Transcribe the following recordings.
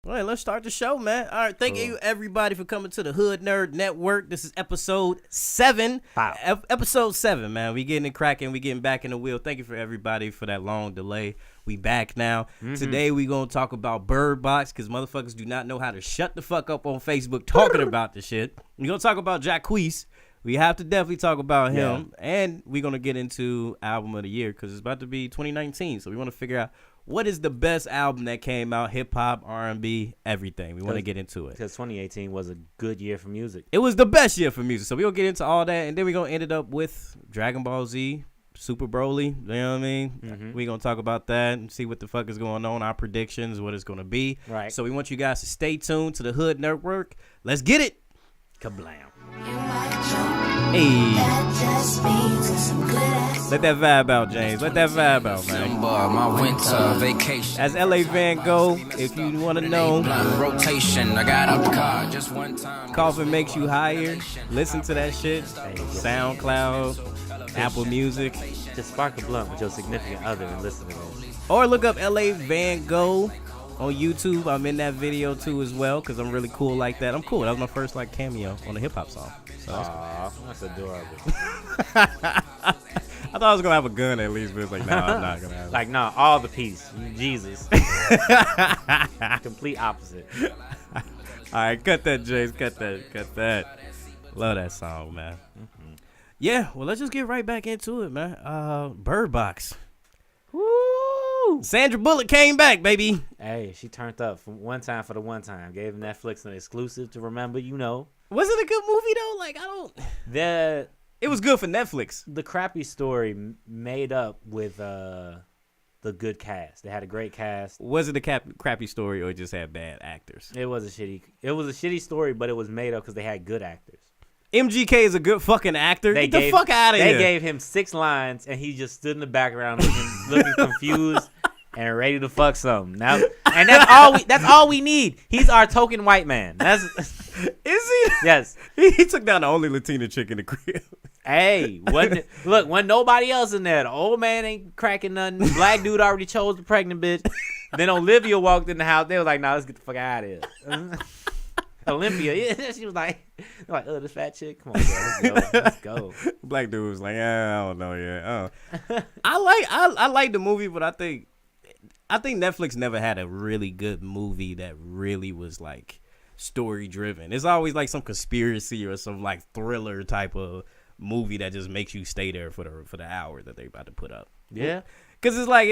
All right, let's start the show, man. All right, thank you everybody for coming to the Hood Nerd Network. This is episode 7. Wow. Episode 7, man. We getting it cracking. We getting back in the wheel. Thank you for everybody for that long delay. We back now. Today we gonna talk about Bird Box because motherfuckers do not know how to shut the fuck up on Facebook talking about the shit. We gonna talk about Jacquees. We have to definitely talk about him, and we're gonna get into album of the year because it's about to be 2019. So we want to figure out what is the best album that came out, hip hop, R&B, everything. We want to get into it because 2018 was a good year for music. It was the best year for music. So we're gonna get into all that, and then we're gonna end it up with Dragon Ball Z, Super Broly. You know what I mean? We're gonna talk about that and see what the fuck is going on, our predictions, what it's gonna be. Right. So we want you guys to stay tuned to the Hood Network. Let's get it. Kablam. Hey. Let that vibe out, James. Let that vibe out, man. My winter vacation. As LA Van Gogh, if you want to know, Rotation. I got out the car just one time. Coffin makes you higher. Listen to that shit. SoundCloud, Apple Music. Just spark a blunt with your significant other and listen to this. Or look up LA Van Gogh on YouTube. I'm in that video too as well because I'm really cool like that. I'm cool. That was my first like cameo on a hip hop song. So that's adorable. I thought I was gonna have a gun at least, but it's like, no, I'm not gonna have it. Like, no, all the piece. Jesus. Complete opposite. All right, cut that, James. Cut that. Love that song, man. Yeah, well, let's just get right back into it, man. Bird Box. Woo! Sandra Bullock came back, baby. Hey, she turned up from one time for the one time. Gave Netflix an exclusive to remember, you know. Was it a good movie though? Like, it was good for Netflix. The crappy story made up with the good cast. They had a great cast. Was it a crappy story or it just had bad actors? It was a shitty story, but it was made up because they had good actors. MGK is a good fucking actor. Get the fuck out of here. They gave him 6 lines, and he just stood in the background looking confused and ready to fuck something. Now, and that's all we need. He's our token white man. Is he? Yes. He took down the only Latina chick in the crib. Hey, wasn't nobody else in there. The old man ain't cracking nothing. The black dude already chose the pregnant bitch. Then Olivia walked in the house. They was like, "Nah, let's get the fuck out of here." Olympia, yeah, she was like, "Oh, this fat chick, come on, bro, let's go." Black dude was like, I don't know yet. I like the movie, but I think Netflix never had a really good movie that really was like story driven. It's always like some conspiracy or some like thriller type of movie that just makes you stay there for the hour that they're about to put up. Yeah, because it's like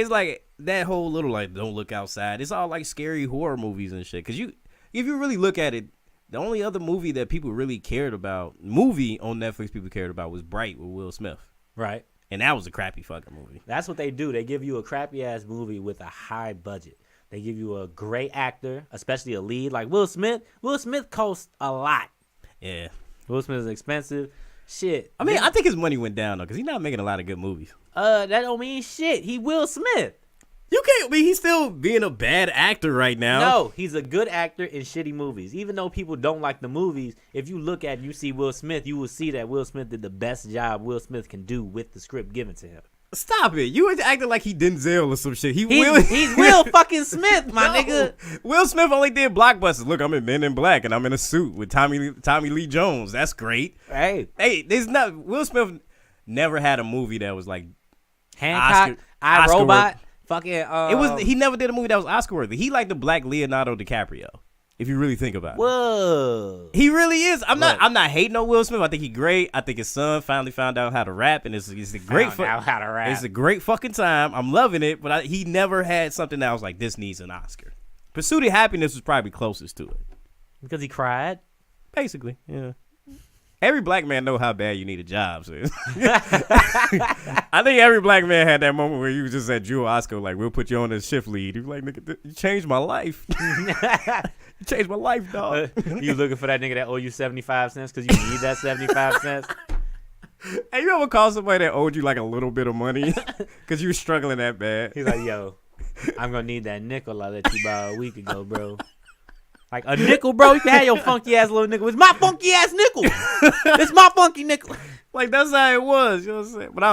that whole little like Don't Look Outside. It's all like scary horror movies and shit. Because if you really look at it, the only other movie that people really cared about, movie on Netflix people cared about, was Bright with Will Smith. Right. And that was a crappy fucking movie. That's what they do. They give you a crappy ass movie with a high budget. They give you a great actor, especially a lead like Will Smith. Will Smith costs a lot. Yeah. Will Smith is expensive. Shit. I mean, I think his money went down though, because he's not making a lot of good movies. That don't mean shit. He Will Smith. You can't be. He's still being a bad actor right now. No, he's a good actor in shitty movies. Even though people don't like the movies, if you look at, you see Will Smith, you will see that Will Smith did the best job Will Smith can do with the script given to him. Stop it! You was acting like he Denzel or some shit. He's Will fucking Smith, my nigga. Will Smith only did blockbusters. Look, I'm in Men in Black and I'm in a suit with Tommy Lee Jones. That's great. Hey, there's not. Will Smith never had a movie that was like Hancock, iRobot. Fucking it was. He never did a movie that was Oscar worthy. He like the black Leonardo DiCaprio. If you really think about it. Whoa. He really is. I'm not hating on Will Smith. I think he's great. I think his son finally found out how to rap, and it's a great It's a great fucking time. I'm loving it, but he never had something that was like, this needs an Oscar. Pursuit of Happiness was probably closest to it. Because he cried? Basically, yeah. Every black man know how bad you need a job. So. I think every black man had that moment where you just said, Drew Oscar, like, we'll put you on as shift lead. He was like, nigga, you changed my life. You changed my life, dog. You looking for that nigga that owe you 75 cents because you need that 75 cents? Hey, you ever call somebody that owed you like a little bit of money because you were struggling that bad? He's like, yo, I'm going to need that nickel I let you borrow a week ago, bro. Like, a nickel, bro? You can have your funky ass little nickel. It's my funky ass nickel. It's my funky nickel. Like, that's how it was. You know what I'm saying? But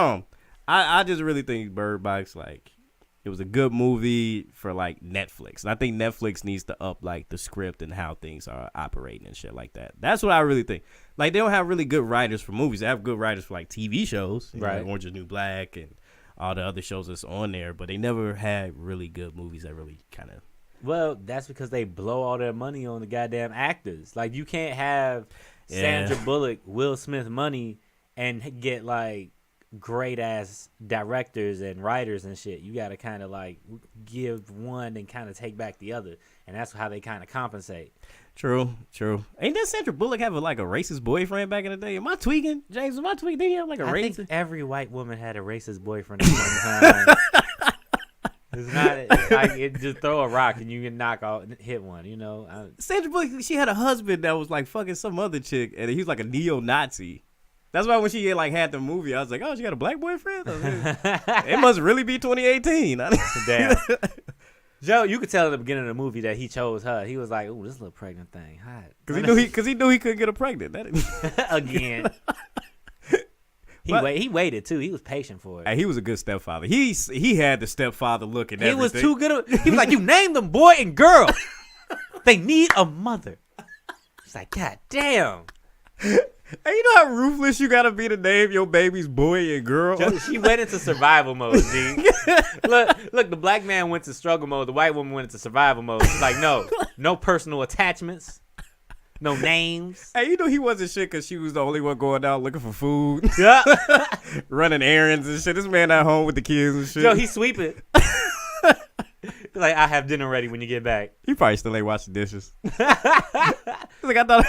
I just really think Bird Box, like, It was a good movie for like Netflix. And I think Netflix needs to up like the script and how things are operating and shit like that. That's what I really think. Like they don't have really good writers for movies. They have good writers for like TV shows, right? Like Orange is the New Black and all the other shows that's on there. But they never had really good movies that really kind of. Well, that's because they blow all their money on the goddamn actors. Like you can't have Sandra Bullock, Will Smith money and get like great ass directors and writers and shit. You gotta kind of like give one and kind of take back the other, and that's how they kind of compensate. True. Ain't that Sandra Bullock have a racist boyfriend back in the day? Am I tweaking, James? Am I tweaking? Did he have like a racist? I think every white woman had a racist boyfriend at one time. It's like it just throw a rock and you can hit one. You know. Sandra Bullock, she had a husband that was like fucking some other chick, and he was like a neo-Nazi. That's why when she had the movie, I was like, oh, she got a black boyfriend? It must really be 2018. Damn. Joe, you could tell at the beginning of the movie that he chose her. He was like, ooh, this little pregnant thing, hot. Because he knew he couldn't get her pregnant. Again. He waited, too. He was patient for it. Hey, he was a good stepfather. He had the stepfather look and everything. He was too good. He was like, you named them boy and girl. They need a mother. It's like, God damn. Hey, you know how ruthless you gotta be to name your babies boy and girl? She went into survival mode, G. Look, the black man went to struggle mode. The white woman went into survival mode. She's like, no personal attachments, no names. Hey, you know he wasn't shit because she was the only one going out looking for food, running errands and shit. This man at home with the kids and shit. Yo, he sweeping. Like, I have dinner ready when you get back. He probably still ain't washing dishes. He's like, I thought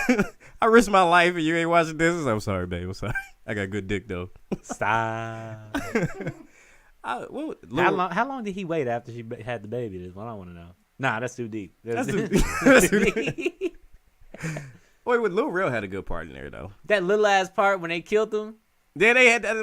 I risked my life and you ain't washing dishes. I'm sorry, babe. I'm sorry. I got good dick though. Stop. How long did he wait after she had the baby? That's what I want to know. Nah, that's too deep. That's too deep. Wait, Lil Rel had a good part in there though. That little ass part when they killed him. Yeah,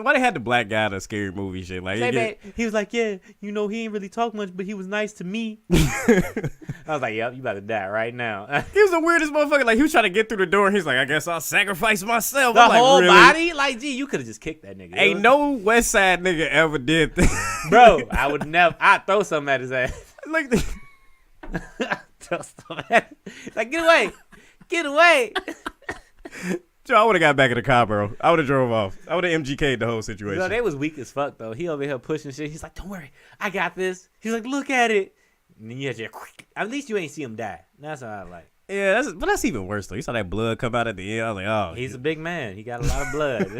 why they had the black guy in a scary movie shit? Like he was like, yeah, he ain't really talk much, but he was nice to me. I was like, yep, you about to die right now. He was the weirdest motherfucker. Like he was trying to get through the door, and he's like, I guess I'll sacrifice myself. The whole body? Like, gee, you could have just kicked that nigga. Ain't no West Side nigga ever did that. Bro, I would never. I'd throw something at his ass. Like, throw something at him. Like, get away. Joe, I would have got back in the car, bro. I would have drove off. I would have MGK'd the whole situation. No, they was weak as fuck, though. He over here pushing shit. He's like, don't worry. I got this. He's like, look at it. And then you had to, at least you ain't see him die. That's what I like. Yeah, but that's even worse, though. You saw that blood come out at the end. I was like, oh. He's a big man. He got a lot of blood.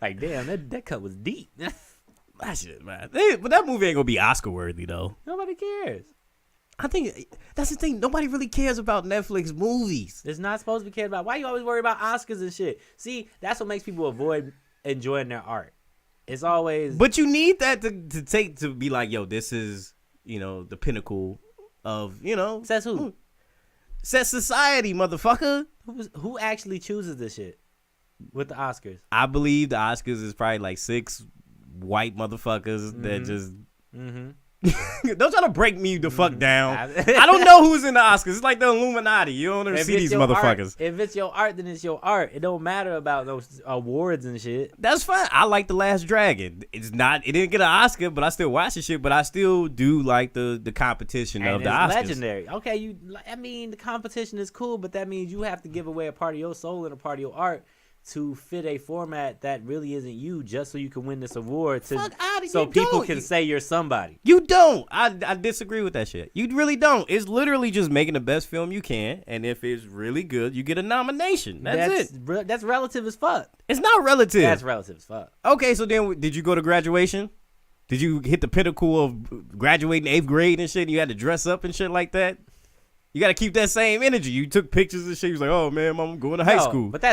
Like, damn, that cut was deep. That shit, man. But that movie ain't going to be Oscar-worthy, though. Nobody cares. I think that's the thing. Nobody really cares about Netflix movies. It's not supposed to be cared about. Why you always worry about Oscars and shit? See, that's what makes people avoid enjoying their art. It's always. But you need that to be like, yo, this is, the pinnacle of, Says who? Says society, motherfucker. Who actually chooses this shit with the Oscars? I believe the Oscars is probably like 6 white motherfuckers that just. Mm-hmm. Don't try to break me the fuck down. I don't know who's in the Oscars. It's like the Illuminati. You don't ever see these motherfuckers. If it's your art, then it's your art. It don't matter about those awards and shit. That's fine. I like The Last Dragon. It didn't get an Oscar, but I still watch the shit. But I still do like the competition of the Oscars. Legendary. Okay, the competition is cool, but that means you have to give away a part of your soul and a part of your art to fit a format that really isn't you, just so you can win this award. So people can say you're somebody. You don't. I disagree with that shit. You really don't. It's literally just making the best film you can, and if it's really good, you get a nomination. That's it. That's relative as fuck. It's not relative. That's relative as fuck. Okay, so then did you go to graduation? Did you hit the pinnacle of graduating 8th grade and shit, and you had to dress up and shit like that? You got to keep that same energy. You took pictures and shit. You was like, oh, man, I'm going to high school. But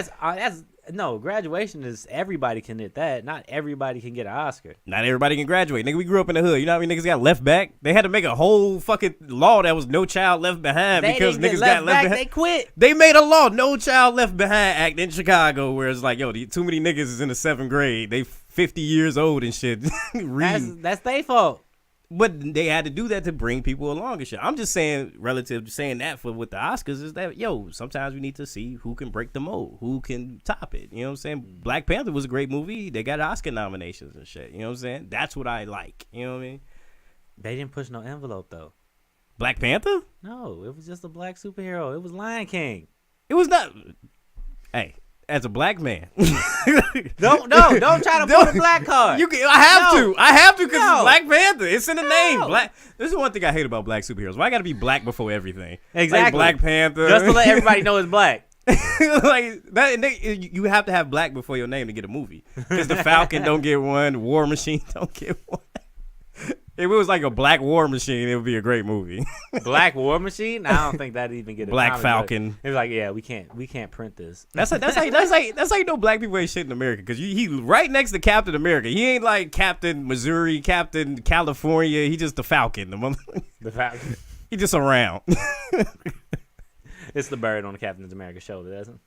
no, graduation is everybody can hit that. Not everybody can get an Oscar. Not everybody can graduate. Nigga, we grew up in the hood. You know how many niggas got left back? They had to make a whole fucking law that was no child left behind because niggas got left behind. They quit. They made a law, no child left behind act in Chicago, where it's like, yo, too many niggas is in the 7th grade. They 50 years old and shit. That's their fault. But they had to do that to bring people along and shit. I'm just saying, relative to saying that for with the Oscars is that, sometimes we need to see who can break the mold, who can top it. You know what I'm saying? Black Panther was a great movie. They got Oscar nominations and shit. You know what I'm saying? That's what I like. You know what I mean? They didn't push no envelope though. Black Panther? No, it was just a black superhero. It was Lion King. It was not. Hey, as a black man, don't try to pull a black card. I have to because it's No. Black Panther. It's in the name. No. Black. This is one thing I hate about black superheroes. Why I got to be black before everything? Exactly. Like Black Panther. Just to let everybody know it's black. Like that, and you have to have black before your name to get a movie. Because the Falcon don't get one, War Machine don't get one. If it was like a Black War Machine, it would be a great movie. Black War Machine? I don't think that'd even get a Black comic Falcon. book. It was like, yeah, we can't print this. That's how you know black people ain't shit in America. Because he right next to Captain America. He ain't like Captain Missouri, Captain California. He just the Falcon. The Falcon. He just around. It's the bird on the Captain America shoulder, doesn't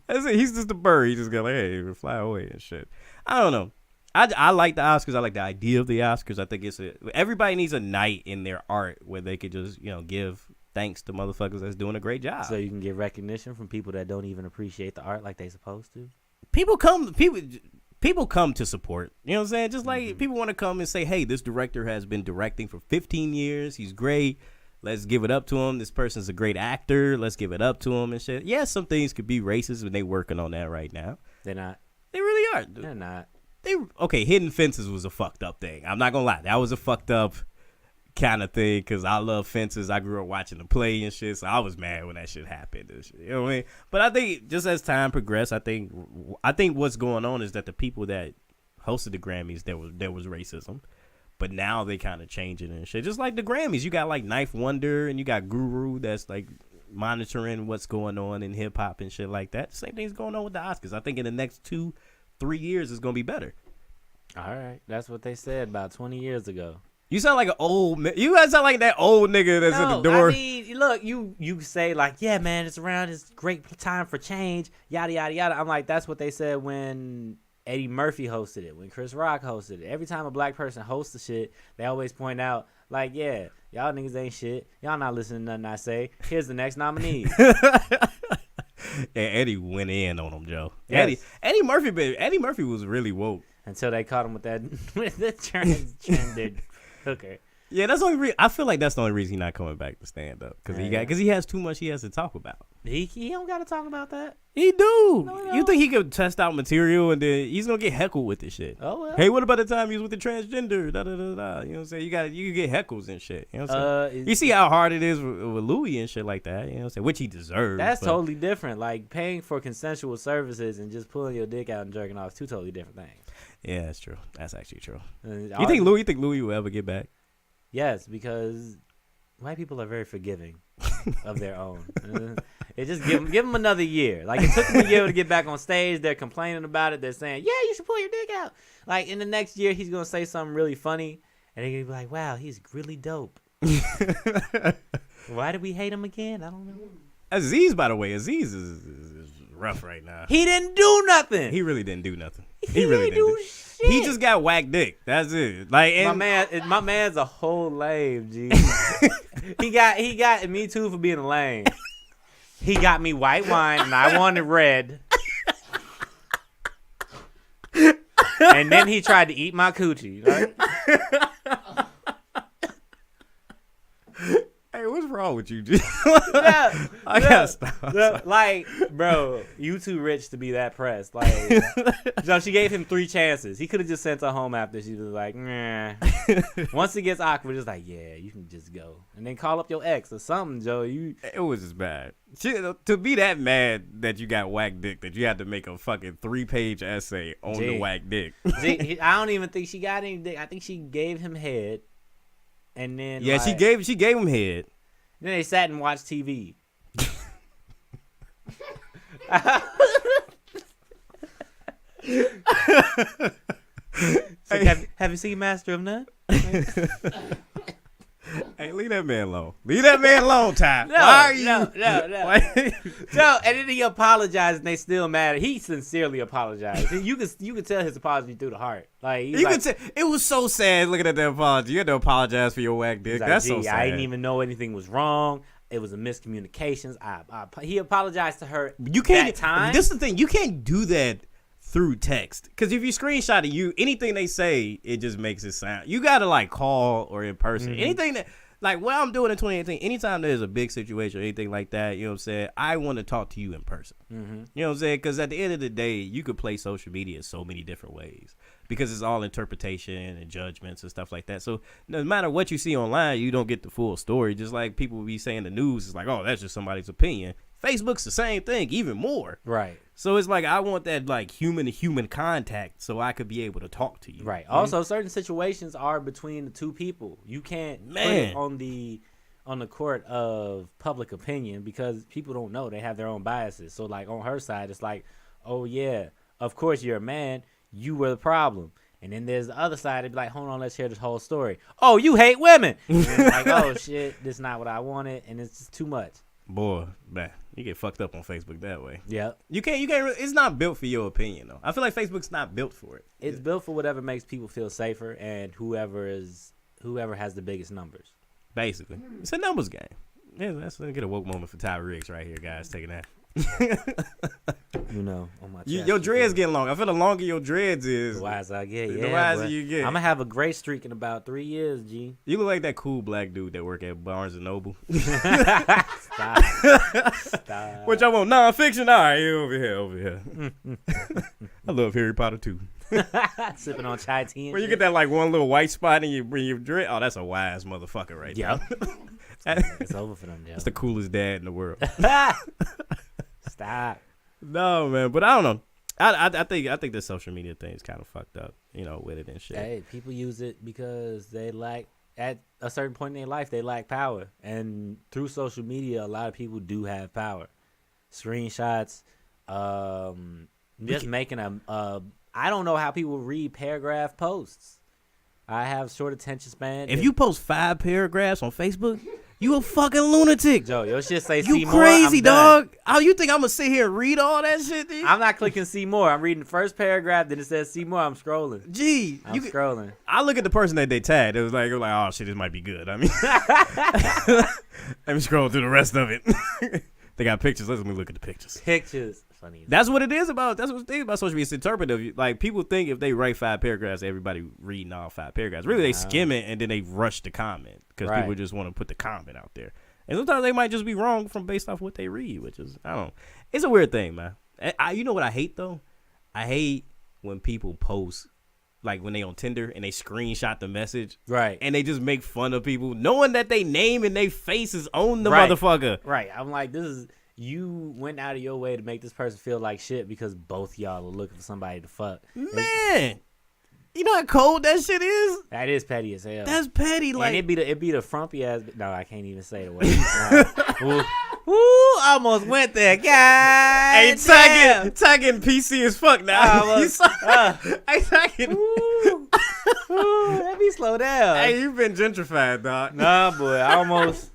That's it. He's just a bird. He just go like, hey, fly away and shit. I don't know. I like the Oscars. I like the idea of the Oscars. I think everybody needs a night in their art where they could just give thanks to motherfuckers that's doing a great job. So you can get recognition from people that don't even appreciate the art like they supposed to. People come to support. You know what I'm saying? Just like people want to come and say, hey, this director has been directing for 15 years. He's great. Let's give it up to him. This person's a great actor. Let's give it up to him and shit. Yeah, some things could be racist, and they working on that right now. They're not. They really are. They're not. Hidden Fences was a fucked up thing. I'm not gonna lie, that was a fucked up kind of thing because I love Fences. I grew up watching the play and shit, so I was mad when that shit happened. And shit, you know what I mean? But I think just as time progressed, I think what's going on is that the people that hosted the Grammys, there was racism, but now they kind of changing and shit. Just like the Grammys, you got like Knife Wonder and you got Guru that's like monitoring what's going on in hip hop and shit like that. The same thing's going on with the Oscars. I think in the next 2-3 years is gonna be better. All right, that's what they said about 20 years ago. You sound like you guys sound like that old nigga that's at the door. I mean, look, you say like, yeah, man, it's around. It's a great time for change. Yada yada yada. I'm like, that's what they said when Eddie Murphy hosted it, when Chris Rock hosted it. Every time a black person hosts the shit, they always point out like, yeah, y'all niggas ain't shit. Y'all not listening to nothing I say. Here's the next nominee. Yeah, Eddie went in on him, Joe. Yes. Eddie Murphy was really woke Until they caught him with that with the transgender hooker. Yeah, that's the only reason. I feel like that's the only reason he's not coming back to stand up because he has too much he has to talk about. He don't got to talk about that. He do. No. You think he could test out material and then he's gonna get heckled with this shit? Oh well. Hey, what about the time he was with the transgender? Da da da da. You know what I'm saying? You get heckles and shit. You know what I'm saying? You see how hard it is with Louis and shit like that. You know what I'm saying? Which he deserves. That's totally different. Like paying for consensual services and just pulling your dick out and jerking off, two totally different things. Yeah, that's true. That's actually true. You think Louis will ever get back? Yes, because white people are very forgiving of their own. It just give them another year. Like, it took them a year to get back on stage. They're complaining about it. They're saying, yeah, you should pull your dick out. Like, in the next year, he's going to say something really funny, and they're going to be like, wow, he's really dope. Why did we hate him again? I don't know. Aziz, by the way, Aziz is rough right now. He didn't do nothing. He really didn't do nothing. He really didn't do shit. He just got whacked dick. That's it. Like, and my man's a whole lame, G. he got me too for being a lame. He got me white wine and I wanted red. And then he tried to eat my coochie. Right? Hey, what's wrong with you, G? I gotta stop. Like, bro, you too rich to be that pressed. Like, so she gave him 3 chances. He could have just sent her home after. She was like, nah. Once it gets awkward, it's like, yeah, you can just go. And then call up your ex or something, Joe. It was just bad. To be that mad that you got whacked dick, that you had to make a fucking 3-page essay on the whack dick. I don't even think she got any dick. I think she gave him head. And then she gave him head. Then they sat and watched TV. So have you seen Master of None? Hey, Hey, leave that man alone. Leave that man alone, Ty. No, Why are you? no. No, and then he apologized, and they still mad. He sincerely apologized. You could tell his apology through the heart. Like You could tell it was so sad looking at the apology. You had to apologize for your whack dick. like, That's so sad. I didn't even know anything was wrong. It was a miscommunications. He apologized to her. You can't. That time. This is the thing. You can't do that through text, because if you screenshot it, anything they say, it just makes it sound. You gotta like call or in person. Mm-hmm. Anything that like what I'm doing in 2018. Anytime there's a big situation or anything like that, you know what I'm saying. I want to talk to you in person. Mm-hmm. You know what I'm saying? Because at the end of the day, you could play social media so many different ways, because it's all interpretation and judgments and stuff like that. So no matter what you see online, you don't get the full story. Just like people will be saying the news is like, oh, that's just somebody's opinion. Facebook's the same thing, even more. Right. So it's like I want that like human to human contact so I could be able to talk to you. Right. Also, certain situations are between the two people. You can't put it on the court of public opinion, because people don't know. They have their own biases. So like on her side, it's like, oh yeah, of course you're a man. You were the problem. And then there's the other side. They'd be like, hold on, let's hear this whole story. Oh, you hate women. And it's like, oh shit, this is not what I wanted, and it's just too much. Boy, man, you get fucked up on Facebook that way. Yep. You can't. It's not built for your opinion though. I feel like Facebook's not built for it. It's built for whatever makes people feel safer, and whoever has the biggest numbers. Basically, it's a numbers game. Yeah, let's get a woke moment for Ty Riggs right here, guys. Taking that. You know, on my chest, Your dreads getting long. I feel the longer your dreads is, the wiser I get. Yeah, the wiser you get. I'm gonna have a gray streak in about 3 years, G. You look like that cool black dude that work at Barnes and Noble. Stop. Which I want nonfiction. All right, over here. I love Harry Potter too. Sipping on chai tea. And Where you shit. get that like one little white spot in your dread. Oh, that's a wise motherfucker right there. Yep. It's over for them, Joe. That's the coolest dad in the world. Stop. No, man, but I don't know. I think the social media thing is kind of fucked up, with it and shit. Hey, people use it because they lack, at a certain point in their life, they lack power. And through social media, a lot of people do have power. Screenshots, just making I don't know how people read paragraph posts. I have short attention span. If you post 5 paragraphs on Facebook, you a fucking lunatic. Joe, your shit say You see more. crazy, I'm done. dog. Oh, you think I'm gonna sit here and read all that shit, dude? I'm not clicking see more. I'm reading the first paragraph, then it says see more. I'm scrolling. Gee, I'm scrolling. I look at the person that they tagged. It was like, oh shit, this might be good. I mean, let me scroll through the rest of it. They got pictures. Let me look at the pictures. Pictures. Funny. That's what it is about. That's what the thing about social media. It's interpretive. Like people think if they write 5 paragraphs, everybody reading all 5 paragraphs. Really, they skim it and then they rush the comment because people just want to put the comment out there. And sometimes they might just be wrong based off what they read, which is I don't know. It's a weird thing, man. You know what I hate though? I hate when people post like when they on Tinder and they screenshot the message, right? And they just make fun of people, knowing that they name and they face is on the motherfucker. Right. I'm like, you went out of your way to make this person feel like shit because both y'all are looking for somebody to fuck. Man, you know how cold that shit is? That is petty as hell. That's petty. Like, and it'd be the frumpy ass. No, I can't even say the word. Ooh, almost went there, guys. Hey, tagging PC as fuck now. Hey, tagging. Ooh, let me slow down. Hey, you've been gentrified, dog. Nah, boy, I almost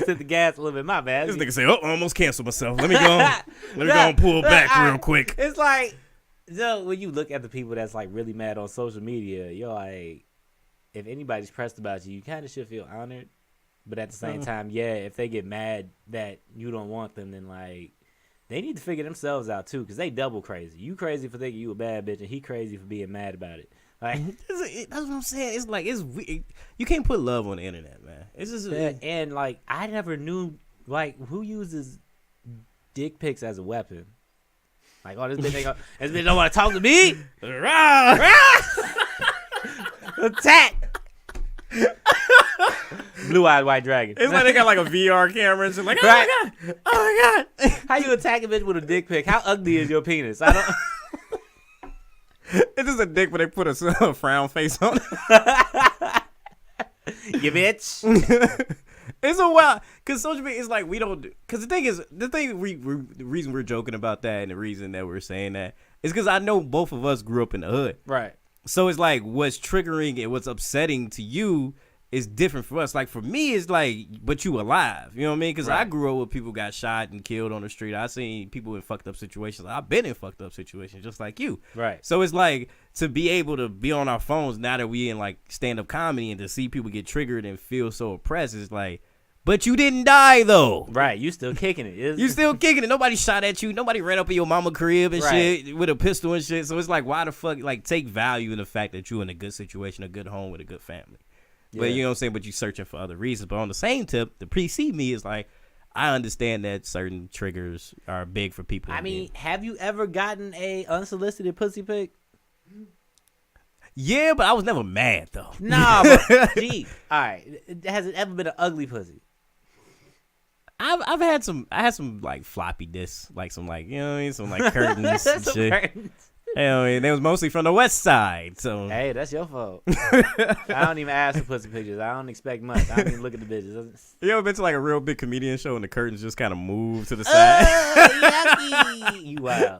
hit the gas a little bit. My bad. This nigga say, I almost canceled myself. Let me go and pull back real quick. It's like, so when you look at the people that's like really mad on social media, you're like, if anybody's pressed about you, you kind of should feel honored. But at the same time, if they get mad that you don't want them, then like, they need to figure themselves out too, because they double crazy. You crazy for thinking you a bad bitch, and he crazy for being mad about it. Like, that's what I'm saying. It's like you can't put love on the internet, man. It's just and like I never knew like who uses dick pics as a weapon. Like, oh, this bitch don't want to talk to me. Attack. Blue-eyed white dragon. It's like they got like a VR camera and shit. Like, oh my god. How you attack a bitch with a dick pic? How ugly is your penis? I don't. It's just a dick, but they put a frown face on it. You bitch. It's a wild, because social media is like we don't. Because the reason we're joking about that and the reason that we're saying that is because I know both of us grew up in the hood, Right. So it's like what's triggering and what's upsetting to you is different for us. Like for me, it's like, but you alive. You know what I mean? Because I grew up where people got shot and killed on the street. I seen people in fucked up situations. I've been in fucked up situations just like you. Right. So it's like to be able to be on our phones now that we in like stand up comedy and to see people get triggered and feel so oppressed is like, but you didn't die though. Right. You still kicking it. You still kicking it. Nobody shot at you. Nobody ran up in your mama crib and shit with a pistol and shit. So it's like, why the fuck, like, take value in the fact that you're in a good situation, a good home with a good family. Yeah. But you know what I'm saying? But you searching for other reasons. But on the same tip, the pre-see me is like, I understand that certain triggers are big for people. I mean, have you ever gotten a unsolicited pussy pic? Yeah, but I was never mad though. Nah, but gee, all right. Has it ever been an ugly pussy? I had some like floppy discs, like some like, you know what I mean, some like curtains and shit. Curtains. Hell, they was mostly from the west side, so hey, that's your fault. I don't even ask for pussy pictures. I don't expect much. I don't even look at the bitches. You ever been to like a real big comedian show and the curtains just kind of move to the side? Yucky. You wild.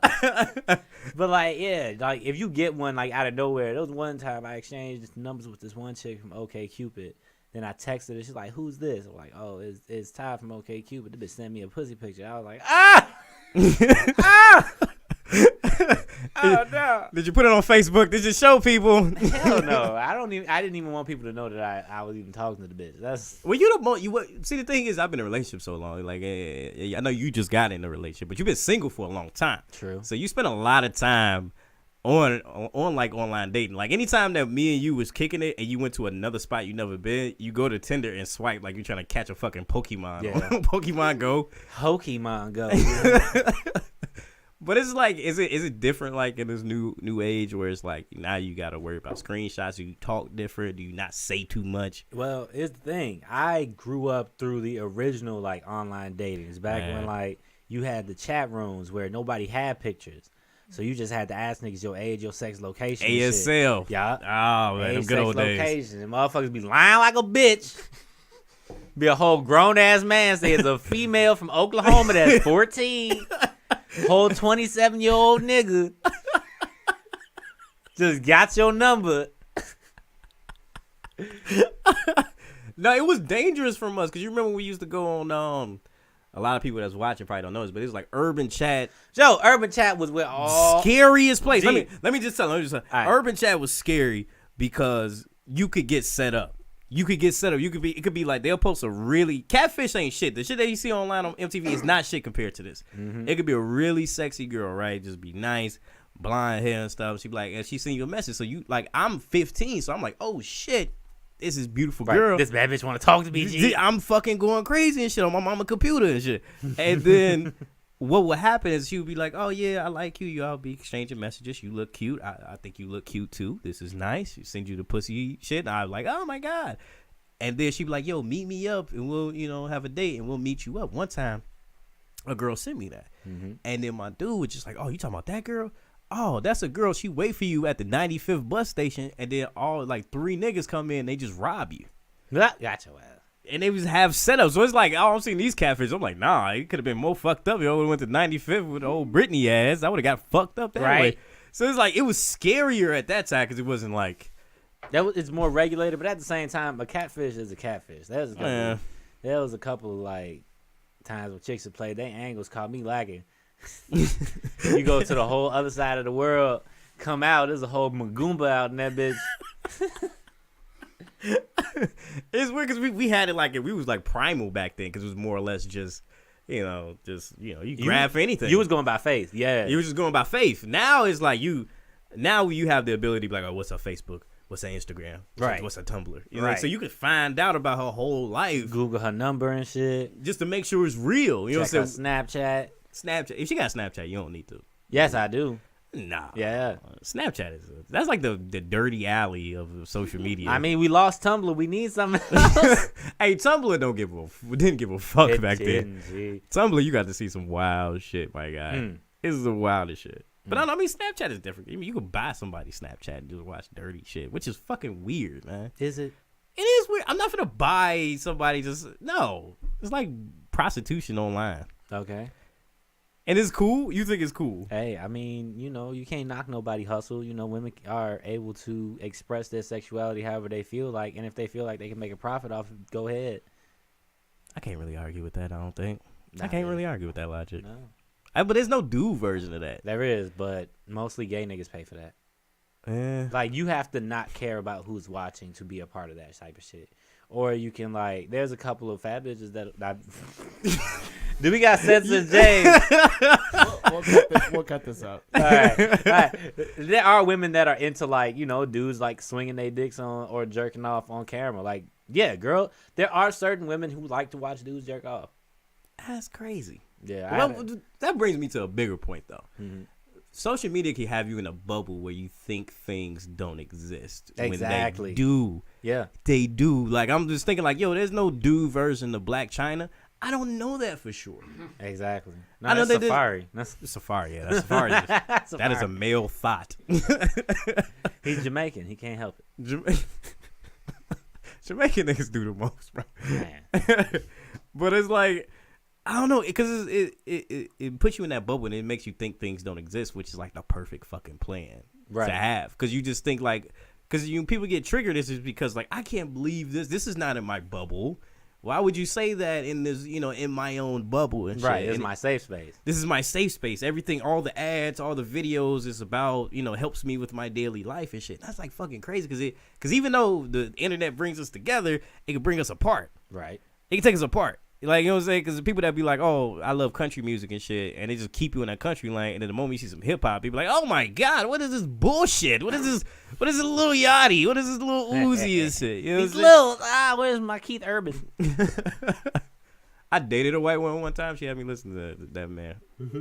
But like, yeah, like if you get one like out of nowhere, there was one time I exchanged numbers with this one chick from OkCupid. Then I texted her. She's like, "Who's this?" I'm like, "Oh, it's Ty from OkCupid." The bitch sent me a pussy picture. I was like, ah. Oh no! Did you put it on Facebook? Did you show people? Hell no! I didn't even want people to know that I was even talking to the bitch. That's well, you don't. See, the thing is, I've been in a relationship so long. Like, I know you just got in a relationship, but you've been single for a long time. True. So you spend a lot of time on like online dating. Like anytime that me and you was kicking it and you went to another spot you never been, you go to Tinder and swipe like you're trying to catch a fucking Pokemon. Yeah. Pokemon Go. Pokemon Go. But it's like, is it different like in this new age where it's like now you got to worry about screenshots? Do you talk different? Do you not say too much? Well, here's the thing. I grew up through the original like online datings back when like you had the chat rooms where nobody had pictures. So you just had to ask niggas your age, your sex, location. ASL. Yeah. Oh, man, them good old days. Location. And motherfuckers be lying like a bitch. Be a whole grown-ass man say it's a female from Oklahoma that's 14. Whole 27-year-old nigga. Just got your number. No, it was dangerous from us. Because you remember we used to go on... A lot of people that's watching probably don't know this, but it was like Urban Chat. Joe, Urban Chat was with all scariest place. Let me just tell you. Right. Urban Chat was scary because you could get set up. You could it could be like they'll post a really catfish ain't shit. The shit that you see online on MTV is not shit compared to this. Mm-hmm. It could be a really sexy girl, right? Just be nice, blonde hair and stuff. She be like, and she send you a message. So you like, I'm 15, so I'm like, oh shit. This is beautiful girl. This bad bitch want to talk to me, G. I'm fucking going crazy and shit on my mama computer and shit. And then what would happen is she would be like, oh, yeah, I like you. Y'all be exchanging messages. You look cute. I think you look cute, too. This is nice. She send you the pussy shit. And I'm like, oh, my God. And then she'd be like, yo, meet me up and we'll, have a date and we'll meet you up. One time, a girl sent me that. Mm-hmm. And then my dude was just like, oh, you talking about that girl? Oh, that's a girl. She wait for you at the 95th bus station, and then all like 3 niggas come in, they just rob you. Gotcha. And they was have setups. So it's like, oh, I'm seeing these catfish. I'm like, nah, it could have been more fucked up. Yo, went to 95th with the old Britney ass. I would have got fucked up that way. So it's like it was scarier at that time because it wasn't like it's more regulated, but at the same time, a catfish is a catfish. There was a couple of like times when chicks had played. They angles caught me lagging. You go to the whole other side of the world, come out, there's a whole Magumba out in that bitch. It's weird because we had it like we was like primal back then because it was more or less just you grab for anything. You was going by faith, yeah. You was just going by faith. Now it's like you have the ability to be like, oh, what's her Facebook? What's her Instagram? Right. What's her Tumblr? You know, so you could find out about her whole life. Google her number and shit. Just to make sure it's real. You Check know her Snapchat. If she got Snapchat, you don't need to. Yes, I do. Nah. Yeah. Snapchat that's like the dirty alley of social media. I mean, we lost Tumblr. We need something else. Hey, Tumblr didn't give a fuck back then. Gee. Tumblr, you got to see some wild shit, my guy. This is the wildest shit. But I mean, Snapchat is different. I mean, you could buy somebody Snapchat and just watch dirty shit, which is fucking weird, man. Is it? It is weird. I'm not gonna buy somebody no. It's like prostitution online. Okay. And it's cool? You think it's cool? Hey, I mean, you can't knock nobody hustle. Women are able to express their sexuality however they feel like, and if they feel like they can make a profit off it, go ahead. I can't really argue with that, I don't think. I Not can't really argue with that logic. No. But there's no dude version of that. There is, but mostly gay niggas pay for that. Eh. Like, you have to not care about who's watching to be a part of that type of shit. Or you can, there's a couple of fat bitches that do we got Censor James? We'll cut this out. All right. There are women that are into, dudes, swinging their dicks on or jerking off on camera. Like, yeah, girl, there are certain women who like to watch dudes jerk off. That's crazy. Yeah. Well, that brings me to a bigger point, though. Mm-hmm. Social media can have you in a bubble where you think things don't exist. Exactly. When they do. Yeah. They do. I'm just thinking there's no dude version of Black China. I don't know that for sure. Exactly. No, I know that's they Safari. That's Safari, yeah. That's Safari. That is a male thought. He's Jamaican. He can't help it. Jamaican niggas do the most, bro. Man. But it's I don't know, because it puts you in that bubble and it makes you think things don't exist, which is the perfect fucking plan to have. Because you just think because people get triggered. This is because I can't believe this. This is not in my bubble. Why would you say that in this, in my own bubble and shit? Right, it's my safe space. This is my safe space. Everything, all the ads, all the videos is about, helps me with my daily life and shit. That's fucking crazy because even though the internet brings us together, it can bring us apart. Right. It can take us apart. You know what I'm saying? Because the people that be like, oh, I love country music and shit, and they just keep you in that country lane, and then the moment you see some hip hop, people like, oh my God, what is this bullshit? What is this? What is this little Yachty? What is this little Uzi and shit? You know These little, where's my Keith Urban? I dated a white woman one time. She had me listen to that man.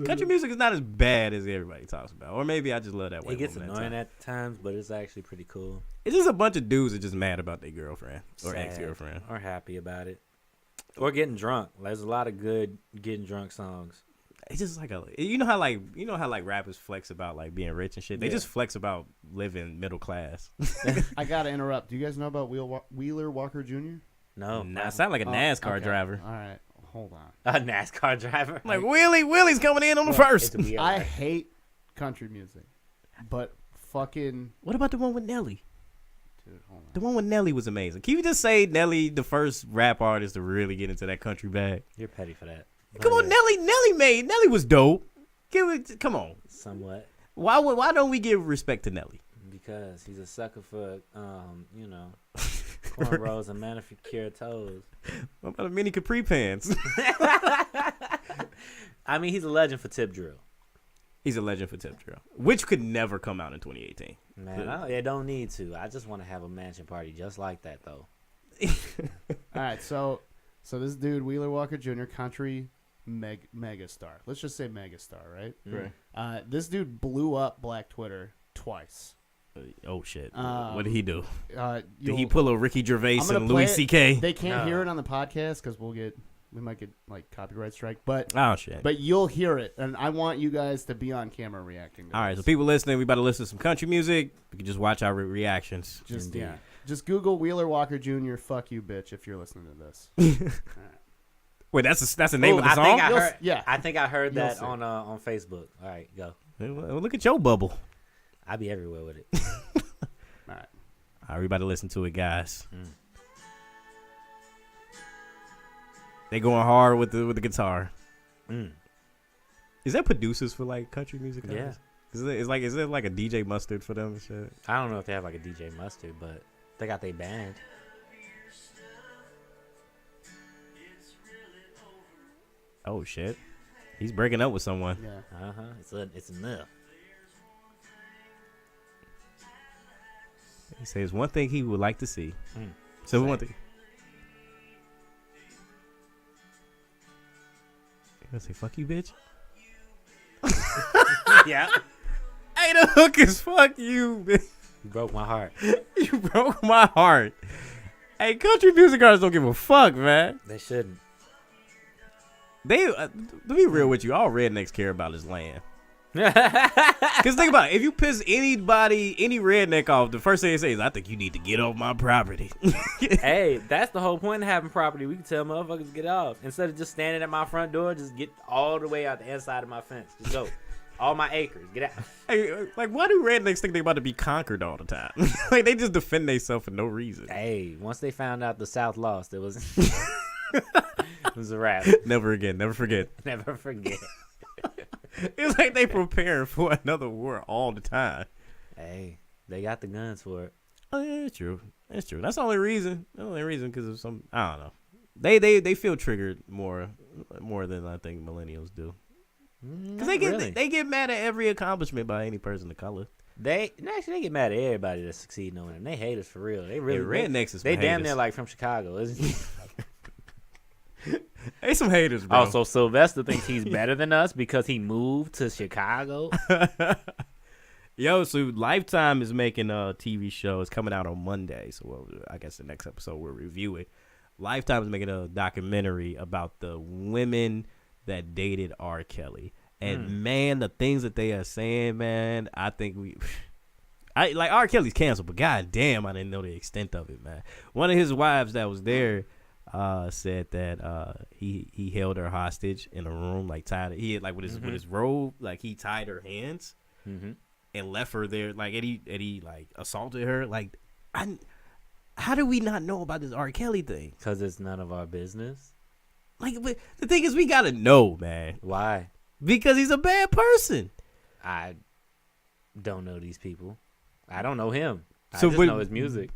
Country music is not as bad as everybody talks about. Or maybe I just love that white woman. It gets annoying at times, but it's actually pretty cool. It's just a bunch of dudes that just mad about their girlfriend or Sad. ex-girlfriend. Or happy about it. Or getting drunk. There's a lot of good getting drunk songs. It's just you know how rappers flex about being rich and shit. They just flex about living middle class. I gotta interrupt. Do you guys know about Wheeler Walker Jr.? No. Nah, sound like a NASCAR okay. driver. All right, hold on. A NASCAR driver. Willie's coming in on the first. I hate country music, but fucking. What about the one with Nelly? Dude, hold on. The one with Nelly was amazing. Can you just say Nelly, the first rap artist to really get into that country bag? You're petty for that. Come on, Nelly was dope. Come on. Somewhat. Why don't we give respect to Nelly? Because he's a sucker for, cornrows and manicured toes. What about the mini capri pants? I mean, he's a legend for tip drill. He's a legend for tip drill, which could never come out in 2018. Man, it don't need to. I just want to have a mansion party just like that, though. All right, so this dude, Wheeler Walker Jr., country megastar. Let's just say megastar, right? Right. This dude blew up Black Twitter twice. Oh shit! What did he do? Did he You'll- pull a Ricky Gervais I'm gonna and play Louis it. C.K.? They can't No. hear it on the podcast because we might get copyright strike, but Oh shit! you'll hear it, and I want you guys to be on camera reacting to All right, so this. people listening, we about to listen to some country music. We can just watch our reactions. Just just Google Wheeler Walker Jr. Fuck you, bitch, if you're listening to this. Wait, that's the name of the I song? think I You'll heard. s- yeah. I think I heard You'll that see. on Facebook. All right, go. Well, look at your bubble. I be everywhere with it. All right. All right, we about to listen to it, guys. They going hard with the guitar. Is that producers for country music? Yeah. artists? Is there like a DJ Mustard for them and shit? I don't know if they have a DJ Mustard, but they got their band. Oh shit, he's breaking up with someone. Yeah. It's enough. He says one thing he would like to see. So Say. one thing. He gonna say fuck you, bitch. Yeah. Hey, the hook is fuck you, bitch. You broke my heart. You broke my heart. Hey, country music artists don't give a fuck, man. They shouldn't. They to be real with you, all rednecks care about is land. Because think about it. If you piss anybody, any redneck off, the first thing they say is, I think you need to get off my property. Hey, that's the whole point of having property. We can tell motherfuckers to get off. Instead of just standing at my front door, just get all the way out the inside of my fence. Just go. All my acres. Get out. Hey, like, why do rednecks think they about to be conquered all the time? Like, they just defend themselves for no reason. Hey, once they found out the South lost, it was it was a wrap. Never again. Never forget. Never forget. It's like they preparing for another war all the time. Hey, they got the guns for it. Oh, yeah, it's true. It's true. That's the only reason. The only reason because of some, I don't know. They feel triggered more than I think millennials do. Because they get mad at every accomplishment by any person of color. They get mad at everybody that's succeeding on them. They hate us for real. They really rednecks is they some damn haters. near like from Chicago, isn't he? They some haters, bro. Oh, so Sylvester thinks he's better than us because he moved to Chicago? Yo, so Lifetime is making a TV show. It's coming out on Monday. So I guess the next episode we'll review it. Lifetime is making a documentary about the women that dated R. Kelly. And man, the things that they are saying, man, I think like R. Kelly's canceled, but goddamn, I didn't know the extent of it, man. One of his wives that was there said that he held her hostage in a room, like he had, like with his robe, like he tied her hands and left her there, like and he like assaulted her. Like, how do we not know about this R. Kelly thing? Because it's none of our business. Like, but the thing is, we gotta know, man. Why? Because he's a bad person. I don't know these people. I don't know him. I So, just but- know his music.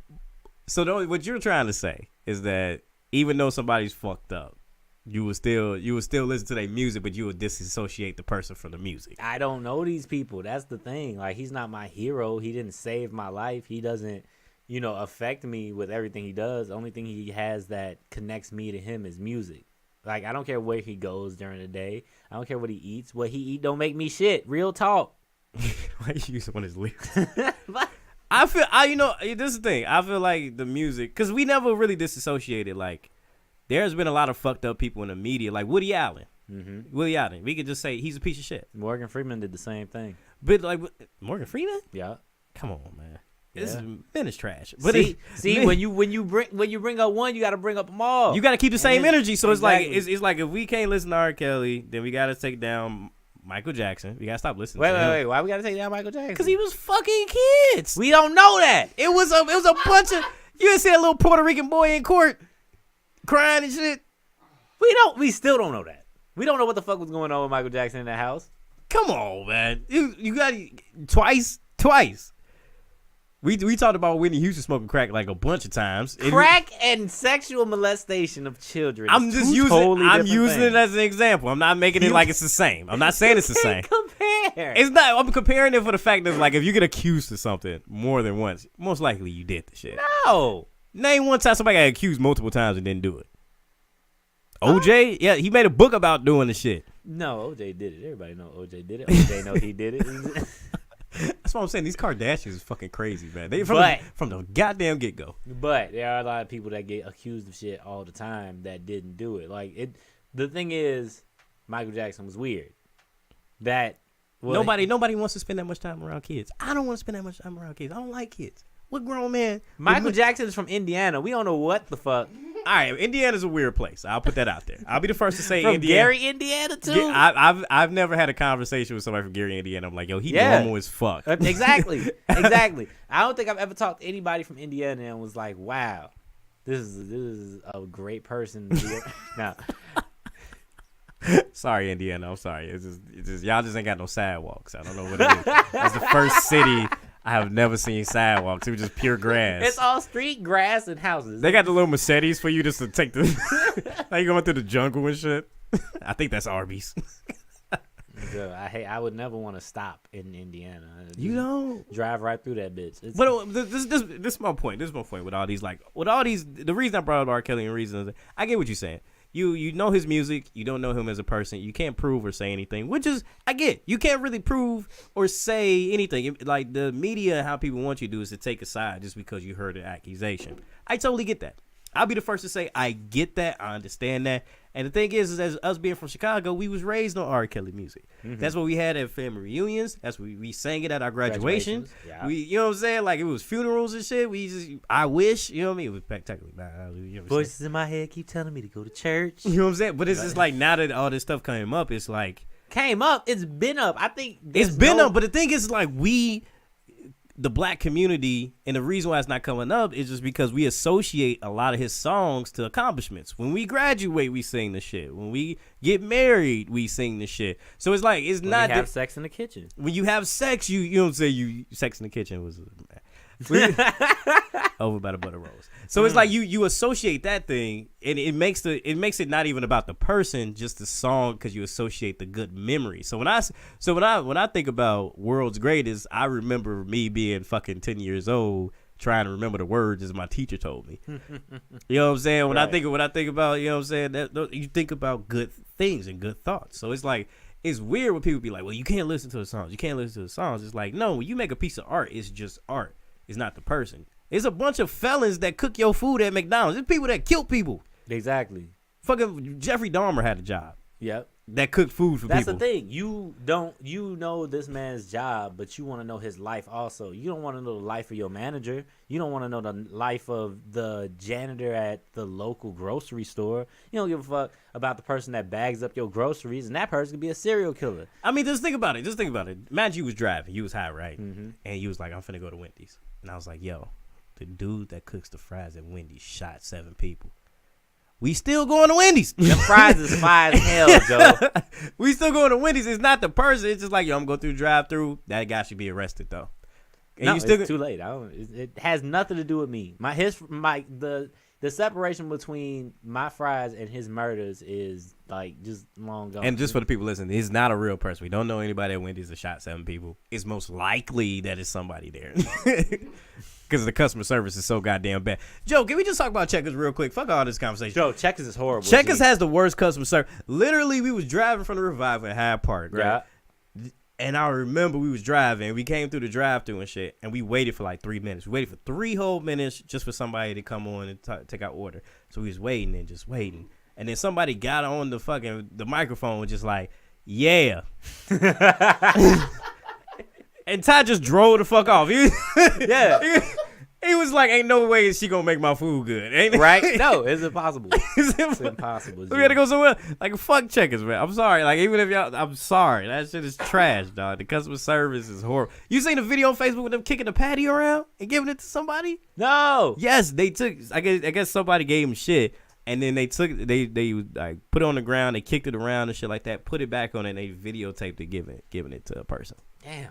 So what you're trying to say is that even though somebody's fucked up, you will still listen to their music, but you will disassociate the person from the music. I don't know these people. That's the thing. Like, he's not my hero. He didn't save my life. He doesn't, affect me with everything he does. The only thing he has that connects me to him is music. Like, I don't care where he goes during the day. I don't care what he eats. What he eat don't make me shit. Real talk. Why you use one of his lyrics? This is the thing. I feel like the music, because we never really disassociated. Like, there's been a lot of fucked up people in the media, like Woody Allen. Woody Allen. We could just say he's a piece of shit. Morgan Freeman did the same thing. But like Morgan Freeman? Yeah. Come on, man. Yeah. This man is trash. But See, when you bring up one, you got to bring up them all. you got to keep the same energy. So exactly. it's like if we can't listen to R. Kelly, then we got to take down Michael Jackson. We got to stop listening to him. Wait. Why we got to take down Michael Jackson? Because he was fucking kids. We don't know that. It was a bunch of, you didn't see that little Puerto Rican boy in court crying and shit. We still don't know that. We don't know what the fuck was going on with Michael Jackson in that house. Come on, man. You got twice. We talked about Whitney Houston smoking crack like a bunch of times. Crack and sexual molestation of children. I'm just using it as an example. I'm not making it like it's the same. I'm not saying it's the same. Compare. It's not. I'm comparing it for the fact that, like, if you get accused of something more than once, most likely you did the shit. No. Name one time somebody got accused multiple times and didn't do it. OJ, yeah, he made a book about doing the shit. No, OJ did it. Everybody know OJ did it. OJ know he did it. That's what I'm saying. These Kardashians is fucking crazy, man. They from the goddamn get go. But there are a lot of people that get accused of shit all the time that didn't do it. Like the thing is, Michael Jackson was weird. Nobody wants to spend that much time around kids. I don't want to spend that much time around kids. I don't like kids. What grown man? Michael Jackson is from Indiana. We don't know what the fuck. All right, Indiana's a weird place. I'll put that out there. I'll be the first to say from Indiana. Gary, Indiana, too? I've never had a conversation with somebody from Gary, Indiana. I'm like, yo, he normal as fuck. Exactly. I don't think I've ever talked to anybody from Indiana and was like, wow, this is a great person. No. Sorry, Indiana. I'm sorry. It's just y'all just ain't got no sidewalks. I don't know what it is. That's the first city I have never seen sidewalks. It was just pure grass. It's all street grass and houses. They got the little Mercedes for you just to take the like you going through the jungle and shit. I think that's Arby's. I would never want to stop in Indiana. You don't drive right through that bitch. But this is my point. This is my point with all these the reason I brought up R. Kelly and reasons I get what you're saying. You know his music. You don't know him as a person. You can't prove or say anything, which is, I get. You can't really prove or say anything. Like the media, how people want you to do is to take a side just because you heard an accusation. I totally get that. I'll be the first to say I get that, I understand that. And the thing is as us being from Chicago, we was raised on R. Kelly music. That's what we had at family reunions. That's what we sang it at our graduation. Yeah. We, you know what I'm saying? Like it was funerals and shit. We just, I wish, you know what I mean? It was technically not. You know what Voices in my head keep telling me to go to church. You know what I'm saying? But it's just like now that all this stuff came up, it's like Came up. It's been up. I think it's been up. But the thing is, like the black community, and the reason why it's not coming up is just because we associate a lot of his songs to accomplishments. When we graduate, we sing the shit. When we get married, we sing the shit. So it's like it's when not have sex in the kitchen. when you have sex, you don't say you sex in the kitchen was over by the butter rolls. So it's like you associate that thing, and it makes it not even about the person, just the song, because you associate the good memory. So when I think about World's Greatest, I remember me being fucking 10 years old trying to remember the words as my teacher told me. You know what I'm saying? When I think about, you know what I'm saying, that you think about good things and good thoughts. So it's like it's weird when people be like, well, you can't listen to the songs. You can't listen to the songs. It's like, no, when you make a piece of art, it's just art. It's not the person. It's a bunch of felons that cook your food at McDonald's. It's people that kill people. Exactly. Fucking Jeffrey Dahmer had a job Yep. that cooked food for That's people. the thing. You know this man's job, but you want to know his life also. You don't want to know the life of your manager. You don't want to know the life of the janitor at the local grocery store. You don't give a fuck about the person that bags up your groceries, and that person could be a serial killer. I mean, just think about it. Imagine you was driving. You was high, right? And you was like, I'm finna go to Wendy's. And I was like, yo, the dude that cooks the fries at Wendy's shot 7 people. We still going to Wendy's. The fries is fire as hell, Joe. We still going to Wendy's. It's not the person. It's just like, yo, I'm going through the drive-through. That guy should be arrested, though. And No, you still it's too late. It has nothing to do with me. The separation between my fries and his murders is like just long gone. And just for the people listening, he's not a real person. We don't know anybody at Wendy's that shot 7 people. It's most likely that it's somebody there. Because the customer service is so goddamn bad. Joe, can we just talk about Checkers real quick? Fuck all this conversation. Joe, Checkers is horrible. Checkers has the worst customer service. Literally, we was driving from the Revival at Hyde Park, right? Yeah. And I remember we was driving. We came through the drive-thru and shit, and we waited for like 3 minutes. We waited for 3 whole minutes just for somebody to come on and take our order. So we was waiting and just waiting. And then somebody got on the microphone just like, yeah. And Ty just drove the fuck off. Yeah. He was like, ain't no way she gonna make my food good. Ain't Right? No, it's impossible. It's impossible. We gotta go somewhere. Like, fuck Checkers, man. I'm sorry. Like, even if y'all, I'm sorry. That shit is trash, dog. The customer service is horrible. You seen the video on Facebook with them kicking the patty around and giving it to somebody? No. Yes, they took. I guess somebody gave them shit, and then they took. They like put it on the ground. They kicked it around and shit like that. Put it back on, and they videotaped it, giving it to a person. Damn.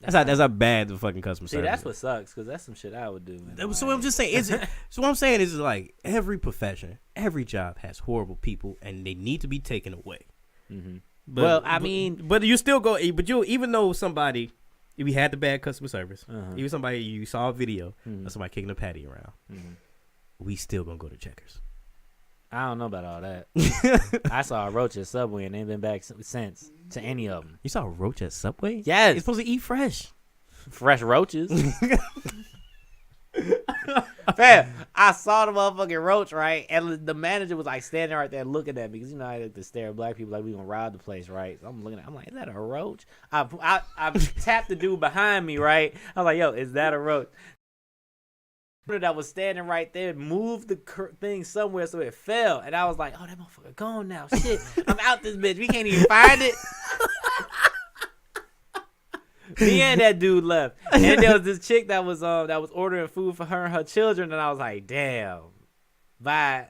That's how bad the fucking customer service. See, that's what sucks, because that's some shit I would do. So what I'm just saying is, so what I'm saying is like every profession, every job has horrible people, and they need to be taken away. Mm-hmm. But you still go. But you, even though somebody, if you had the bad customer service, even somebody you saw a video of somebody kicking a patty around, we still gonna go to Checkers. I don't know about all that. I saw a roach at Subway and ain't been back since to any of them. You saw a roach at Subway? Yes. It's supposed to eat fresh. Fresh roaches. Fam, I saw the motherfucking roach, right? And the manager was like standing right there looking at me, because you know I like to stare at black people like we gonna rob the place, right? So I'm looking at, I'm like, is that a roach? I tapped the dude behind me, right? I was like, yo, is that a roach? That was standing right there moved the thing somewhere so it fell, and I was like, oh, that motherfucker gone now. Shit, I'm out this bitch. We can't even find it. Me and that dude left, and there was this chick that was ordering food for her and her children, and I was like, damn, bye.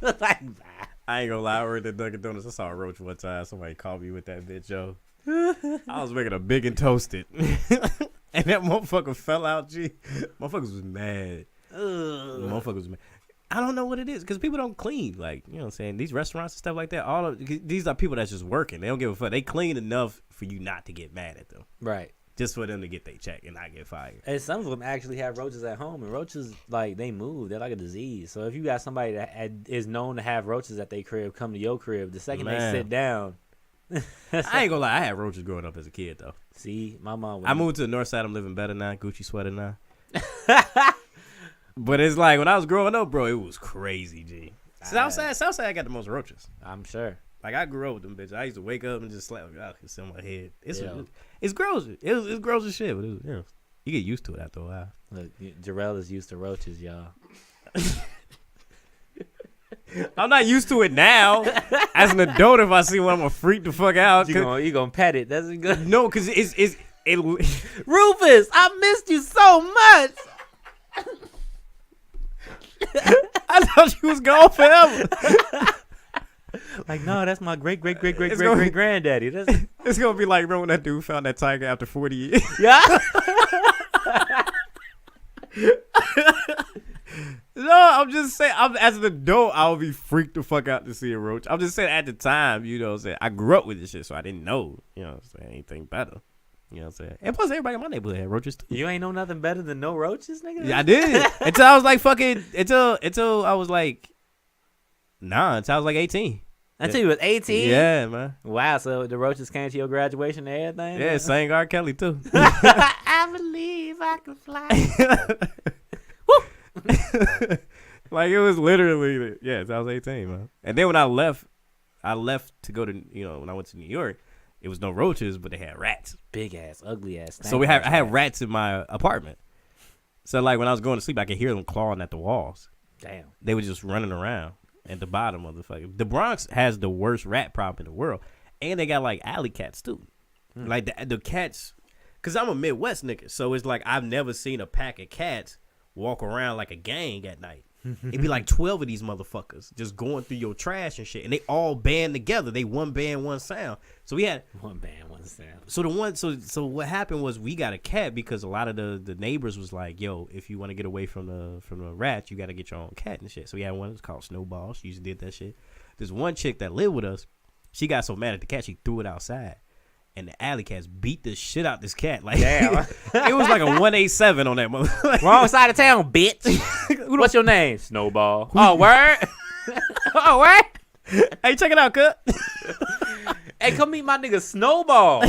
Like, bye. I ain't gonna lie, I was at Dunkin' Donuts. I saw a roach one time. Somebody called me with that bitch, yo. I was making a big and toasted. And that motherfucker fell out, G. Motherfuckers was mad. Motherfuckers was mad. I don't know what it is, because people don't clean. Like, you know what I'm saying? These restaurants and stuff like that, these are people that's just working. They don't give a fuck. They clean enough for you not to get mad at them. Right. Just for them to get their check and not get fired. And some of them actually have roaches at home, and roaches, like, they move. They're like a disease. So if you got somebody that is known to have roaches at their crib come to your crib, the second they sit down. I ain't gonna lie, I had roaches growing up as a kid, though. See, my mom. I moved to the north side. I'm living better now. Gucci sweater now. But it's like when I was growing up, bro, it was crazy, G. Southside got the most roaches. I'm sure. Like I grew up with them bitches. I used to wake up and just slap it's in my head. It's Yeah. gross. It's gross as shit, but you get used to it after a while. Look, Jarrell is used to roaches, y'all. I'm not used to it now. As an adult, if I see one, I'm gonna freak the fuck out. You gonna pet it? That's good. No, because it Rufus, I missed you so much. I thought you was gone forever. Like, no, that's my great granddaddy. It's gonna be like, bro, when that dude found that tiger after 40 years. Yeah. No, I'm just saying. As an adult, I would be freaked the fuck out to see a roach. I'm just saying at the time, you know what I'm saying? I grew up with this shit, so I didn't know, you know what I'm saying, anything better. You know what I'm saying? And plus, everybody in my neighborhood had roaches too. You ain't know nothing better than no roaches, nigga? Yeah, I did. Until I was like fucking, until I was like, until I was like 18. Until you was 18? Yeah, man. Wow, so the roaches came to your graduation and everything? Yeah, sang R. Kelly too. I believe I can fly. Like it was literally, yeah, I was 18, man. And then when I left to go to, when I went to New York, it was no roaches, but they had rats. Big ass, ugly ass. So I had rats in my apartment. So like when I was going to sleep, I could hear them clawing at the walls. Damn. They were just running around at the bottom of the fucking. The Bronx has the worst rat problem in the world, and they got like alley cats too. Like the cats, cause I'm a Midwest nigga, so it's like I've never seen a pack of cats walk around like a gang at night. It'd be like 12 of these motherfuckers just going through your trash and shit, and they all band together. They one band, one sound. So we had one band, one sound. So what happened was we got a cat because a lot of the neighbors was like, yo, if you want to get away from the rats, you got to get your own cat and shit. So we had one that's called Snowball. She used to did that shit. There's one chick that lived with us. She got so mad at the cat she threw it outside. And the alley cats beat the shit out this cat. Like, damn. It was like a 187 on that motherfucker. Wrong side of town, bitch. What's your name? Snowball. Oh, word? Oh, word? Hey, check it out, cut. Hey, come meet my nigga Snowball.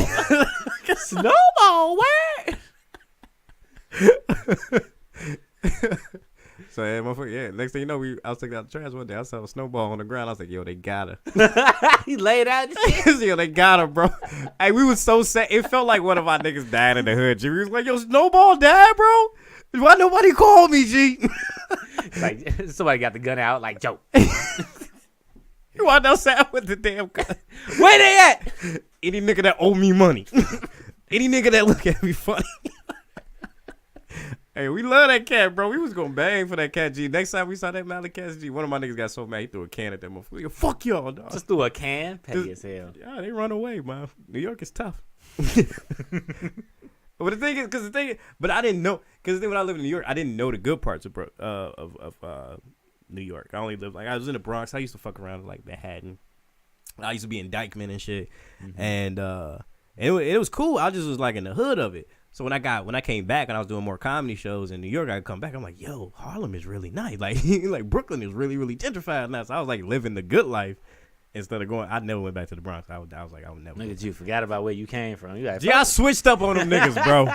Snowball, word? So, yeah, motherfucker, yeah. Next thing you know, I was taking out the trash one day. I saw a Snowball on the ground. I was like, yo, they got her. He laid out the shit. Yo, they got her, bro. Hey, we was so sad. It felt like one of our niggas died in the hood, G. We was like, yo, Snowball died, bro? Why nobody called me, G? Like, somebody got the gun out, like, joke. You walked outside with the damn gun. Where they at? Any nigga that owe me money. Any nigga that look at me funny. Hey, we love that cat, bro. We was gonna bang for that cat, G. Next time we saw that Mally cat, G, one of my niggas got so mad he threw a can at that motherfucker. Fuck y'all, dog. Just threw a can? Petty as hell. Yeah, they run away, man. New York is tough. But the thing is, but I didn't know, because when I lived in New York, I didn't know the good parts of New York. I only lived, like, I was in the Bronx. I used to fuck around in, like, Manhattan. I used to be in Dykeman and shit. Mm-hmm. And it was cool. I just was, like, in the hood of it. So when I came back and I was doing more comedy shows in New York, I would come back. I'm like, yo, Harlem is really nice. Like, like Brooklyn is really, really gentrified now. So I was like living the good life instead of going. I never went back to the Bronx. I was like, I would never. Look at you, forgot about where you came from. You like, I switched up on them niggas, bro.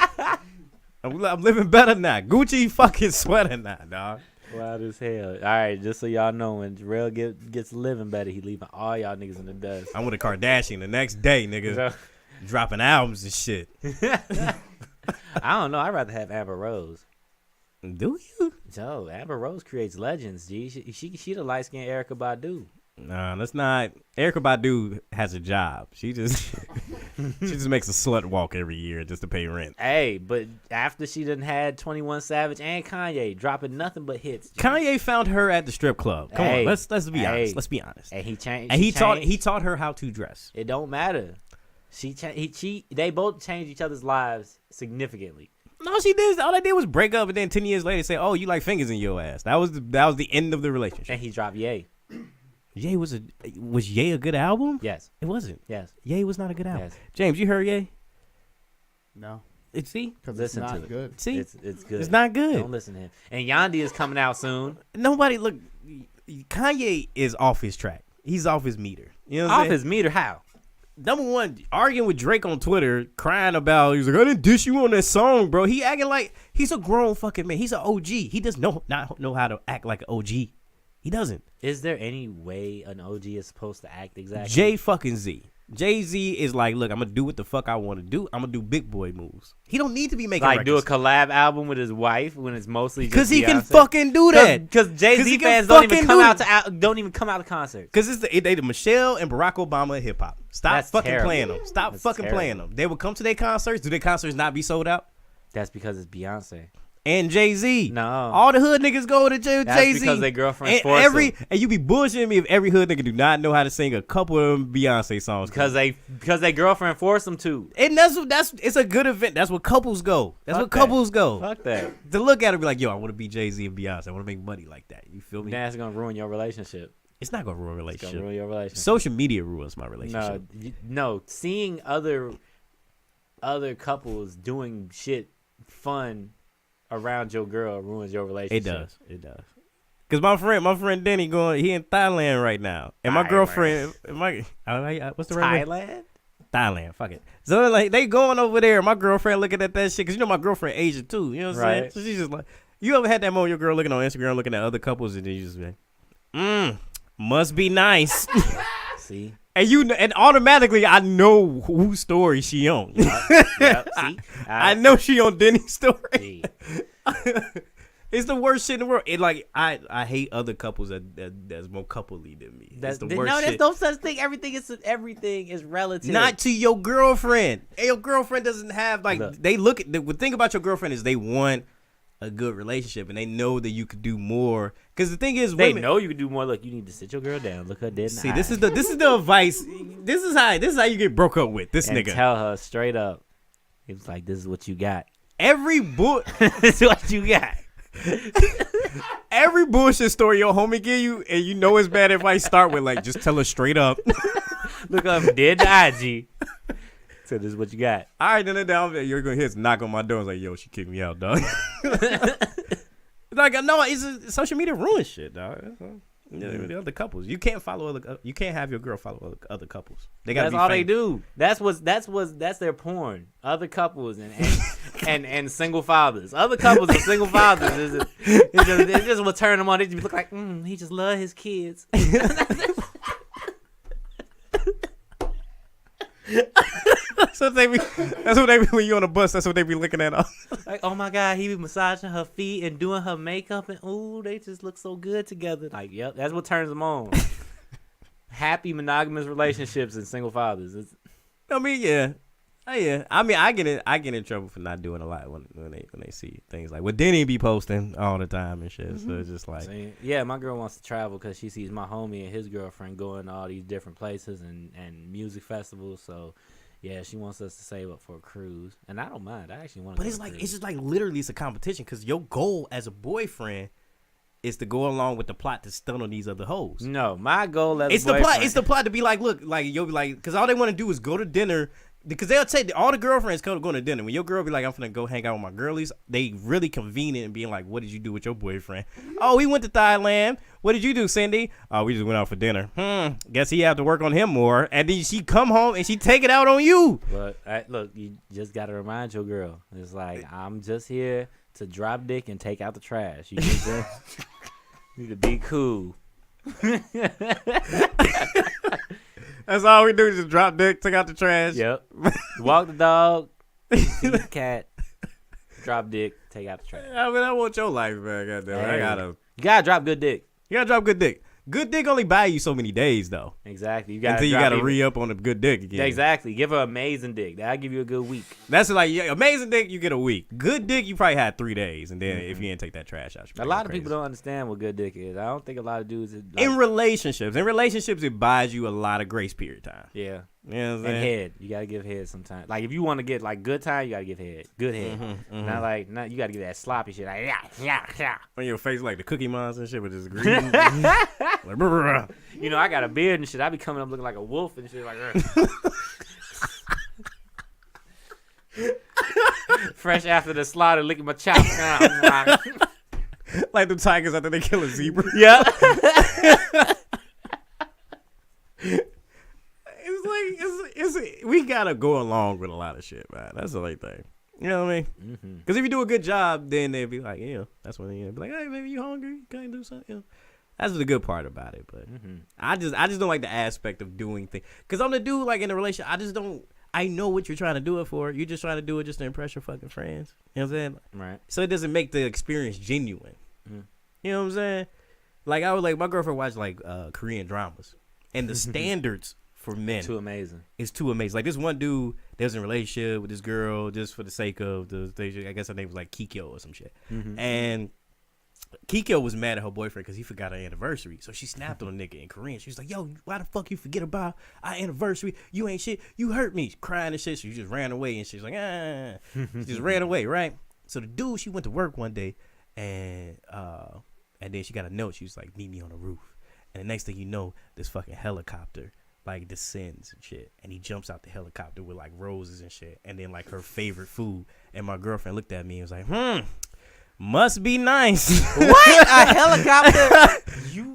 I'm living better now. Gucci fucking sweater now, dog. Wild as hell. All right, just so y'all know, when Jarrell gets living better, he leaving all y'all niggas in the dust. I'm with a Kardashian the next day, nigga. Dropping albums and shit. I don't know. I'd rather have Amber Rose. Do you? Joe, Amber Rose creates legends, G. She the light-skinned Erykah Badu. Nah, that's not. Erykah Badu has a job. She just makes a slut walk every year just to pay rent. Hey, but after she done had 21 Savage and Kanye dropping nothing but hits. G. Kanye found her at the strip club. Come on, let's be honest. Let's be honest. And he changed. And he taught her how to dress. It don't matter. They both changed each other's lives significantly. No, she did. All they did was break up, and then 10 years later say, "Oh, you like fingers in your ass." That was the end of the relationship. And he dropped Ye. Ye was Ye a good album? Yes. It wasn't. Yes. Ye was not a good album. Yes. James, you heard Ye? No. See? Because it's not good. See? It's good. It's not good. Don't listen to him. And Yandi is coming out soon. Nobody look. Kanye is off his track. He's off his meter. You know what I'm saying? Off his meter? How? number one, arguing with Drake on Twitter, crying about, he's like, I didn't dish you on that song, bro. He acting like he's a grown fucking man. He's an OG. He does not know how to act like an OG. He doesn't. Is there any way an OG is supposed to act exactly? Jay-Z. Jay-Z is like, look, I'm going to do what the fuck I want to do. I'm going to do big boy moves. He don't need to be making like records. Do a collab album with his wife when it's mostly just Because he can Beyonce? fucking do that. Because Jay-Z fans don't even come out to concerts. Because they the Michelle and Barack Obama of hip hop. Stop That's fucking terrible. playing them. Stop That's fucking terrible. playing them. They would come to their concerts. Do their concerts not be sold out? That's because it's Beyonce. And Jay-Z. No. All the hood niggas go to Jay-Z. That's because their girlfriends and force them. And you be bullshitting me if every hood nigga do not know how to sing a couple of them Beyonce songs. Because they girlfriend forced them to. And that's it's a good event. That's what couples go. That's Fuck what that. couples go. Fuck that. To look at it and be like, yo, I want to be Jay-Z and Beyonce. I want to make money like that. You feel me? That's going to ruin your relationship. It's not going to ruin a It's going relationship. to ruin your relationship. Social media ruins my relationship. No. Seeing other couples doing shit fun around your girl ruins your relationship. It does. Cause my friend Denny he in Thailand right now, and my girlfriend, what's the right word? Thailand. Fuck it. So like they going over there. My girlfriend looking at that shit, cause you know my girlfriend Asian too. You know what I'm saying? Right. So she's just like, you ever had that moment your girl looking on Instagram, looking at other couples, and then you just be, must be nice. See. And automatically I know whose story she on. Yep. See. I know she on Denny's story. See. It's the worst shit in the world. It like I hate other couples that's more coupley than me. That's the worst shit. There's no such thing. Everything is relative. Not to your girlfriend. And your girlfriend doesn't have like Look. they look at the thing about your girlfriend is they want a good relationship and they know that you could do more. Because the thing is, They women, know you can do more. Look, you need to sit your girl down. Look her dead in the see, eye. this is the advice. This is how you get broke up with this and nigga. tell her straight up. He was like, "This is what you got. Every This is what you got." every bullshit story your homie give you, and you know it's bad advice. Start with like, just tell her straight up. Look up dead to IG. So this is what you got. All right, then you're gonna hear knock on my door. It's like, yo, she kicked me out, dog. Like, no, social media ruins shit, dog. That's all. The other couples, you can't you can't have your girl follow other couples. That's all they do. That's their porn. Other couples and single fathers. Other couples and single fathers. It just will turn them on. They just look like he just love his kids. That's what they be when you on a bus. That's what they be looking at. Like, oh my God, he be massaging her feet and doing her makeup, and ooh, they just look so good together. Like, yep, that's what turns them on. Happy monogamous relationships and single fathers. I mean, yeah. I mean, I get in trouble for not doing a lot when they see things like what Denny be posting all the time and shit. So it's just like, yeah, my girl wants to travel because she sees my homie and his girlfriend going to all these different places and music festivals. So yeah, she wants us to save up for a cruise, and I don't mind. I actually want to. But it's just like literally it's a competition because your goal as a boyfriend is to go along with the plot to stun on these other hoes. No, my goal as it's a boyfriend. the plot. It's the plot to be like, look, like you'll be like, because all they want to do is go to dinner. Because they'll say all the girlfriends go to dinner. When your girl be like, I'm finna go hang out with my girlies, they really convenient and being like, what did you do with your boyfriend? Oh, we went to Thailand. What did you do, Cindy? Oh, we just went out for dinner. Guess he have to work on him more. And then she come home and she take it out on you. But look, you just got to remind your girl. It's like, I'm just here to drop dick and take out the trash. You need to be cool. That's all we do is just drop dick, take out the trash. Yep. Walk the dog, feed the cat, drop dick, take out the trash. I mean, I want your life back. Goddamn. You gotta drop good dick. You gotta drop good dick. Good dick only buy you so many days though. Exactly. Until you gotta re-up on the good dick again. Exactly. Give her amazing dick. That'll give you a good week. That's like amazing dick. You get a week. Good dick, you probably had 3 days, and then if you didn't take that trash out, a lot of people don't understand what good dick is. I don't think a lot of dudes. In relationships, it buys you a lot of grace period time. Yeah. You know what I'm saying? And head. You gotta give head sometimes. Like if you want to get like good time, you gotta give head. Good head. Not you gotta give that sloppy shit. Like yeah. On your face like the Cookie Monster and shit with this green. Like, brr. You know, I got a beard and shit. I be coming up looking like a wolf and shit like fresh after the slaughter, licking my chops. Like the tigers after they kill a zebra. Yeah. It's we gotta go along with a lot of shit, man. That's the only thing. You know what I mean? Because if you do a good job, then they'll be like, that's when they'll be like, hey, maybe you hungry? Can I do something? That's the good part about it. But I just don't like the aspect of doing things. Because I'm the dude, like, in a relationship, I know what you're trying to do it for. You're just trying to do it just to impress your fucking friends. You know what I'm saying? Right. So it doesn't make the experience genuine. You know what I'm saying? Like, my girlfriend watched, like, Korean dramas. And the standards for men. Too amazing. It's too amazing. Like, this one dude that was in a relationship with this girl just for the sake of I guess her name was, like, Kikyo or some shit. And Kikyo was mad at her boyfriend because he forgot her anniversary. So she snapped on a nigga in Korean. She was like, yo, why the fuck you forget about our anniversary? You ain't shit. You hurt me. Crying and shit. She just ran away. And she's like, She just ran away, right? So the dude, she went to work one day. And then she got a note. She was like, meet me on the roof. And the next thing you know, this fucking helicopter, like, descends and shit. And he jumps out the helicopter with, like, roses and shit. And then, like, her favorite food. And my girlfriend looked at me and was like, must be nice. What? A helicopter?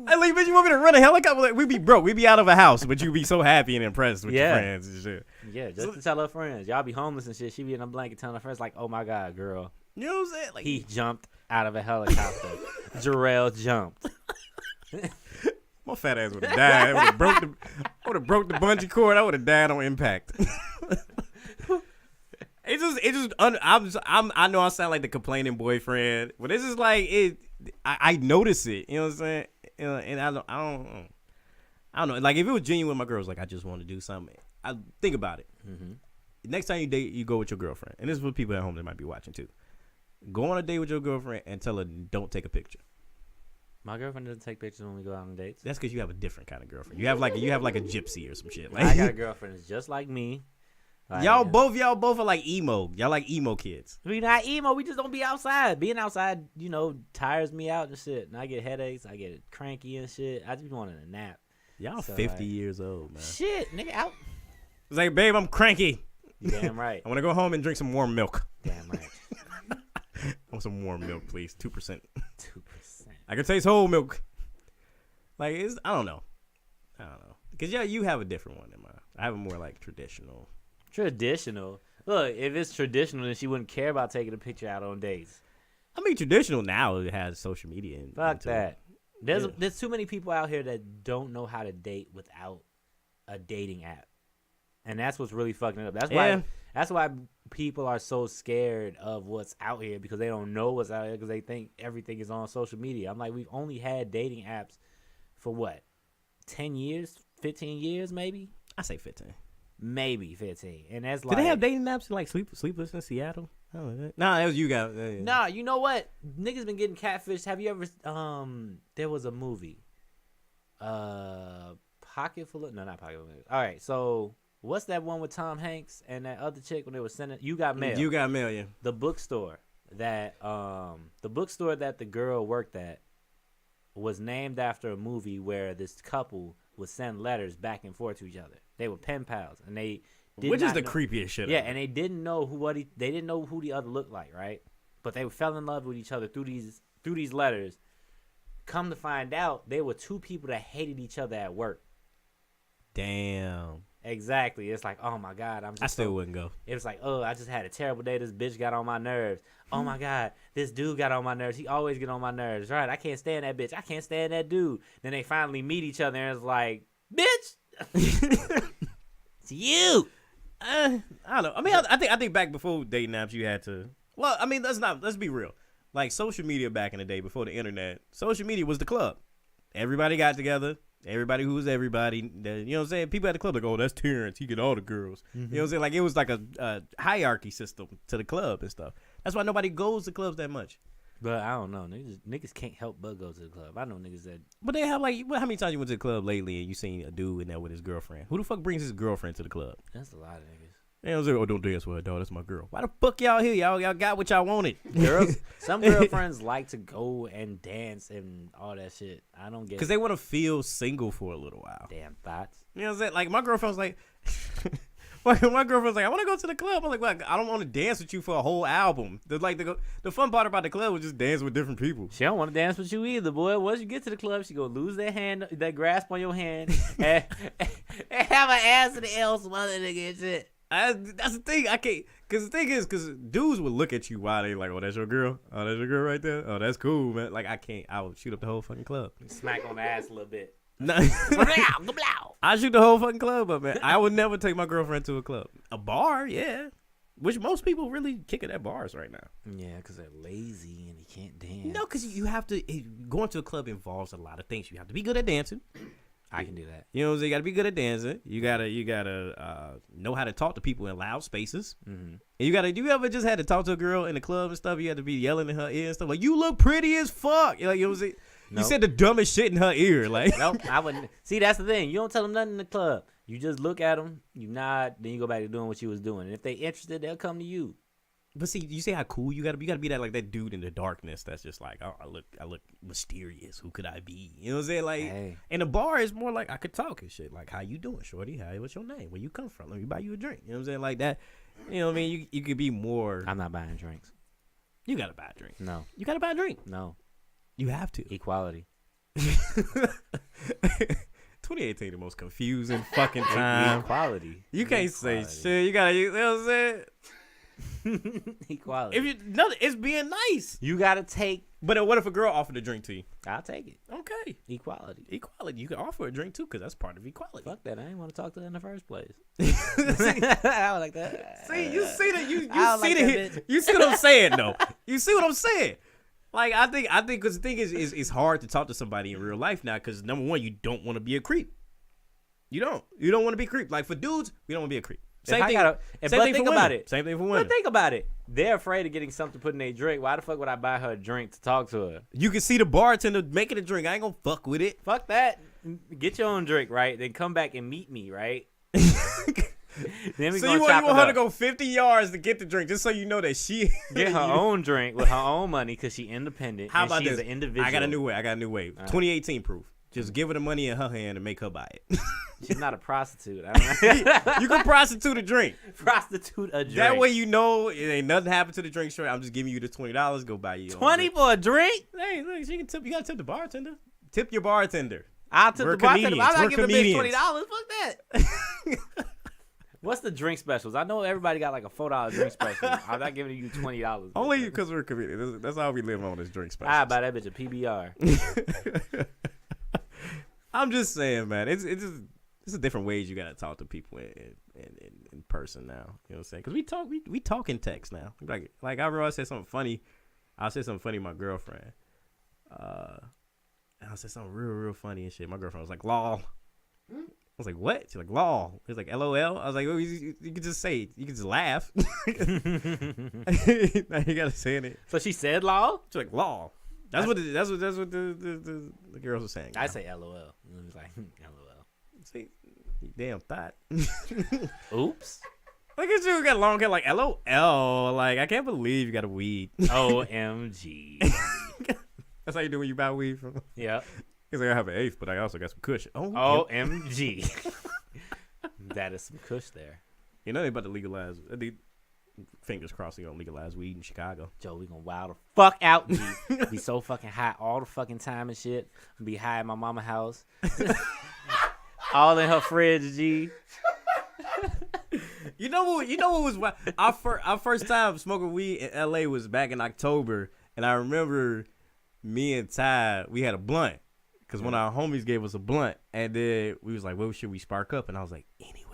I like, bitch, you want me to run a helicopter? Like, we be broke. We be out of a house, but you be so happy and impressed with your friends and shit. Yeah, just to tell her friends. Y'all be homeless and shit. She be in a blanket telling her friends, like, oh, my God, girl. You know what I'm saying? Like, He jumped out of a helicopter. Jarrell jumped. my fat ass would have died. I would have broke the bungee cord. I would have died on impact. I know I sound like the complaining boyfriend, but this is like it. I notice it. You know what I'm saying? And I don't know. Like, if it was genuine, my girl was like, I just want to do something. I think about it. Next time you date, you go with your girlfriend, and this is for people at home that might be watching too. Go on a date with your girlfriend and tell her don't take a picture. My girlfriend doesn't take pictures when we go out on dates. That's because you have a different kind of girlfriend. You have like a gypsy or some shit. Like, I got a girlfriend that's just like me. Like, y'all both are like emo. Y'all like emo kids. We not emo. We just don't be outside. Being outside, tires me out and shit. And I get headaches. I get cranky and shit. I just be wanting a nap. Y'all So, 50 years old, man. Shit, nigga, out. It's like, babe, I'm cranky. You damn right. I want to go home and drink some warm milk. Damn right. I want some warm milk, please. 2%. 2%. I can taste whole milk. Like, I don't know. Because, you have a different one than mine. I have a more, like, traditional. Traditional? Look, if it's traditional, then she wouldn't care about taking a picture out on dates. I mean, traditional now, it has social media. Fuck that. There's too many people out here that don't know how to date without a dating app. And that's what's really fucking it up. That's why people are so scared of what's out here, because they don't know what's out here, because they think everything is on social media. I'm like, we've only had dating apps for what? 10 years? 15 years maybe? I say 15. Maybe 15. And that's Did like, they have dating apps in like Sleepless in Seattle? Nah, that was you guys. Nah, you know what? Niggas been getting catfished. Have you ever there was a movie. Pocket Full of, no, not Pocket Full of. All right, so what's that one with Tom Hanks and that other chick when they were sending You Got Mail? You Got Mail, yeah. The bookstore that the girl worked at was named after a movie where this couple would send letters back and forth to each other. They were pen pals, and they which is the creepiest shit. Yeah, and they didn't know they didn't know who the other looked like, right? But they fell in love with each other through these letters. Come to find out, they were two people that hated each other at work. Damn. Exactly. It's like, oh my God, I still wouldn't go. It was like, oh, I just had a terrible day. This bitch got on my nerves. Oh my God, this dude got on my nerves. He always get on my nerves. Right? I can't stand that bitch. I can't stand that dude. Then they finally meet each other, and it's like, bitch, it's you. I don't know. I mean, I think back before dating apps, you had to. Well, I mean, let's be real. Like, social media back in the day, before the internet, social media was the club. Everybody got together. Everybody who was everybody. You know what I'm saying? People at the club like, oh, that's Terrence. He get all the girls. You know what I'm saying? Like, it was like a hierarchy system to the club and stuff. That's why nobody goes to clubs that much. But I don't know. Niggas can't help but go to the club. I know niggas that. But they have like, how many times you went to the club lately and you seen a dude in there with his girlfriend? Who the fuck brings his girlfriend to the club? That's a lot of niggas. And I was like, oh, don't dance with her, dog. That's my girl. Why the fuck y'all here? Y'all got what y'all wanted. Some girlfriends like to go and dance and all that shit. I don't get it. Because they want to feel single for a little while. Damn thoughts. You know what I'm saying? Like, my girlfriend was like, My girlfriend's like, I want to go to the club. I'm like, well, I don't want to dance with you for a whole album. The fun part about the club was just dancing with different people. She don't want to dance with you either, boy. Once you get to the club, she gonna lose that grasp on your hand, and have her ass in the L some other nigga and shit. That's the thing. I can't. Because the thing is, dudes would look at you while they like, oh, that's your girl? Oh, that's your girl right there? Oh, that's cool, man. Like, I can't. I would shoot up the whole fucking club. Smack on the ass a little bit. No. I shoot the whole fucking club up, man. I would never take my girlfriend to a club. A bar, yeah. Which most people really kick it at bars right now. Yeah, because they're lazy and you can't dance. No, because you have to. Going to a club involves a lot of things. You have to be good at dancing. I can do that. You know what I'm saying? You got to be good at dancing. You gotta know how to talk to people in loud spaces. Mm-hmm. And you ever just had to talk to a girl in the club and stuff? You had to be yelling in her ear and stuff like, you look pretty as fuck. Like, you know what I'm saying? Nope. You said the dumbest shit in her ear. Like, nope, I wouldn't. See, that's the thing. You don't tell them nothing in the club. You just look at them, you nod, then you go back to doing what you was doing. And if they interested, they'll come to you. But see, you see how cool you gotta be. You gotta be that dude in the darkness that's just like, oh, I look mysterious. Who could I be? You know what I'm saying? Like, hey. In a bar, it's more like I could talk and shit. Like, how you doing, shorty? What's your name? Where you come from? Let me buy you a drink. You know what I'm saying? Like that. You know what I mean? You could be more. I'm not buying drinks. You gotta buy a drink. No. You gotta buy a drink. No. You have to. Equality. 2018, the most confusing fucking time. Equality. You can't say shit. You gotta. You know what I'm saying? Equality. If you no, it's being nice. You gotta take. But what if a girl offered a drink to you? I'll take it. Okay. Equality. You can offer a drink too, because that's part of equality. Fuck that. I didn't want to talk to her in the first place. See, I was like that. see, you see that you I see like the you see what I'm saying though. You see what I'm saying. Like I think because the thing is it's hard to talk to somebody in real life now because number one, you don't want to be a creep. You don't want to be a creep. Like for dudes, we don't want to be a creep. Same thing for women. Same thing for women. But think about it. They're afraid of getting something put in their drink. Why the fuck would I buy her a drink to talk to her? You can see the bartender making a drink. I ain't gonna fuck with it. Fuck that. Get your own drink, right? Then come back and meet me, right? Then we so you want her to go 50 yards to get the drink just so you know that she get her own drink with her own money because she's independent. How about she's this? An individual. I got a new way. 2018 proof. Just give her the money in her hand and make her buy it. She's not a prostitute. You can prostitute a drink. Prostitute a drink. That way you know it ain't nothing happened to the drink. Sure, I'm just giving you the $20. Go buy you 20 for a drink? Hey, look, she can tip. You gotta tip the bartender. Tip your bartender. I'll tip the bartender. I'm not giving the bitch $20. Fuck that. What's the drink specials? I know everybody got like a $4 drink special. I'm not giving you $20. Only because we're comedians. That's how we live on this drink special. I buy that bitch a PBR. I'm just saying, man. It's a different ways you gotta talk to people in person now. You know what I'm saying? Because we talk in text now. Like I remember I said something funny. I said something funny to my girlfriend. And I said something real funny and shit. My girlfriend was like, "Lol." I was like, "What?" She's like, "Lol." It was like, "LOL." I was like, "Oh, you can just say it. You can just laugh." Now you gotta say it. So she said "lol." She's like, "Lol." That's what the girls were saying. I say LOL. It was like LOL. See, you damn thought. Oops. Look at you, got long hair like LOL. Like I can't believe you got a weed. OMG. That's how you do when you buy weed from. Yeah. He's like, I have an eighth, but I also got some kush. OMG. That is some kush there. You know they about to legalize. Fingers crossed they gonna legalize weed in Chicago. Joe, we gonna wild the fuck out, G. Be so fucking high all the fucking time and shit. Be high at my mama's house. All in her fridge, G. You know what was wild? Our first time smoking weed in LA was back in October, and I remember me and Ty, we had a blunt because one of our homies gave us a blunt, and then we was like, "Where should we spark up?" And I was like, "Anywhere."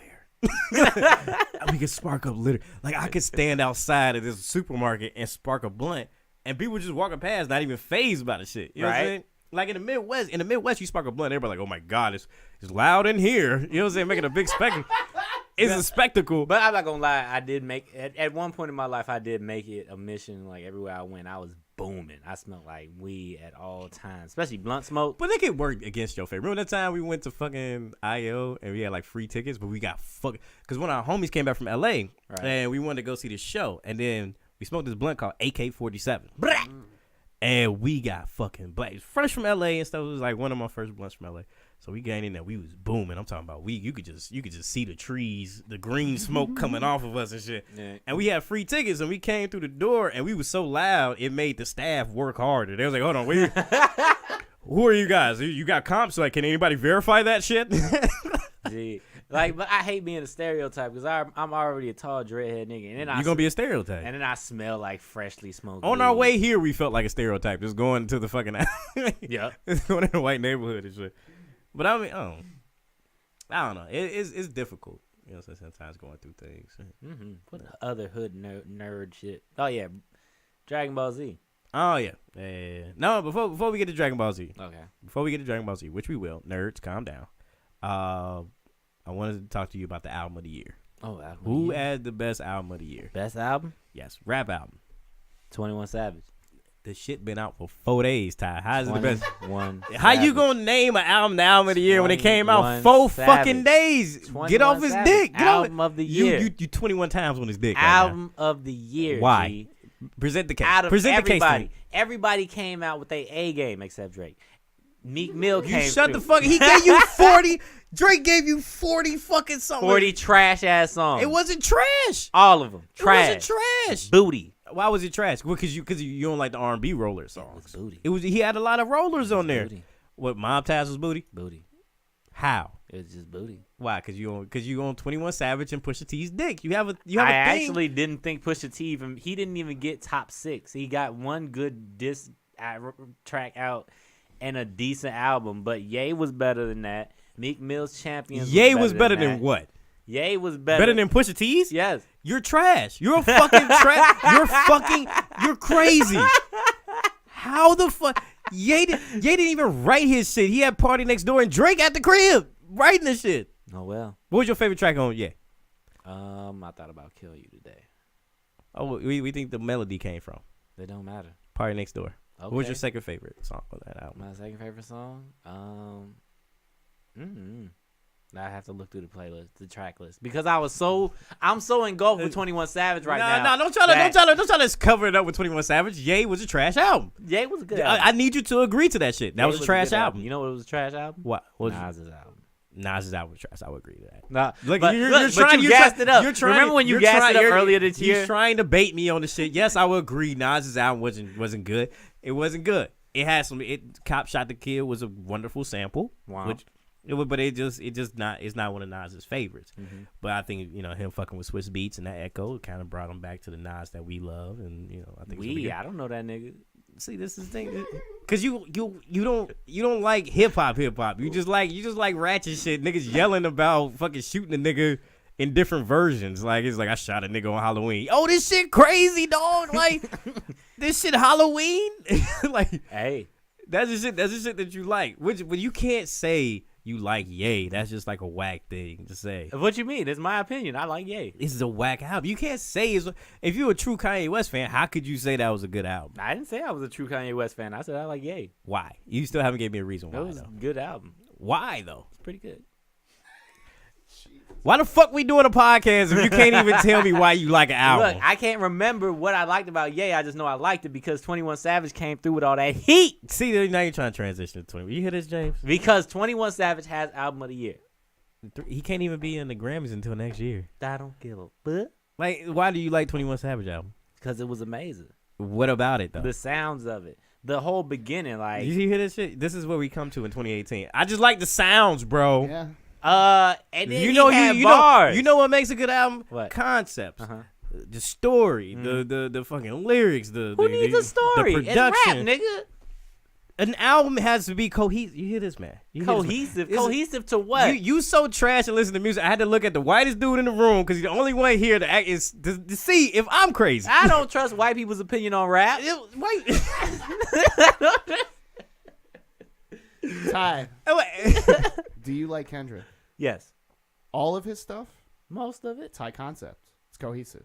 We could spark up literally. Like I could stand outside of this supermarket and spark a blunt, and people just walking past, not even fazed by the shit. You know what I'm saying? Like in the Midwest, you spark a blunt, everybody like, "Oh my God, it's loud in here." You know what I'm saying? Making a big spectacle. It's a spectacle. But I'm not gonna lie, I did make at one point in my life, I did make it a mission. Like everywhere I went, I was booming. I smelled like weed at all times, especially blunt smoke. But they can work against your favor. Remember that time we went to fucking IO and we had like free tickets, but we got fucking because one of our homies came back from LA and we wanted to go see the show, and then we smoked this blunt called AK-47. And we got fucking black. Fresh from LA and stuff. It was like one of my first blunts from LA. So we got in there. We was booming. I'm talking about you could just see the trees, the green smoke coming off of us and shit. Yeah. And we had free tickets and we came through the door and we was so loud it made the staff work harder. They was like, hold on, who are you guys? You got comps? Like, can anybody verify that shit? Gee. Like, but I hate being a stereotype because I'm already a tall dreadhead nigga. And then you're gonna be a stereotype. And then I smell like freshly smoked. On our way here, we felt like a stereotype. Just going to the fucking yeah, going in a white neighborhood and shit. But I mean, I don't know. It's difficult, you know. Sometimes going through things. Mm-hmm. What other hood nerd shit? Oh yeah, Dragon Ball Z. Oh yeah. No, before we get to Dragon Ball Z. Okay. Before we get to Dragon Ball Z, which we will, nerds, calm down. I wanted to talk to you about the album of the year. Oh, album who had the best album of the year? Best album? Yes, rap album. 21 Savage. The shit been out for 4 days, Ty. How's it the best? How Savage. You gonna name an album the album of the year when it came out 4 fucking days? Get off his dick. Get album of the year. You 21 times on his dick. Album of the year. Why? G. Present the case. Out of Present everybody, the case. Everybody came out with their A game except Drake. Meek Mill came. You shut the fuck. He gave you 40. Drake gave you 40 fucking songs. 40 trash ass songs. It wasn't trash. All of them trash. It wasn't trash. Booty. Why was it trash? Because you don't like the R&B roller songs. It was booty. He had a lot of rollers on there. Booty. What, Mob Ties was booty? Booty. How? It was just booty. Why? Because you on 21 Savage and Pusha T's dick. You have a thing. I actually didn't think Pusha T he didn't even get top 6. He got one good diss track out and a decent album, but Ye was better than that. Meek Mill's Champions. Ye was better than what? Ye was better. Better than Pusha T's? Yes. You're trash. You're a fucking trash. You're crazy. How the fuck? Ye didn't even write his shit. He had Party Next Door and Drake at the crib writing this shit. Oh well. What was your favorite track on Ye? I thought about Kill You today. Oh, we think the melody came from. They don't matter. Party Next Door. Okay. What was your second favorite song on that album? My second favorite song? I have to look through the playlist, the track list, because I'm so engulfed with 21 Savage right now. No, don't try to cover it up with 21 Savage. Ye was a trash album. Ye was a good album. I need you to agree to that shit. That was a trash album. You know what was a trash album? What? Nas's album. Nas's album was trash. I would agree to that. Nah, look, but you're you gassed it up. Remember when you gassed it up earlier this year? You're trying to bait me on the shit. Yes, I would agree. Nas's album wasn't good. It wasn't good. It had some. Cop Shot the Kid was a wonderful sample. Wow. But it's not one of Nas's favorites. Mm-hmm. But I think him fucking with Swiss Beats and that Echo kind of brought him back to the Nas that we love, and I think I don't know that nigga. See, this is the thing, because you don't like hip hop. You just like ratchet shit. Niggas yelling about fucking shooting a nigga in different versions. Like it's like I shot a nigga on Halloween. Oh, this shit crazy, dog. Like this shit Halloween. Like hey, that's the shit that you like. Which when you can't say you like Ye, that's just like a whack thing to say. What you mean? It's my opinion. I like Ye. This is a whack album. You can't say if you're a true Kanye West fan, how could you say that was a good album? I didn't say I was a true Kanye West fan. I said I like Ye. Why? You still haven't gave me a reason why. It was a good album. Why though? It's pretty good. Why the fuck we doing a podcast if you can't even tell me why you like an album? Look, I can't remember what I liked about Ye. I just know I liked it because 21 Savage came through with all that heat. See, now you're trying to transition to 21. You hear this, James? Because 21 Savage has album of the year. He can't even be in the Grammys until next year. I don't give a fuck. Like, why do you like 21 Savage album? Because it was amazing. What about it, though? The sounds of it. The whole beginning, like. Did you hear this shit? This is where we come to in 2018. I just like the sounds, bro. Yeah. And then you know what makes a good album? What? Concepts. The story, the fucking lyrics, who needs a story? The production. It's rap, nigga. An album has to be cohesive. You hear this, man? Cohesive to what? You so trash and listen to music. I had to look at the whitest dude in the room because he's the only one here to act to see if I'm crazy. I don't trust white people's opinion on rap. Ty, do you like Kendrick? Yes. All of his stuff? Most of it. It's high concept. It's Cohesive.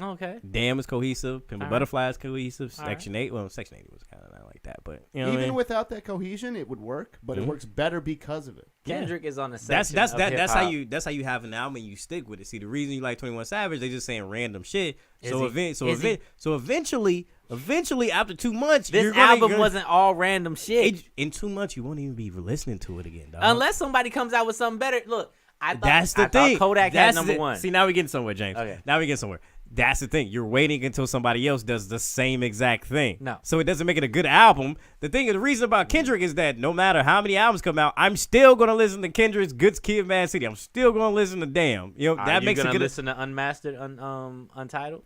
Okay. Damn is cohesive. Pimp a Butterfly is cohesive. All Section 8. Well, Section 8 was kind of not like that, but even without that cohesion, it would work. But it works better because of it. Kendrick is on the section. That's how you have an album and you stick with it. See, the reason you like 21 Savage, they just saying random shit. So eventually, Eventually, after 2 months, This album wasn't all random shit. In 2 months, you won't even be listening to it again, dog. Unless somebody comes out with something better. Look, I That's the thought thing. Kodak had number one. See, now we're getting somewhere, James. Okay. Now we're getting somewhere. That's the thing. You're waiting until somebody else does the same exact thing. No. So it doesn't make it a good album. The reason about Kendrick is that no matter how many albums come out, I'm still gonna listen to Kendrick's Good Kid, Mad City. I'm still gonna listen to Damn. You know Are that you makes it gonna good. listen to Unmastered, Untitled?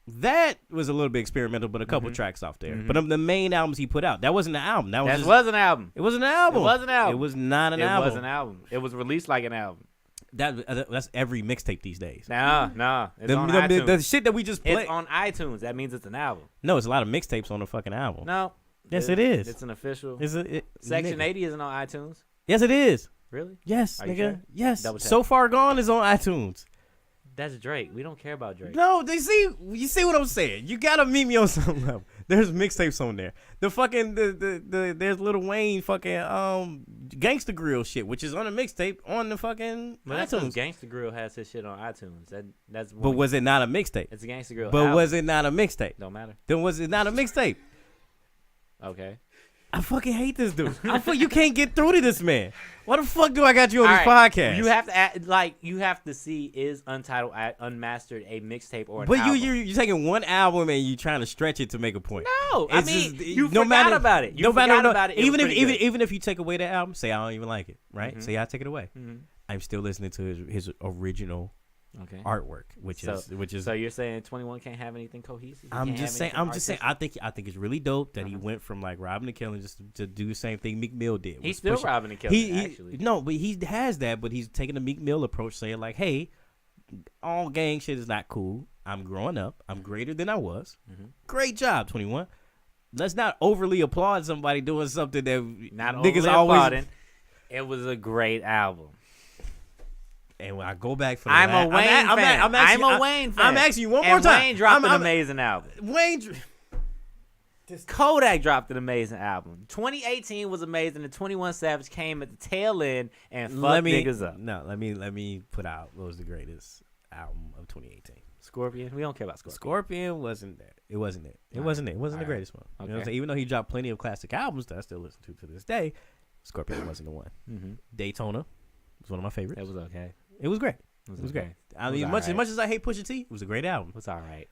That was a little bit experimental, but a couple tracks off there. But the main albums he put out, that wasn't an album. That was Was an album. It wasn't an album. It was an album. It was not an It album. was an album. It was released like an album. That's every mixtape these days. Nah. It's on iTunes. The shit that we just played. It's on iTunes. That means it's an album. No, it's a lot of mixtapes on the fucking album. No. Yes, it is. It's an official. Section Section 80 isn't on iTunes. Yes, it is. Really? Yes, Are you nigga. sure? Yes. Double check. So Far Gone is on iTunes. That's Drake. We don't care about Drake. No, you see what I'm saying? You gotta meet me on some level. There's mixtapes on there. The fucking there's Lil Wayne fucking Gangsta Grill shit, which is on a mixtape on the fucking But that's iTunes. Gangsta Grill has his shit on iTunes. That's. But was it not a mixtape? It's a Gangsta Grill. But album. was it not a mixtape? Don't matter. Then was it not a mixtape? Okay. I fucking hate this dude. You can't get through to this man. Why the fuck do I got you on this All right. podcast? You have to you have to see is Untitled, Unmastered a mixtape or an But album. you're taking one album and you trying to stretch it to make a point. No, I It's mean just- you no forgot matter- about it. You no matter- forgot no- about it. Even it if even if you take away that album, say I don't even like it, right? Mhm. Say I take it away. Mhm. I'm still listening to his original Okay. artwork, which is. So you're saying 21 can't have anything cohesive? I'm just saying. I think it's really dope that he went from like robbing and killing just to do the same thing Meek Mill did. He's was still push- robbing and killing. Actually, no, but he has that. But he's taking the Meek Mill approach, saying like, "Hey, all gang shit is not cool. I'm growing up. I'm greater than I was. Great job, 21. Let's not overly applaud somebody doing something that not niggas overly always. applauding. It was a great album. And when I go back for the I'm last, a Wayne fan. I'm a Wayne fan. I'm asking you one more and time. Wayne dropped an amazing album. Wayne. Kodak dropped an amazing album. 2018 was amazing. And 21 Savage came at the tail end and fucked niggas up. No, let me put out what was the greatest album of 2018. Scorpion. We don't care about Scorpion. Scorpion wasn't there. It wasn't it. It wasn't it. It wasn't the greatest one. You know what I'm saying? Even though he dropped plenty of classic albums that I still listen to this day, Scorpion wasn't the one. Mm-hmm. Daytona was one of my favorites. It was okay. It was great. It It was great. I It was mean, alright. as much as I hate Pusha T, it was a great album. It was all right.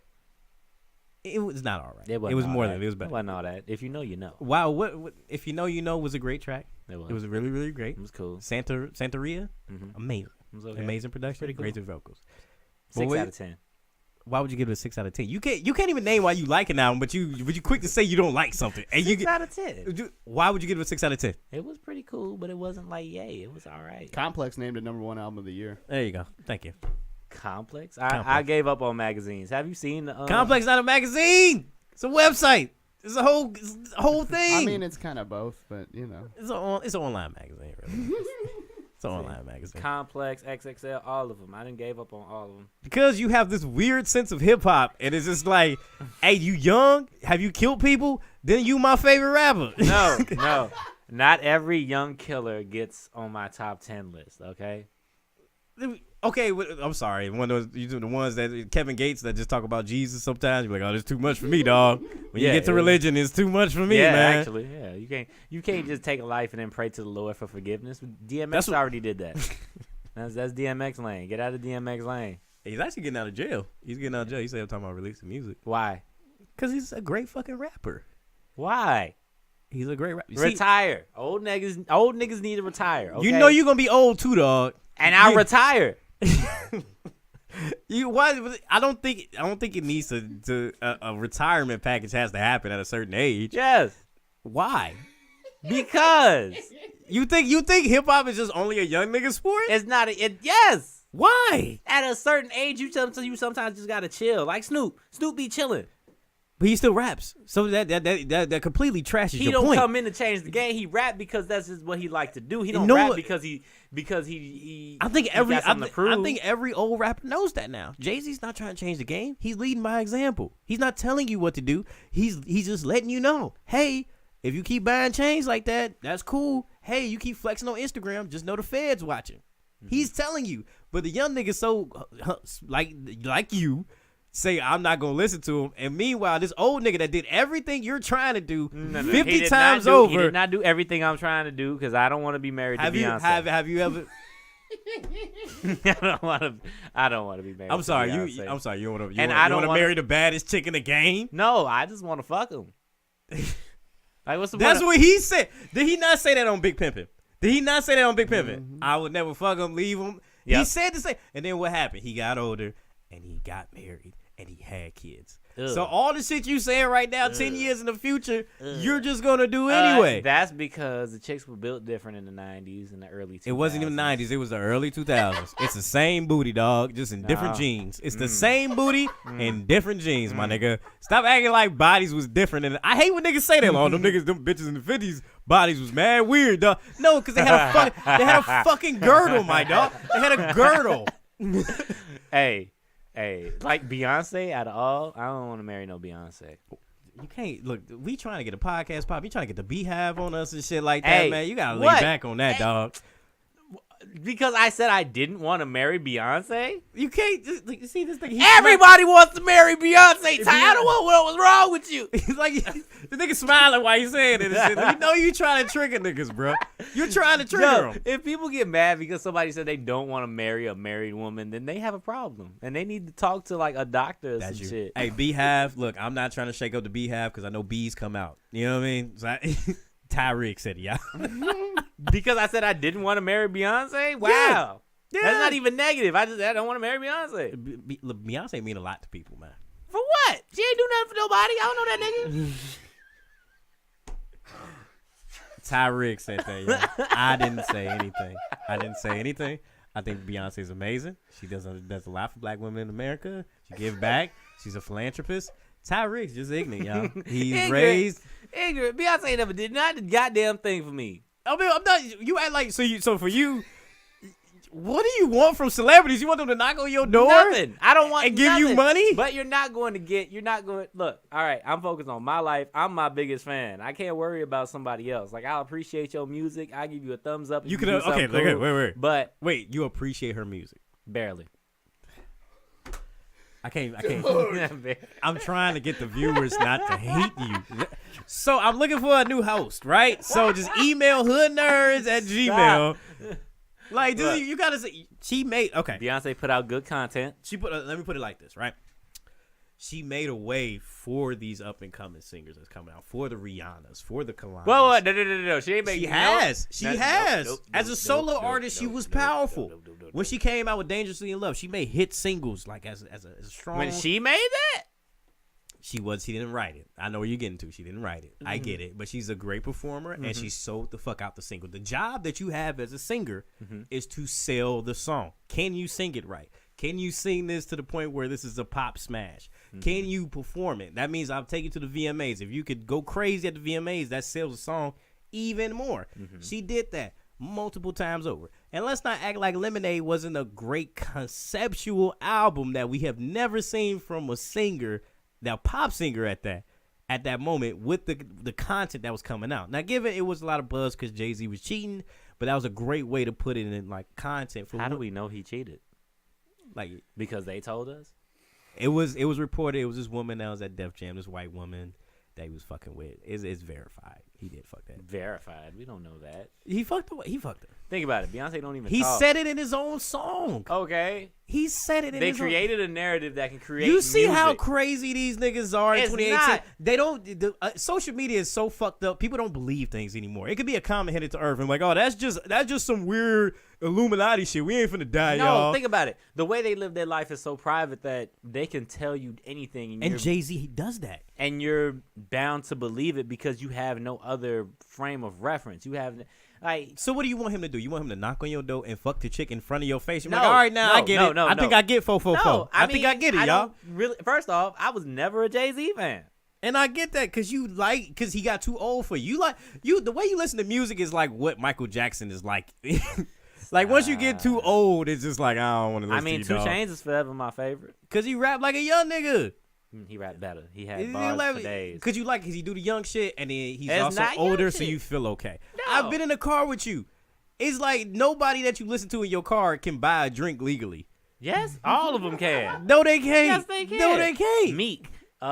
It was not all right. It was all more that. than it was better. It wasn't all that. If you know, you know. Wow, what if you know was a great track. It was. It was really really great. It was cool. Santeria, Mm-hmm. amazing, It was okay. amazing production, Pretty cool. great vocals. 6 But out of 10. Why would you give it a 6 out of 10? You can't even name why you like an album, but you quick to say you don't like something. And 6 out of 10. Why would you give it a 6 out of 10? It was pretty cool, but it wasn't like yay. It was all right. Complex named it #1 album of the year. There you go. Thank you. Complex? Complex. I gave up on magazines. Have you seen the Complex not a magazine. It's a website. It's a whole thing. I mean, it's kind of both, but you know. It's an online magazine, really. It's an online magazine. Complex, XXL, all of them. I didn't gave up on all of them. Because you have this weird sense of hip hop, and it's just like, hey, you young? Have you killed people? Then you my favorite rapper. No. Not every young killer gets on my top 10 list, okay? Okay, I'm sorry. One of those, you do the ones that Kevin Gates that just talk about Jesus sometimes. You're like, oh, this is too much for me, dog. When you Yeah, get to religion, it's too much for me, yeah, man. actually, yeah. You can't just take a life and then pray to the Lord for forgiveness. DMX That's what- already did that. That's DMX lane. Get out of DMX lane. He's actually getting out of jail. He's getting out of jail. He said I'm talking about releasing music. Why? Because he's a great fucking rapper. Why? He's a great rapper. Retire. Old niggas need to retire. Okay? You know you're going to be old too, dog. And I'll retire. I don't think it needs to a retirement package has to happen at a certain age. Yes. Why? Because You think hip hop is just only a young nigga sport? it's not yes. Why? At a certain age, you sometimes just gotta chill. Like Snoop. Snoop be chilling. But he still raps, so that completely trashes He your don't point. come in to change the game. He rap because that's just what he like to do. He don't No, rap because he I think got something to prove. I think every old rapper knows that now. Jay-Z's not trying to change the game. He's leading by example. He's not telling you what to do. He's just letting you know, hey, if you keep buying chains like that, that's cool. Hey, you keep flexing on Instagram, just know the feds watching. He's telling you. But the young niggas so like you say I'm not gonna listen to him, and meanwhile this old nigga that did everything you're trying to do No, 50 times over. He did not do everything I'm trying to do because I don't want to be married to Beyonce. Have you ever? I don't want to be married. I'm sorry, to you. I'm sorry, you want to. And I don't want to wanna- marry the baddest chick in the game. No, I just want to fuck him. Like, what's the That's point? what he said. Did he not say that on Big Pimpin'? Did he not say that on Big Pimpin'? I would never fuck him, leave him. Yep. He said the same. And then what happened? He got older and he got married and he had kids. Ugh. So all the shit you saying right now, 10 years in the future, you're just gonna do anyway. That's because the chicks were built different in the 90s and the early 2000s. It wasn't even 90s. It was the early 2000s. It's the same booty, dog, just in different jeans. It's the same booty in different jeans, my nigga. Stop acting like bodies was different. And I hate when niggas say that. Long them niggas, them bitches in the 50s, bodies was mad weird, dog. No, because they had a fucking girdle, my dog. They had a girdle. Hey, like Beyonce out of all, I don't want to marry no Beyonce. You can't look. We trying to get a podcast pop. You trying to get the Beehive on us and shit like that, Hey, man. You gotta what? lean back on that, dog. Because I said I didn't want to marry Beyonce. You can't just like, see this thing. Everybody wants to marry Beyonce. Ty, I don't know what was wrong with you. He's like the nigga smiling while he's saying it. And shit. You know you trying to trick a niggas, bro. You're trying to trigger them. If people get mad because somebody said they don't want to marry a married woman, then they have a problem, and they need to talk to like a doctor or some shit. Hey, Beehive. Look, I'm not trying to shake up the Beehive because I know bees come out. You know what I mean? So Tyreek said, yeah. Because I said I didn't want to marry Beyonce? Wow. Yeah. That's not even negative. I don't want to marry Beyonce. Look, Beyonce mean a lot to people, man. For what? She ain't do nothing for nobody. I don't know that nigga. Tyreek said that, yeah. I didn't say anything. I think Beyonce is amazing. She does a lot for black women in America. She gives back. She's a philanthropist. Tyreek's just ignorant, y'all. He's raised ignorant. Beyonce never did not the goddamn thing for me. I mean, I'm not. You act like so for you. What do you want from celebrities? You want them to knock on your door? Nothing. I don't want and give you money. But you're not going to look. All right, I'm focused on my life. I'm my biggest fan. I can't worry about somebody else. Like, I'll appreciate your music. I give you a thumbs up. You can okay. Cool. Wait. But wait, you appreciate her music? Barely. I can't. I'm trying to get the viewers not to hate you. So I'm looking for a new host, right? So just email hoodnerds@gmail. Like, Look, you gotta say she made okay. Beyonce put out good content. Let me put it like this, right? She made a way for these up and coming singers that's coming out, for the Rihannas, for the Kalanis. Whoa, no. She ain't making. She has. As a solo artist, she was powerful. When she came out with "Dangerously in Love," she made hit singles like as a strong. When she made that, she didn't write it. I know where you're getting to. She didn't write it. I get it. But she's a great performer, and she sold the fuck out the single. The job that you have as a singer is to sell the song. Can you sing it right? Can you sing this to the point where this is a pop smash? Can you perform it? That means I'll take you to the VMAs. If you could go crazy at the VMAs, that sells the song even more. She did that multiple times over. And let's not act like Lemonade wasn't a great conceptual album that we have never seen from a singer, that pop singer at that moment, with the content that was coming out. Now, given it was a lot of buzz because Jay-Z was cheating, but that was a great way to put it in like content. For how do we know he cheated? Like, because they told us. It was reported. It was this woman that was at Def Jam, this white woman that he was fucking with. It's verified. He did fuck that. Verified. We don't know that. He fucked her. He fucked her. Think about it. Beyonce don't even. He talk. said it in his own song. Okay. He said it in They his own. created a narrative that can create. You see music. how crazy these niggas are in It's 2018. not. They don't. Social media is so fucked up. People don't believe things anymore. It could be a comment headed to Earth and like, oh, that's just some weird Illuminati shit. We ain't finna die, No, y'all. think about it. The way they live their life is so private that they can tell you anything, and Jay-Z, he does that. And you're bound to believe it because you have no other frame of reference. You have like. So what do you want him to do? You want him to knock on your door and fuck the chick in front of your face? You're No, like, all right, now no, I get no, it. no, I no. think I get 444. No, I think I get it, y'all. Really, first off, I was never a Jay-Z fan. And I get that because he got too old for you. The way you listen to music is like what Michael Jackson is like. Like once you get too old, it's just like I don't want to listen to you. 2 Chainz is forever my favorite. Cause he rap like a young nigga. He rapped better. He had bars for days. Cause you like, cause he do the young shit, and then he's It's also not young older, so shit. you feel okay. No. I've been in a car with you. It's like nobody that you listen to in your car can buy a drink legally. Yes, all of them can. No, they can't. Yes, they can. No, they can't. Meek, 2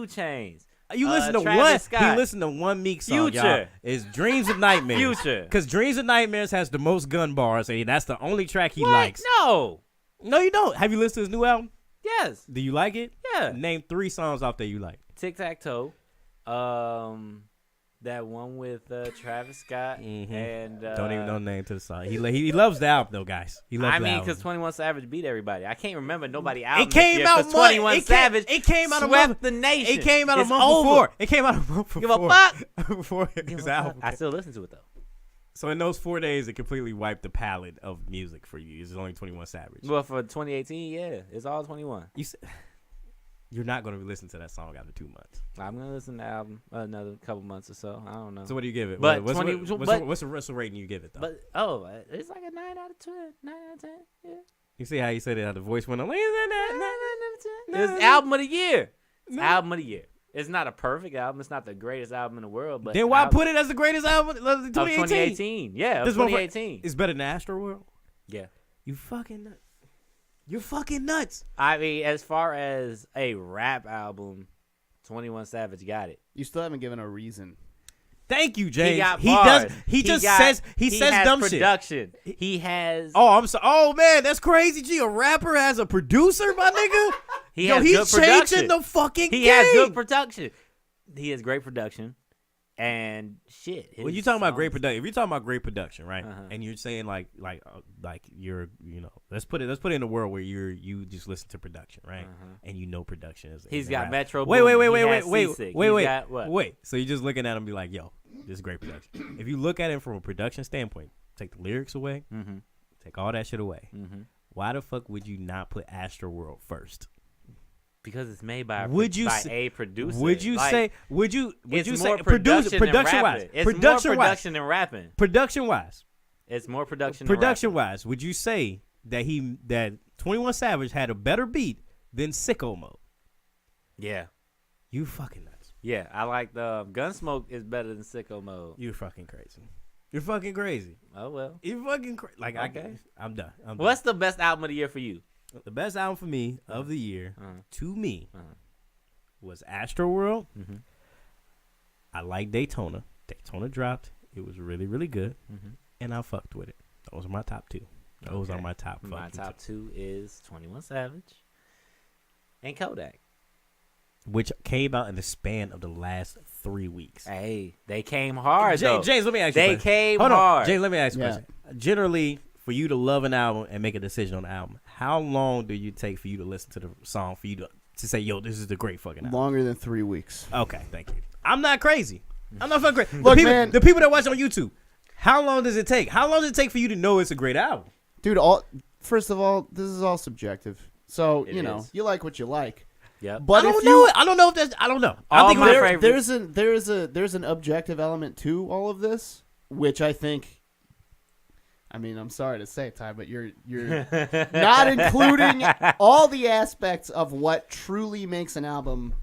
Chainz. You listen to Travis one. Scott. He listened to one Meek song, Future. y'all. It's Dreams of Nightmares. Future. Because Dreams of Nightmares has the most gun bars, and that's the only track he What? likes. No. No, you don't. Have you listened to his new album? Yes. Do you like it? Yeah. Name 3 songs off there you like. Tic Tac Toe. That one with Travis Scott and Don't even know the name to the song. He loves the album though, guys. He loves the album. because 21 Savage beat everybody. I can't remember nobody album. It came out 21 Savage. It came out swept the nation. It came out a It's month over. before. It came out a month before. Give a fuck. Before his album. I still listen to it though. So in those 4 days, it completely wiped the palette of music for you. It's only 21 Savage. Well, for 2018, yeah, it's all 21. You're not going to listen to that song after 2 months. I'm gonna listen to the album another couple months or so. I don't know. So what do you give it? But what's 20 what's the rating you give it though? But it's like a 9 out of 10. 9 out of 10. Yeah. You see how you said it? How the voice went on. It's album of the year. It's album of the year. It's not a perfect album. It's not the greatest album in the world. But Then why put it as the greatest album of of 2018? Yeah, of 2018. It's better than Astroworld. Yeah. You fucking nuts. You're fucking nuts. I mean, as far as a rap album, 21 Savage got it. You still haven't given a reason. Thank you, James. He got He bars. does. He just got- says. He says has dumb production. shit. He has. Oh, I'm so. Oh man, that's crazy. Gee, a rapper has a producer, my nigga. He Yo, has he's good production. changing the fucking He game. has good production. He has great production, and shit. When you his talking about great songs- production, if you're talking about great production, right? Uh-huh. And you're saying like you're let's put it in a world where you just listen to production, right? And you know production is. He's is got rap. Metro. Wait. Boomin, he has Seasick, he's got what? Wait. So you're just looking at him and be like, yo, this is great production. If you look at it from a production standpoint, take the lyrics away, take all that shit away. Why the fuck would you not put Astroworld first? Because it's made by a producer. Would you say It's say more production than production wise? rapping. It's more production than rapping. Production wise. It's more production than Production rapping. wise, would you say that 21 Savage had a better beat than Sicko Mode? Yeah. You fucking nuts. Yeah, I like the Gunsmoke is better than Sicko Mode. You're fucking crazy. You're fucking crazy. Oh well. You're fucking crazy. Like Okay. I'm done. What's the best album of the year for you? The best album for me of the year to me was Astroworld. I like Daytona. Daytona dropped. It was really, really good, and I fucked with it. Those are my top 2. Those are my top. My top 2 is 21 Savage and Kodak. Which came out in the span of the last 3 weeks. Hey, they came hard though. James, let me ask you a They question. came Hold on. hard. James, let me ask you a Yeah. question. Generally, for you to love an album and make a decision on the album, how long do you take for you to listen to the song for you to say, yo, this is the great fucking album? Longer than 3 weeks. Okay, thank you. I'm not crazy. I'm not fucking crazy. Look, man. The people that watch on YouTube, how long does it take? How long does it take for you to know it's a great album? Dude, first of all, this is all subjective. So, It you know, is. you like what you like. Yep. But I if don't you know. I don't know if that's. I don't know. I All think my we're- favorites- there's an objective element to all of this, which I think. I mean, I'm sorry to say, Ty, but you're not including all the aspects of what truly makes an album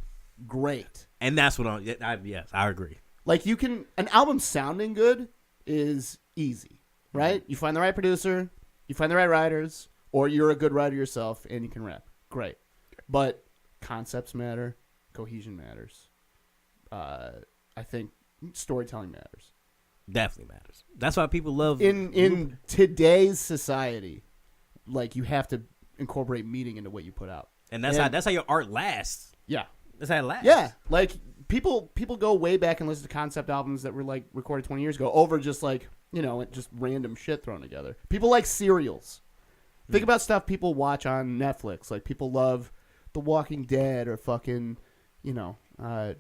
great. and that's what yes, I agree. Like an album sounding good is easy, right? You find the right producer, you find the right writers, or you're a good writer yourself and you can rap. Great. But concepts matter, cohesion matters. I think storytelling matters. Definitely matters. That's why people love In today's society, like you have to incorporate meaning into what you put out. and that's how your art lasts. Yeah. That's how it lasts. Yeah, like people go way back and listen to concept albums that were like recorded 20 years ago over just like, you know, just random shit thrown together. People like serials. Think about stuff people watch on Netflix. Like people love The Walking Dead or fucking, you know,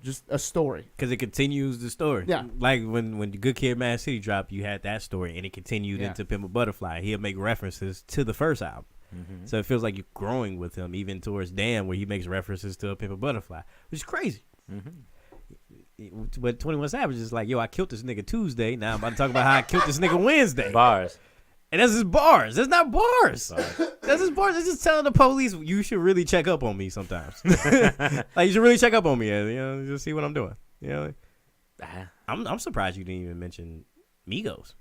just a story. Because it continues the story. Yeah. Like when Good Kid, Mad City dropped, you had that story, and it continued Yeah. into Pimp a Butterfly. He'll make references to the first album. So it feels like you're growing with him, even towards Damn, where he makes references to a Pimp a Butterfly, which is crazy. But 21 Savage is like, yo, I killed this nigga Tuesday. Now I'm about to talk about how I killed this nigga Wednesday. Bars. And that's his bars. That's not bars. That's his bars. That's just telling the police, you should really check up on me sometimes. Like, you should really check up on me, you know, just see what I'm doing. You know, I'm surprised you didn't even mention Migos.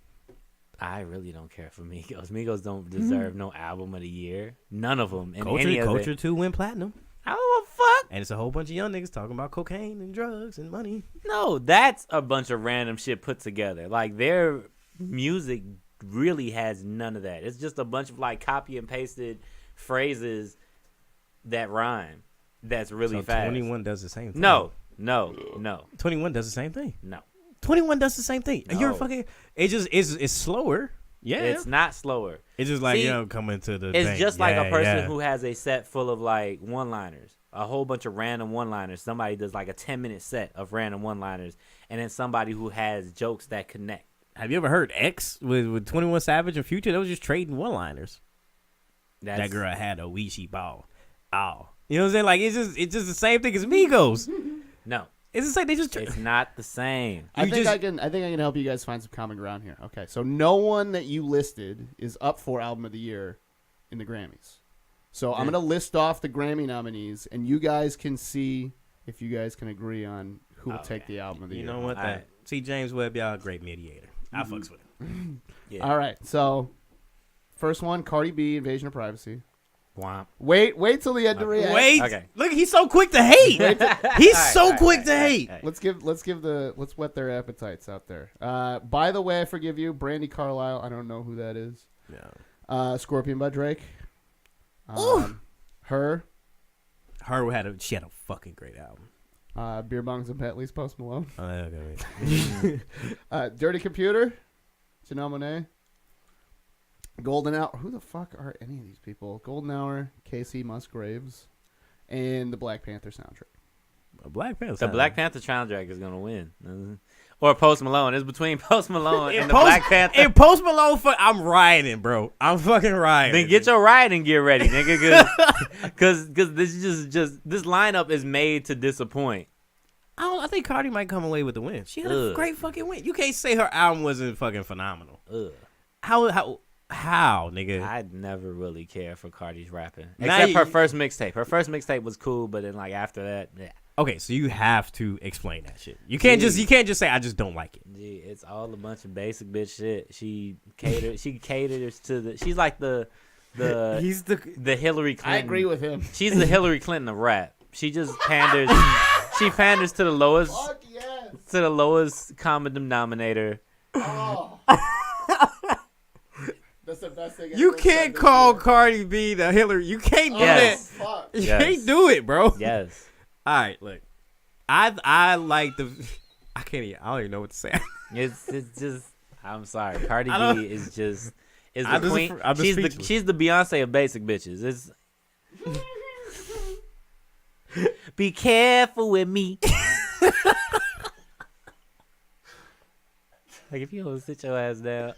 I really don't care for Migos. Migos don't deserve no album of the year. None of them. And any of Culture 2 went platinum. I don't give a fuck. And it's a whole bunch of young niggas talking about cocaine and drugs and money. No, that's a bunch of random shit put together. Like, their music really has none of that. It's just a bunch of, like, copy and pasted phrases that rhyme. That's really So fast. 21 does the same thing. No. 21 does the same thing. No. 21 does the same thing. No. You're fucking. It's slower. Yeah. It's not slower. It's just like, See, coming to the It's thing. just like a Yeah, person yeah. who has a set full of, like, one-liners. A whole bunch of random one-liners. Somebody does, like, a 10-minute set of random one-liners. And then somebody who has jokes that connect. Have you ever heard X with 21 Savage and Future? They was just trading one-liners. That girl had a Ouija ball. Oh. You know what I'm saying? Like, it's just the same thing as Migos. No. It's the same. They just. It's not the same. I think I can help you guys find some common ground here. Okay, so no one that you listed is up for album of the year in the Grammys. So I'm gonna list off the Grammy nominees, and you guys can see if you guys can agree on who will take the album of the year. You know what? Right. See, James Webb, y'all a great mediator. I fucks with him. Yeah. All right, so first one, Cardi B, Invasion of Privacy. Womp. Wait till the end to react. Wait. Okay. Look, he's so quick to hate. He's so quick to hate. Let's whet their appetites out there. By the way, I forgive you, Brandy Carlisle. I don't know who that is. No. Scorpion by Drake. Her. She had a fucking great album. Beer Bongs and Bentley's, Post Malone. Okay. Dirty Computer. Janelle Monáe. Golden Hour. Who the fuck are any of these people? Golden Hour, Casey Musgraves, and the Black Panther soundtrack. Black Panther. The Black Panther soundtrack is gonna win, or Post Malone. It's between Post Malone and the Black Panther. And Post Malone, I'm rioting, bro. I'm fucking rioting. Then get your rioting gear ready, nigga, because this is just this lineup is made to disappoint. I think Cardi might come away with the win. She had a great fucking win. You can't say her album wasn't fucking phenomenal. How, nigga? I'd never really care for Cardi's rapping, Now except her first mixtape. Her first mixtape was cool, but then like after that, yeah. Okay, so you have to explain that shit. You can't just say I just don't like it. Gee, it's all a bunch of basic bitch shit. She caters to the. She's like the Hillary Clinton. I agree with him. She's the Hillary Clinton of rap. She just panders. She panders to the lowest. Fuck yes. To the lowest common denominator. Oh. That's the best thing. You can't call Cardi B the Hillary. You can't do Yes. that. Fuck. You Yes. can't do it, bro. Yes. All right, look. I like the. I can't even. I don't even know what to say. It's just. I'm sorry. Cardi I B is the I'm just- queen. I'm just speechless. She's the Beyonce of basic bitches. It's. Be careful with me. Like if you don't sit your ass down.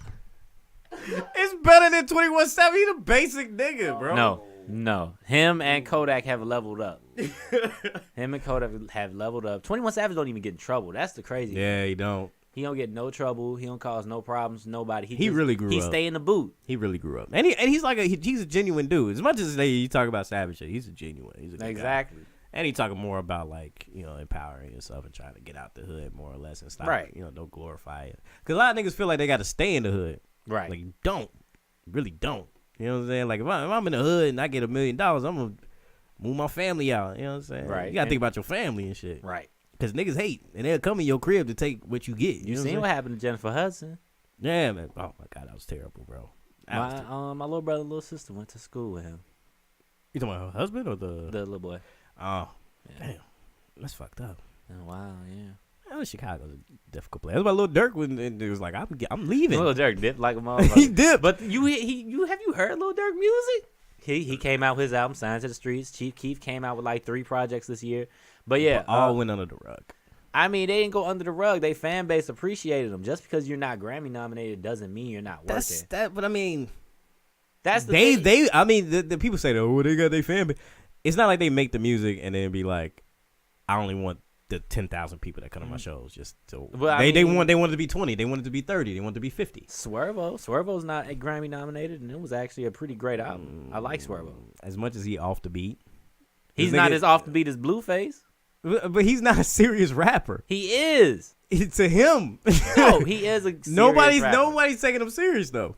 It's better than 21 Savage. He the basic nigga, bro. No. Him and Kodak have leveled up. Him and Kodak have leveled up. 21 Savage don't even get in trouble. That's the crazy. Yeah, he don't. He don't get no trouble. He don't cause no problems to nobody. He really grew He up. stay in the boot. He really grew up, and he's like he's a genuine dude. As much as you talk about Savage shit, he's a genuine. He's a good Exactly. guy. And he talking more about like empowering yourself and trying to get out the hood more or less and stop. Right. Don't glorify it because a lot of niggas feel like they got to stay in the hood. Right. Like you don't, really don't. You know what I'm saying? Like if I'm in the hood and I get $1 million, I'm gonna move my family out. You know what I'm saying? Right. You gotta think about your family and shit. Right. Because niggas hate and they'll come in your crib to take what you get. You know seen what what I'm happened to Jennifer Hudson? saying? Yeah, man. Oh my god, that was terrible, bro. My little brother, little sister went to school with him. You talking about her husband or the little boy. Oh, Yeah. damn, that's fucked up. Oh, wow, yeah. Oh, Chicago's a difficult place. That's why Lil Durk when it was like, I'm leaving. Lil Durk dipped like a He motherfucker. dipped. But have you heard Lil Durk music? He came out with his album Signs to the Streets. Chief Keef came out with like 3 projects this year. But yeah, all went under the rug. I mean, they didn't go under the rug. They fan base appreciated them. Just because you're not Grammy nominated doesn't mean you're not working. But I mean, That's the thing. the people say, oh, they got their fan base. It's not like they make the music and then be like, I only want the 10,000 people that come to my shows. Just so Well, they wanted to be 20, they wanted to be 30, they wanted to be 50. Swervo's not a Grammy nominated, and it was actually a pretty great album. I like Swervo. As much as he off the beat, He's This not nigga- as off the beat as Blueface. but he's not a serious rapper. He is. to him. No, he is a serious nobody's rapper. taking him serious though.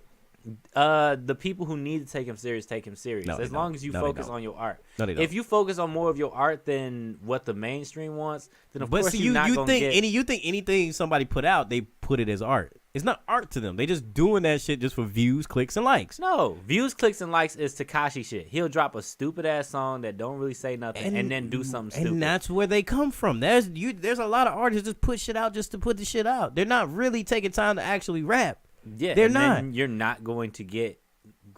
The people who need to take him serious take him serious. No, As they long don't. as you No, they focus don't. on your art. No, they don't. If you focus on more of your art than what the mainstream wants, then of But course see, you're not you gonna think get. you think anything somebody put out, they put it as art. It's not art to them. They just doing that shit just for views, clicks, and likes. No, views, clicks, and likes is Tekashi shit. He'll drop a stupid ass song that don't really say nothing, and then do something stupid. And that's where they come from. There's a lot of artists just put shit out just to put the shit out. They're not really taking time to actually rap. Yeah, they're and not. then you're not going to get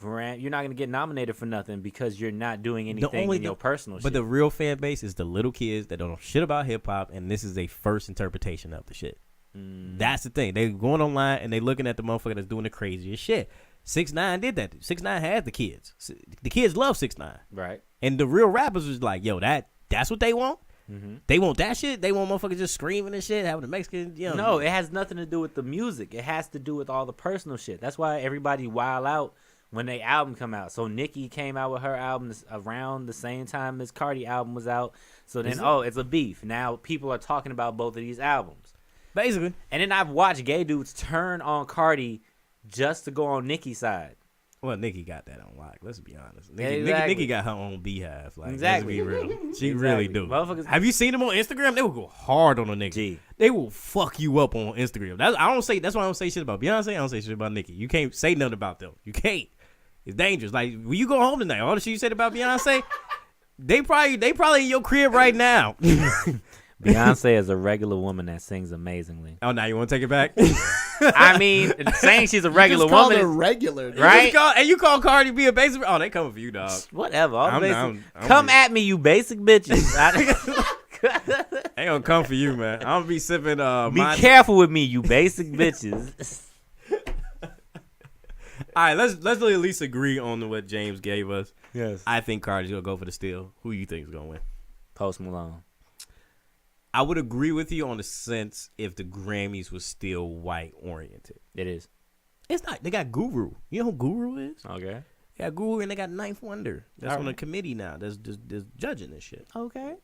you're not going to get nominated for nothing because you're not doing anything in your personal shit. But the real fan base is the little kids that don't know shit about hip hop, and this is their first interpretation of the shit. That's the thing. They going online and they looking at the motherfucker that's doing the craziest shit. 6ix9ine did that. 6ix9ine had the kids. The kids love 6ix9ine. Right. And the real rappers was like, yo, that's what they want. Mm-hmm. They want that shit. They want motherfuckers just screaming and shit, having the Mexican. No, it has nothing to do with the music. It has to do with all the personal shit. That's why everybody wild out when they album come out. So Nicki came out with her album around the same time as Cardi album was out. So then, it's a beef. Now people are talking about both of these albums. Basically. And then I've watched gay dudes turn on Cardi just to go on Nicki's side. Well, Nicki got that on lock. Let's be honest. Exactly. Nicki got her own beehive. Like, Exactly. Let's be real. She Exactly. really do. Motherfuckers- Have you seen them on Instagram? They will go hard on a nigga. Gee. They will fuck you up on Instagram. That's why I don't say shit about Beyonce. I don't say shit about Nicki. You can't say nothing about them. You can't. It's dangerous. Like, when you go home tonight, all the shit you said about Beyonce, they probably in your crib right now. Beyonce is a regular woman that sings amazingly. Oh, now you want to take it back? I mean, saying she's a regular Just called woman her regular, dude. Right? You call Cardi B a basic? Oh, they coming for you, dog. Whatever. All I'm basic. down. I'm Come basic. at me, you basic bitches. They gonna come for you, man. I'm gonna be sipping. Be careful with me, you basic bitches. All right, let's at least agree on what James gave us. Yes. I think Cardi's gonna go for the steal. Who you think is gonna win? Post Malone. I would agree with you on the sense if the Grammys was still white oriented. It is. It's not. They got Guru. You know who Guru is? Okay. They got Guru and they got Ninth Wonder. That's All on a right. committee now. That's judging this shit. Okay.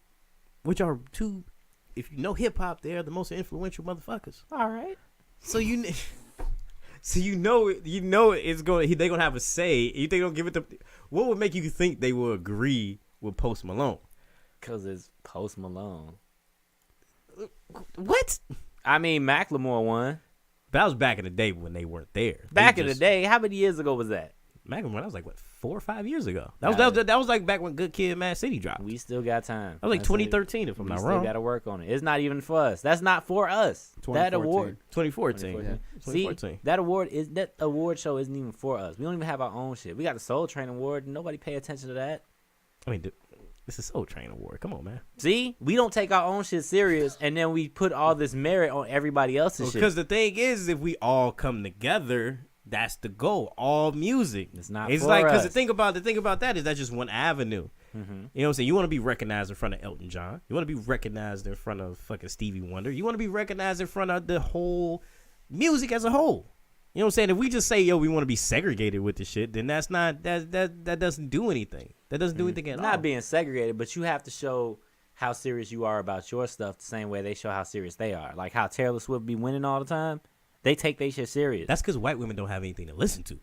Which are two. If you know hip hop, they're the most influential motherfuckers. All right. So you know it's going. They gonna have a say. You think they'll give it to? What would make you think they will agree with Post Malone? Because it's Post Malone. What? I mean, Macklemore won. That was back in the day when they weren't there. Back in the day, how many years ago was that? Macklemore, that was like what 4 or 5 years ago. Nah. That was like back when Good Kid, Mad City dropped. We still got time. That was like 2013, if I'm We not still wrong. got to work on it. It's not even for us. That's not for us. That 2014. award. 2014. 2014. See, 2014. that award show isn't even for us. We don't even have our own shit. We got the Soul Train Award. Nobody pay attention to that. I mean, dude, it's a Soul Train Award. Come on, man. See, we don't take our own shit serious, and then we put all this merit on everybody else's shit. Because the thing is, if we all come together, that's the goal. All music. It's not It's for like us. the thing about that is that's just one avenue. Mm-hmm. You know what I'm saying? You want to be recognized in front of Elton John. You want to be recognized in front of fucking Stevie Wonder. You want to be recognized in front of the whole music as a whole. You know what I'm saying? If we just say, yo, we want to be segregated with the shit, then that's not that doesn't do anything. That doesn't do anything at all. Not being segregated, but you have to show how serious you are about your stuff the same way they show how serious they are. Like how Taylor Swift be winning all the time. They take their shit serious. That's because white women don't have anything to listen to.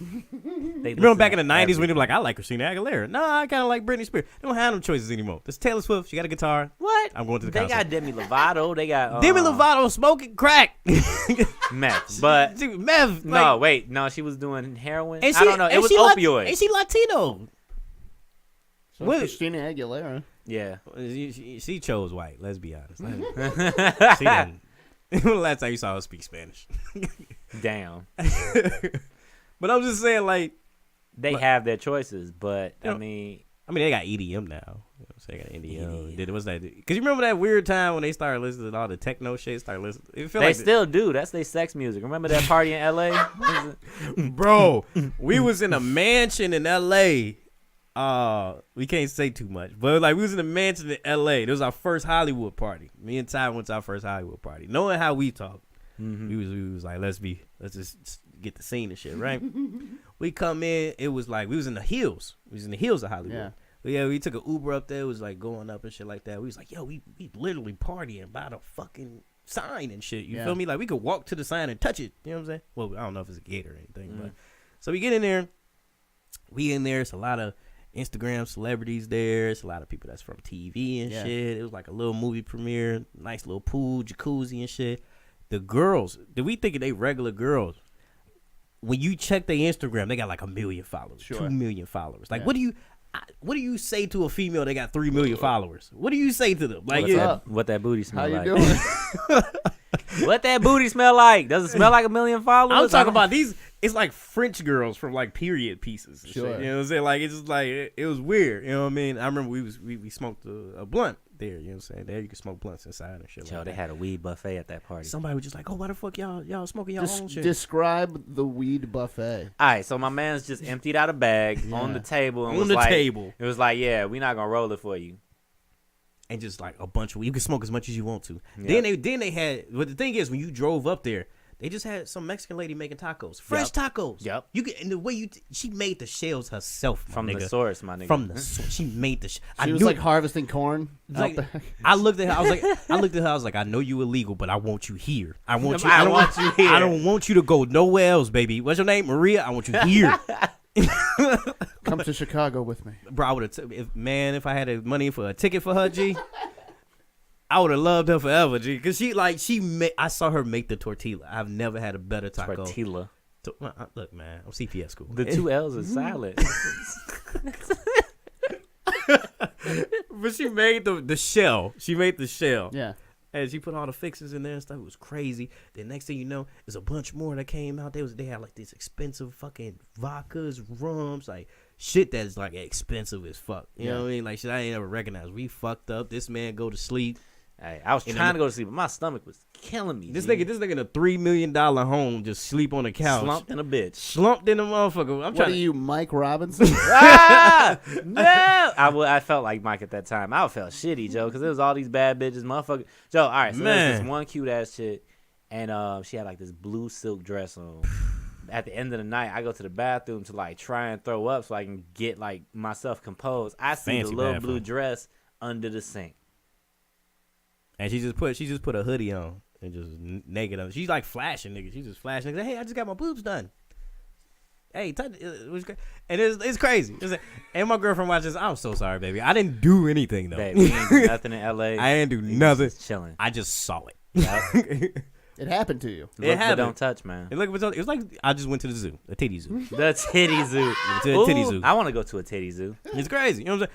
They You remember listen back in to the 90s when they everything. were like, I like Christina Aguilera. No, I kind of like Britney Spears. They don't have no choices anymore. This Taylor Swift. She got a guitar. What? I'm going to the They concert. got Demi Lovato. They got Demi Lovato smoking crack. meth. But Dude, Mev. no, wait. No, she was doing heroin. And I don't know. It was opioid. And she Latino. So What- Christina Aguilera. Yeah. She chose white. Let's be honest. She didn't. When the last time you saw her speak Spanish? Damn. But I'm just saying, like, They have their choices, but You know, I mean, they got EDM now. You know what I'm saying? They got EDM. What's that? Because you remember that weird time when they started listening to all the techno shit? Started listening. It felt they like still do. That's their sex music. Remember that party in LA? Bro, we was in a mansion in LA. We can't say too much, but like we was in a mansion in LA. It was our first Hollywood party. Me and Ty went to our first Hollywood party. Knowing how we talk, we was like, let's just get the scene and shit, right? We come in, it was like we was in the hills. We was in the hills of Hollywood. Yeah. But yeah, we took an Uber up there. It was like going up and shit like that. We was like, yo, we literally partying by the fucking sign and shit. You Yeah. feel me? Like we could walk to the sign and touch it. You know what I'm saying? Well, I don't know if it's a gate or anything, but so we get in there. We in there. It's a lot of Instagram celebrities there. It's a lot of people that's from TV and shit. It was like a little movie premiere. Nice little pool, jacuzzi and shit. The girls, did we think they regular girls? When you check their Instagram, they got like 1 million followers, 2 million followers. Like, what do you say to a female that got 3 million followers? What do you say to them? Like, what that booty smell How like? you doing? What that booty smell like? Does it smell like 1 million followers? I'm talking about these. It's like French girls from like period pieces. And Sure. shit, you know what I'm saying? Like it's just like it was weird. You know what I mean? I remember we smoked a blunt there. You know what I'm saying? There you can smoke blunts inside and shit. Yo, like they that. had a weed buffet at that party. Somebody was just like, "Oh, why the fuck y'all smoking y'all own shit?" Describe the weed buffet. All right, so my man's just emptied out a bag on the table. And On was the like, table. It was like, yeah, we're not gonna roll it for you. And just like a bunch of weed. You can smoke as much as you want to. Yep. Then they had. But the thing is, when you drove up there, they just had some Mexican lady making tacos, fresh tacos. Yep. You get and the way she made the shells herself, my From nigga. the source, my nigga. From the source, she made the. She was like harvesting corn. Like, out there. I looked at her. I was like, I know you illegal, but I want you here. I want you. I want you here. I don't want you to go nowhere else, baby. What's your name, Maria? I want you here. Come to Chicago with me. Bro, I would have. If I had the money for a ticket for her, G, I would have loved her forever, G. Cause I saw her make the tortilla. I've never had a better taco. Tortilla. Look, man, I'm CPS school. The 2 L's is silent. But she made the shell. She made the shell. Yeah. And she put all the fixings in there and stuff. It was crazy. The next thing you know, there's a bunch more that came out. They had like these expensive fucking vodkas, rums, like shit that's like expensive as fuck. You know what I mean? Like shit I ain't ever recognized. We fucked up. This man go to sleep. Hey, I was trying to go to sleep, but my stomach was killing me. This G. nigga in a $3 million home just sleep on the couch. slumped in a bitch. Slumped in the motherfucker. I'm What trying are to. you, Mike Robinson? No, I felt like Mike at that time. I felt shitty, Joe, because there was all these bad bitches, motherfucker. Joe, all right, so there's this one cute ass chick, and she had like this blue silk dress on. At the end of the night, I go to the bathroom to like try and throw up so I can get like myself composed. I see Fancy the little bathroom. blue dress under the sink. And she just put a hoodie on and just naked on. She's like flashing, nigga. She's just flashing. Hey, I just got my boobs done. Hey, it was great. And it's crazy. And my girlfriend watches. I'm so sorry, baby. I didn't do anything though. Babe, we ain't do nothing in L.A. I didn't do nothing. Just chilling. I just saw it. Yep. It happened to you. Look, but happened. don't touch, man. It was like I just went to the zoo, a titty zoo. The titty zoo. To a titty Ooh, zoo. I want to go to a titty zoo. It's crazy, you know what I'm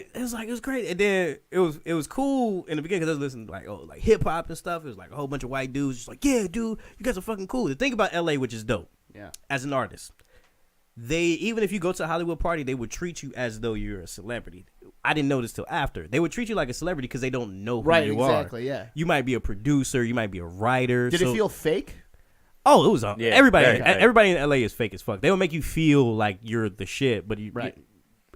saying? But it was great, and then it was cool in the beginning because I was listening to like hip hop and stuff. It was like a whole bunch of white dudes just like, yeah, dude, you guys are fucking cool. The thing about LA, which is dope, as an artist, even if you go to a Hollywood party, they would treat you as though you're a celebrity. I didn't notice till after. They would treat you like a celebrity because they don't know who you are. Right, exactly, yeah. You might be a producer, you might be a writer. Did it feel fake? Oh, it was everybody. very fake. Everybody in LA is fake as fuck. They will make you feel like you're the shit, but Right.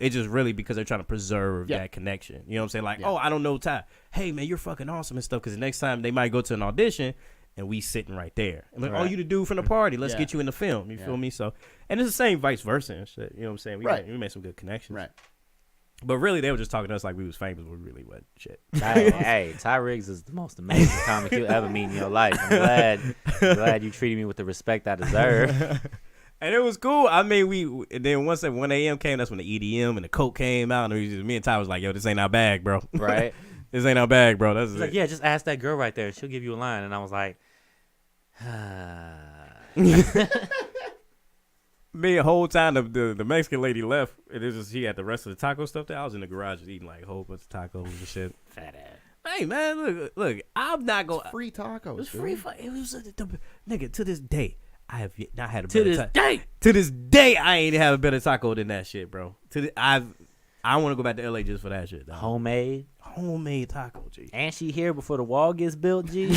it's just really because they're trying to preserve that connection. You know what I'm saying? Like, oh, I don't know Ty. Hey, man, you're fucking awesome and stuff. Because the next time they might go to an audition and we sitting right there. I'm like, oh, you the dude from the party. Let's get you in the film. You feel me? So, and it's the same vice versa and shit. You know what I'm saying? We made some good connections. Right. But really, they were just talking to us like we was famous, but we really wasn't shit. Hey, Ty Riggs is the most amazing comic you'll ever meet in your life. I'm glad you treated me with the respect I deserve. And it was cool. I mean, and then once at 1 a.m. came, that's when the EDM and the coke came out. And me and Ty was like, yo, this ain't our bag, bro. Right? This ain't our bag, bro. That's He's like, yeah, just ask that girl right there. She'll give you a line. And I was like, Me, the whole time the Mexican lady left, and it was just, she had the rest of the taco stuff there. I was in the garage just eating like a whole bunch of tacos and shit. fat ass. Hey, man, look, I'm not going to. Free tacos. It was dude. free. It was, nigga, to this day, I have not had a To better this day. To this day, I ain't have a better taco than that shit, bro. I want to go back to LA just for that shit. Dog. Homemade taco, G. And she here before the wall gets built, G.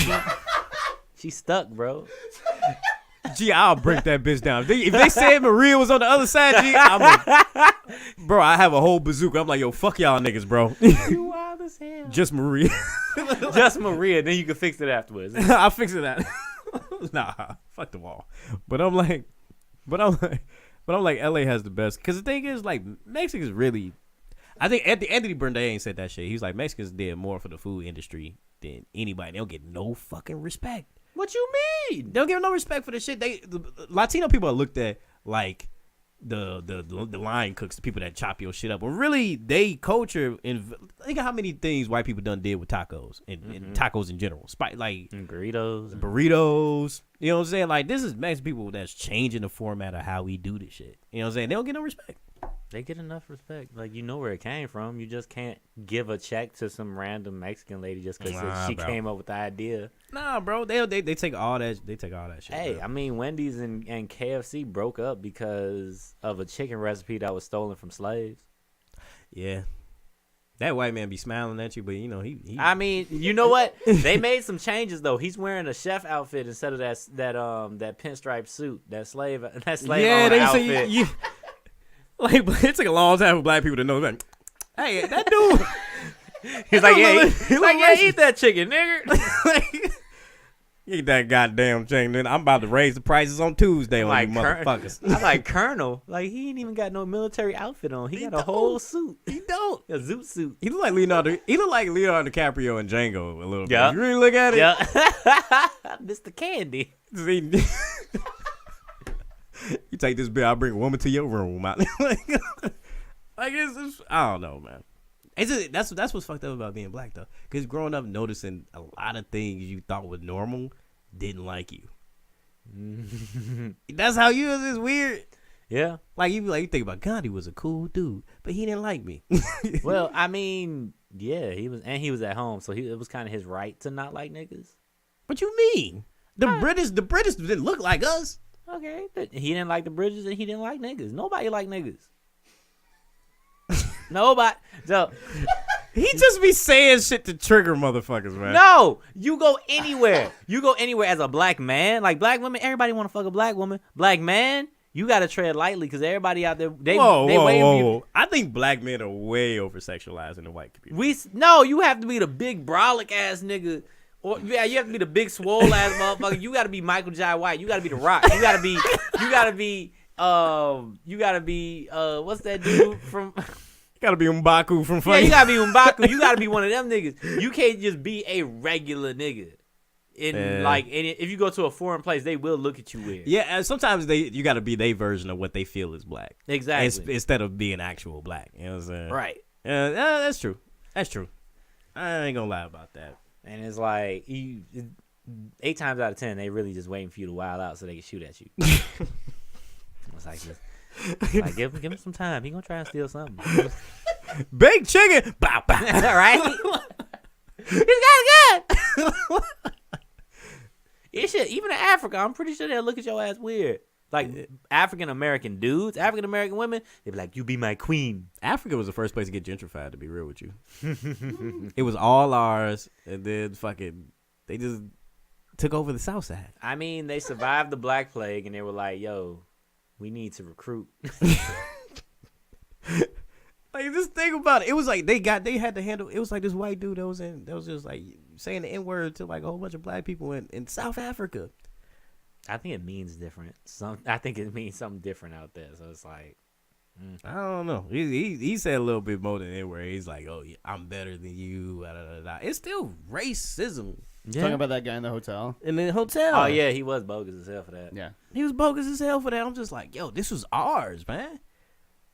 She stuck, bro. G, I'll break that bitch down. If they said Maria was on the other side, G, bro, I have a whole bazooka. I'm like, yo, fuck y'all niggas, bro. You wild as hell. Just Maria. Just Maria, then you can fix it afterwards. I'll fix it out. Nah, fuck the wall. But I'm like, LA has the best. Because the thing is, like, Mexicans really, I think Anthony Bourdain ain't said that shit. He was like, Mexicans did more for the food industry than anybody. They don't get no fucking respect. What you mean? They don't give no respect for the shit. The Latino people are looked at like the line cooks, the people that chop your shit up. But really, they culture and think of how many things white people done did with tacos and tacos in general. Like and burritos. You know what I'm saying? Like this is Mexican people that's changing the format of how we do this shit. You know what I'm saying? They don't get no respect. They get enough respect. Like, you know where it came from. You just can't give a check to some random Mexican lady just because she came up with the idea. Nah, bro. They take all that. They take all that shit. Hey, bro. I mean, Wendy's and KFC broke up because of a chicken recipe that was stolen from slaves. Yeah. That white man be smiling at you, but you know he I mean, you know what? They made some changes though. He's wearing a chef outfit instead of that pinstripe suit, that slave owner outfit. Like, but it took a long time for black people to know that. Hey, that dude. He's like, eat that chicken, nigga. Eat that goddamn chicken. Then I'm about to raise the prices on Tuesday on you motherfuckers. I like Colonel. Like, he ain't even got no military outfit on. He got a whole suit. He don't. A zoot suit. He look like Leonardo. He look like Leonardo DiCaprio and Django a little bit. Yeah. You really look at it. Yeah. Mr. Candy. You take this bill, I'll bring a woman to your room. Like it's I don't know, man. That's what's fucked up about being black though. Because growing up noticing a lot of things you thought was normal didn't like you. That's how you was. It's weird. Yeah. Like you think about Gandhi was a cool dude, but he didn't like me. Well, I mean, yeah, he was at home, so it was kind of his right to not like niggas. What you mean? The British didn't look like us. Okay, he didn't like the British and he didn't like niggas. Nobody like niggas. Nobody. So he just be saying shit to trigger motherfuckers, man. No, you go anywhere. You go anywhere as a black man. Like black women, everybody want to fuck a black woman. Black man, you gotta tread lightly because everybody out there whoa. I think black men are way over sexualized in the white community. You have to be the big brolic ass nigga. Or you have to be the big swole ass motherfucker. You gotta be Michael Jai White. You gotta be The Rock. You gotta be what's that dude from? You gotta be M'Baku from Funny. Yeah, you gotta be M'Baku. You gotta be one of them niggas. You can't just be a regular nigga. If you go to a foreign place, they will look at you weird. Yeah, and sometimes you gotta be their version of what they feel is black. Exactly. Instead of being actual black. You know what I'm saying? Right. That's true. That's true. I ain't gonna lie about that. And it's like 8 times out of 10, they really just waiting for you to wild out so they can shoot at you. It's like give him some time. He gonna try and steal something. Baked chicken. Bow, bow. Right? He's got a gun. It should, even in Africa, I'm pretty sure they'll look at your ass weird. Like African American dudes, African American women, they be like, "You be my queen." Africa was the first place to get gentrified. To be real with you, it was all ours, and then they just took over the South Side. I mean, they survived the Black Plague, and they were like, "Yo, we need to recruit." Like, just think about it. It was like they had to handle. It was like this white dude that was just like saying the N-word to like a whole bunch of black people in South Africa. I think it means different. I think it means something different out there. So it's like, I don't know. He said a little bit more than N-word. He's like, "Oh, yeah, I'm better than you." Blah, blah, blah, blah. It's still racism. Yeah. Talking about that guy in the hotel. In the hotel. Oh yeah, he was bogus as hell for that. Yeah, he was bogus as hell for that. I'm just like, yo, this was ours, man.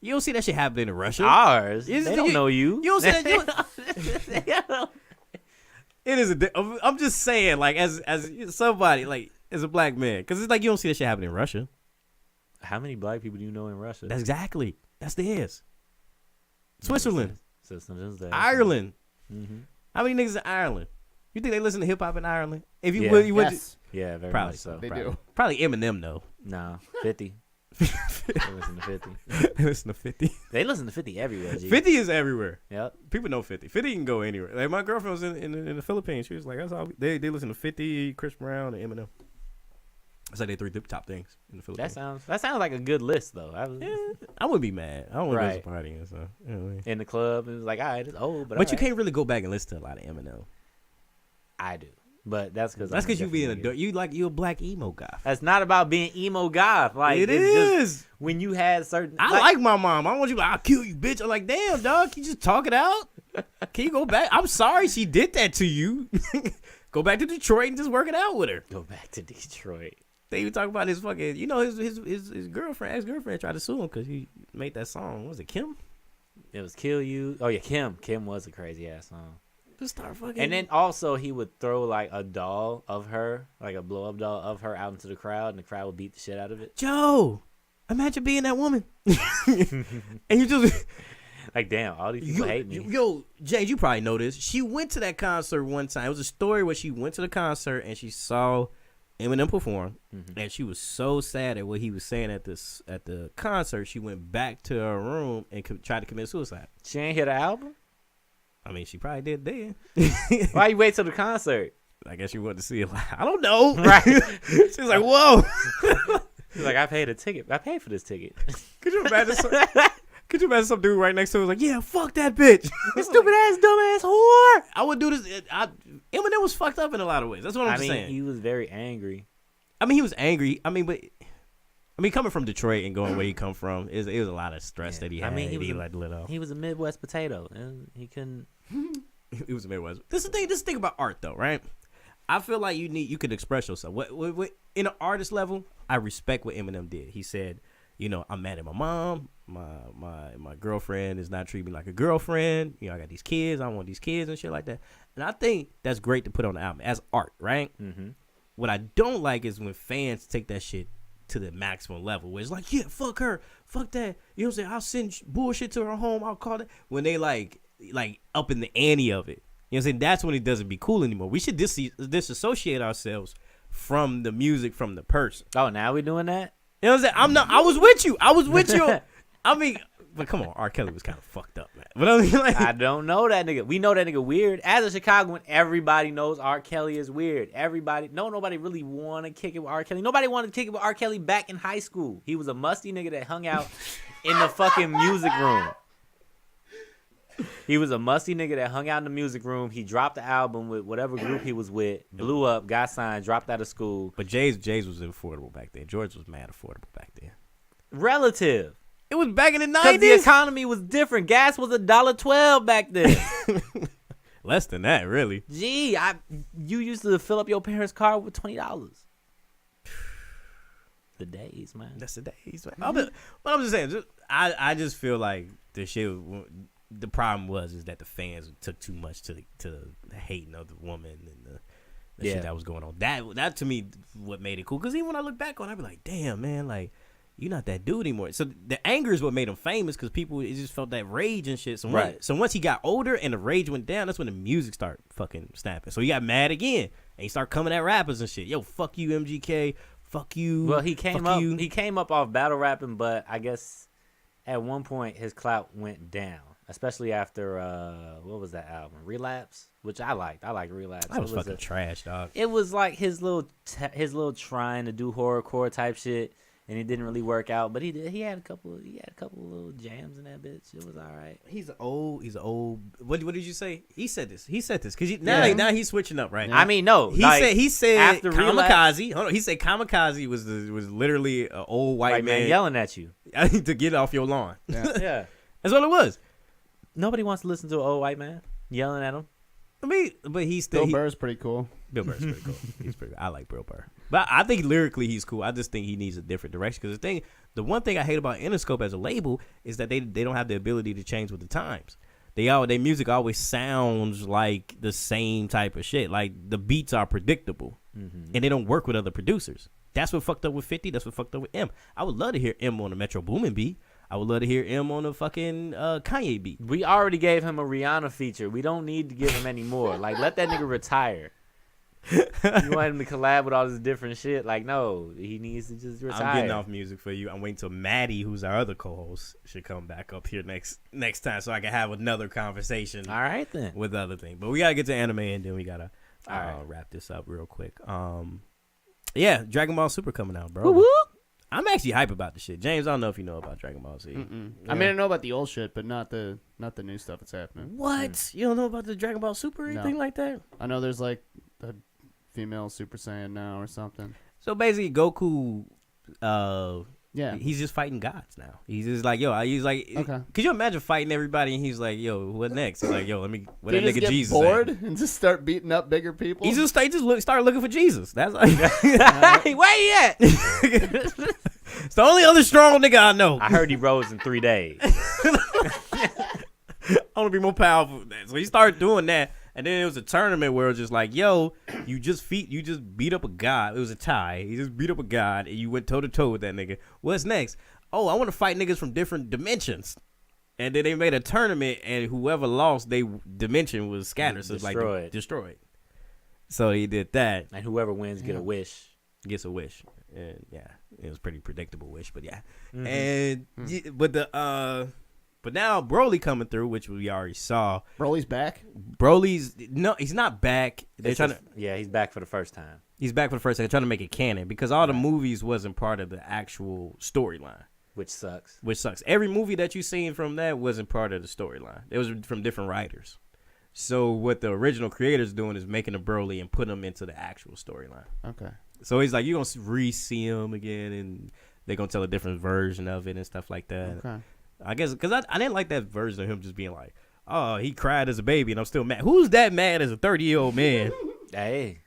You don't see that shit happening in Russia. Ours? They don't know you. You don't see that. It is I'm just saying, like, as somebody, like, as a black man, because it's like you don't see that shit happening in Russia. How many black people do you know in Russia? That's theirs. Switzerland, Ireland. Mm-hmm. How many niggas in Ireland? You think they listen to hip hop in Ireland? If you Yeah. would, yes, Yeah, very Probably much so. they do. probably Eminem though. No, 50. They listen to 50. They listen to 50. They listen to 50 everywhere, G. 50 is everywhere. Yep. People know 50. 50 can go anywhere. Like my girlfriend was in the Philippines. She was like, that's all they listen to 50, Chris Brown, and Eminem. That's like they 3 top things in the Philippines. That sounds like a good list though. I wouldn't be mad. I don't want to go Right. to partying. So anyway. In the club, it was like, all right, it's old, but But you all right. can't really go back and listen to a lot of Eminem. I do, but that's because You being a dirt. You a black emo guy. That's not about being emo goth. Like It it's is. just when you had certain. I like my mom. I don't want you like, I'll kill you, bitch. I'm like, damn, dog. You just talk it out. Can you go back? I'm sorry she did that to you. Go back to Detroit and just work it out with her. Go back to Detroit. They even talk about his fucking, his girlfriend, ex-girlfriend tried to sue him because he made that song. What was it, Kim? It was Kill You. Oh, yeah, Kim. Kim was a crazy-ass song. Just start fucking. And then also he would throw like a doll of her, like a blow-up doll of her out into the crowd, and the crowd would beat the shit out of it. Joe, imagine being that woman. And you just... Like, damn, all these people hate me. Yo, James, you probably know this. She went to that concert one time. It was a story where she went to the concert and she saw Eminem perform, and she was so sad at what he was saying at the concert. She went back to her room and tried to commit suicide. She ain't hear the album? I mean, she probably did then. Why you wait till the concert? I guess she wanted to see it live. I don't know. Right. She's like, whoa. She's like, I paid a ticket. I paid for this ticket. Could you imagine some dude right next to her was like, yeah, fuck that bitch. Stupid ass, dumb ass whore. I would do this. Eminem was fucked up in a lot of ways. That's what I'm saying. He was very angry. I mean, he was angry. Coming from Detroit and going where he come from, it was a lot of stress that he had. He was a Midwest potato, and he couldn't. He was a Midwest. This is the thing about art, though, right? I feel like you could express yourself. What in an artist level, I respect what Eminem did. He said, I'm mad at my mom. My girlfriend is not treating me like a girlfriend. I got these kids. I don't want these kids and shit like that. And I think that's great to put on the album as art, right? Mm-hmm. What I don't like is when fans take that shit to the maximum level, where it's like, yeah, fuck her, fuck that. You know what I'm saying? I'll send bullshit to her home. I'll call it. When they like up in the ante of it. You know what I'm saying? That's when it doesn't be cool anymore. We should disassociate ourselves from the music, from the person. Oh, now we doing that? You know what I'm saying? I was with you. I mean, but come on, R. Kelly was kind of fucked up, man. But I mean, I don't know that nigga. We know that nigga weird. As a Chicagoan, everybody knows R. Kelly is weird. Nobody really want to kick it with R. Kelly. Nobody wanted to kick it with R. Kelly back in high school. He was a musty nigga that hung out in the fucking music room. He was a musty nigga that hung out in the music room. He dropped the album with whatever group he was with, blew up, got signed, dropped out of school. But Jay's was affordable back then. George was mad affordable back then. Relative. It was back in the 90s. Because the economy was different. Gas was $1.12 back then. Less than that, really. Gee, you used to fill up your parents' car with $20. The days, man. That's the days, man. But I'm just saying, I just feel like the shit. The problem is that the fans took too much to the hating of the woman and the shit that was going on. That to me what made it cool. Because even when I look back on it, I be like, damn, man, like, you're not that dude anymore. So the anger is what made him famous because people just felt that rage and shit. So once he got older and the rage went down, that's when the music started fucking snapping. So he got mad again and he started coming at rappers and shit. Yo, fuck you, MGK. Fuck you. Well, he came up off battle rapping, but I guess at one point his clout went down. Especially after what was that album? Relapse, which I liked. I liked Relapse. That was fucking trash, dog. It was like his little trying to do horrorcore type shit, and it didn't really work out. But he had a couple of little jams in that bitch. It was all right. He's old. What did you say? He said this because now he's switching up right now. I mean, no. He said after Kamikaze. Relapse, Hold on. He said Kamikaze was literally an old white man yelling at you to get off your lawn. Yeah. That's what it was. Nobody wants to listen to an old white man yelling at him. I mean, but he's still. Bill Burr's pretty cool. Bill Burr's pretty cool. He's pretty cool. I like Bill Burr. But I think lyrically he's cool. I just think he needs a different direction. Because the one thing I hate about Interscope as a label is that they don't have the ability to change with the times. Their music always sounds like the same type of shit. Like the beats are predictable. And they don't work with other producers. That's what fucked up with 50. That's what fucked up with M. I would love to hear M on the Metro Boomin beat. I would love to hear M on the fucking Kanye beat. We already gave him a Rihanna feature. We don't need to give him any more. Like, let that nigga retire. You want him to collab with all this different shit? Like, no, he needs to just retire. I'm getting off music for you. I'm waiting till Matty, who's our other co-host, should come back up here next time so I can have another conversation. All right, then. With other things. But we got to get to anime, and then we got to wrap this up real quick. Yeah, Dragon Ball Super coming out, bro. Woo-woo. I'm actually hype about the shit. James, I don't know if you know about Dragon Ball Z. Yeah. I mean, I know about the old shit, but not the new stuff that's happening. What? You don't know about the Dragon Ball Super or anything like that? I know there's like a female Super Saiyan now or something. So basically, Goku Yeah. He's just fighting gods now. He's just like, he's like, Okay. could you imagine fighting everybody? And he's like, yo, what next? He's like, yo, what Did that he just nigga get Jesus bored at? and just start beating up bigger people? He just started looking for Jesus. That's like, Hey, where he at? it's the only other strong nigga I know. I heard he rose in 3 days. I want to be more powerful than that. So he started doing that. And then it was a tournament where it was just like, yo, you just beat up a god. It was a tie. You just beat up a god and you went toe to toe with that nigga. What's next? Oh, I want to fight niggas from different dimensions. And then they made a tournament and whoever lost, they dimension was scattered. So it's like destroyed. So he did that. And whoever wins get a wish. Gets a wish. And yeah, it was a pretty predictable wish, but yeah. Mm-hmm. And but now Broly coming through, which we already saw. Broly's back? He's not back. He's back for the first time. He's back for the first time. They're trying to make it canon because all the movies wasn't part of the actual storyline. Which sucks. Every movie that you seen from that wasn't part of the storyline. It was from different writers. So what the original creator's doing is making a Broly and putting him into the actual storyline. Okay. So he's like, you're going to re-see him again and they're going to tell a different version of it and stuff like that. Okay. I guess because I didn't like that version of him just being like, oh, he cried as a baby and I'm still mad. Who's that mad as a 30-year-old man? Hey.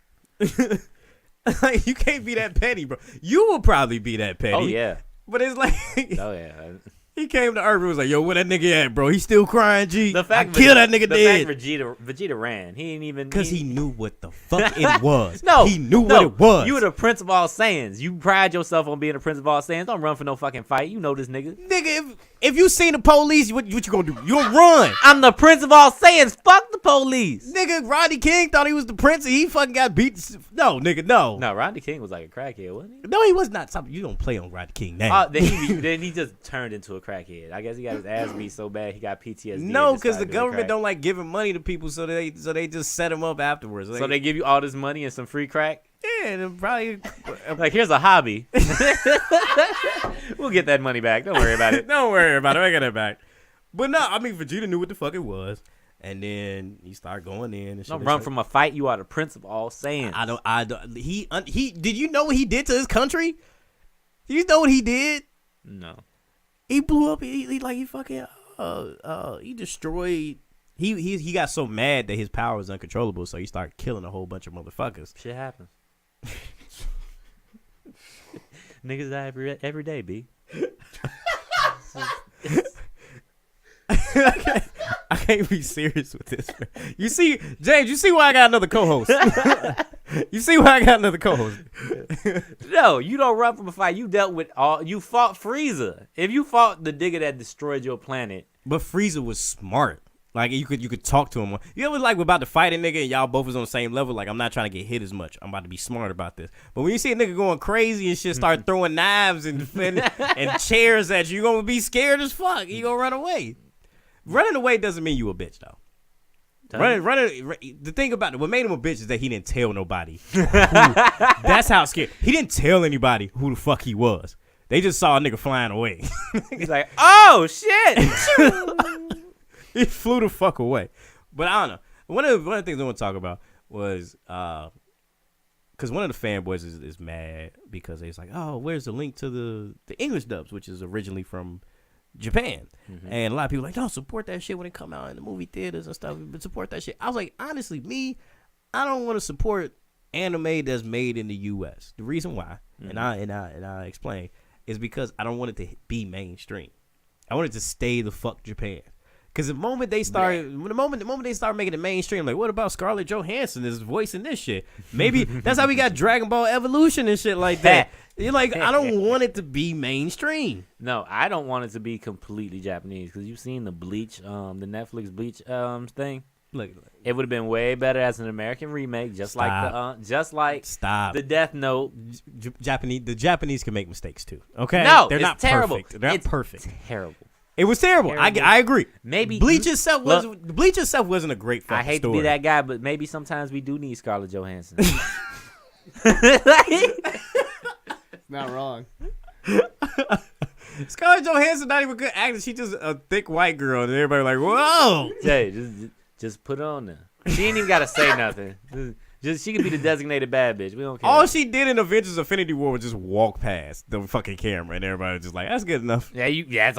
Like, you can't be that petty, bro. You will probably be that petty. Oh, yeah. But it's like, Oh, yeah. he came to Earth and was like, yo, where that nigga at, bro? He still crying, G. The fact kill that nigga dead. The fact Vegeta ran. He ain't even... Because he knew what the fuck it was. No. He knew what it was. You were the Prince of all Saiyans. You pride yourself on being the Prince of all Saiyans. Don't run for no fucking fight. You know this nigga. Nigga, if you seen the police, what you gonna do? You gonna run. I'm the Prince of all Saiyans. Fuck the police. Nigga, Rodney King thought he was the prince and he fucking got beat. No, nigga, no. No, Rodney King was like a crackhead, wasn't he? No, he was not. Something you don't play on Rodney King now. Then he just turned into a crackhead. I guess he got his ass beat so bad he got PTSD. No, because the government don't like giving money to people, so they just set him up afterwards. So they give you all this money and some free crack? Yeah, and probably like, here's a hobby. We'll get that money back. Don't worry about it. Don't worry about it. I got it back. But no, I mean, Vegeta knew what the fuck it was, and then he started going in. And shit. Don't run from a fight. You are the Prince of all Saiyans. I don't. He did you know what he did to his country? Do you know what he did? No. He blew up. He fucking he destroyed. He got so mad that his power was uncontrollable, so he started killing a whole bunch of motherfuckers. Shit happens. Niggas die every day, B. I can't be serious with this, man. You see, James, you see why I got another co-host. You see why I got another co-host. No, you don't run from a fight. You fought Frieza. If you fought the nigga that destroyed your planet. But Frieza was smart. Like, you could talk to him. You ever, like, about to fight a nigga and y'all both was on the same level? Like, I'm not trying to get hit as much. I'm about to be smart about this. But when you see a nigga going crazy and shit, start throwing knives and chairs at you, you're going to be scared as fuck. You going to run away. Running away doesn't mean you a bitch, though. The thing about it, what made him a bitch is that he didn't tell nobody. That's how scared. He didn't tell anybody who the fuck he was. They just saw a nigga flying away. He's like, oh, shit. He flew the fuck away. But I don't know. One of the things I want to talk about was because one of the fanboys is mad because he's like, oh, where's the link to the English dubs, which is originally from Japan. Mm-hmm. And a lot of people are like, no, support that shit when it come out in the movie theaters and stuff, but support that shit. I was like, honestly, I don't want to support anime that's made in the U.S. The reason why, and I explain, is because I don't want it to be mainstream. I want it to stay the fuck Japan. Because the moment they start making it mainstream, like, what about Scarlett Johansson is voicing this shit? Maybe that's how we got Dragon Ball Evolution and shit like that. You're like, I don't want it to be mainstream. No, I don't want it to be completely Japanese. Because you've seen the Bleach, the Netflix Bleach thing. Look, it would have been way better as an American remake, just like the Death Note. The Japanese can make mistakes too. Okay, no, they're not terrible. Perfect. They're not perfect. Terrible. It was terrible. I agree. Maybe Bleach itself wasn't a great fucking I hate story. to be that guy, but maybe sometimes we do need Scarlett Johansson. Not wrong. Scarlett Johansson not even a good actor. She just a thick white girl, and everybody like, whoa. Jay, just put it on there. She ain't even gotta say nothing. Just she could be the designated bad bitch. We don't care. All she did in Avengers Infinity War was just walk past the fucking camera, and everybody was just like, "That's good enough." Yeah, That's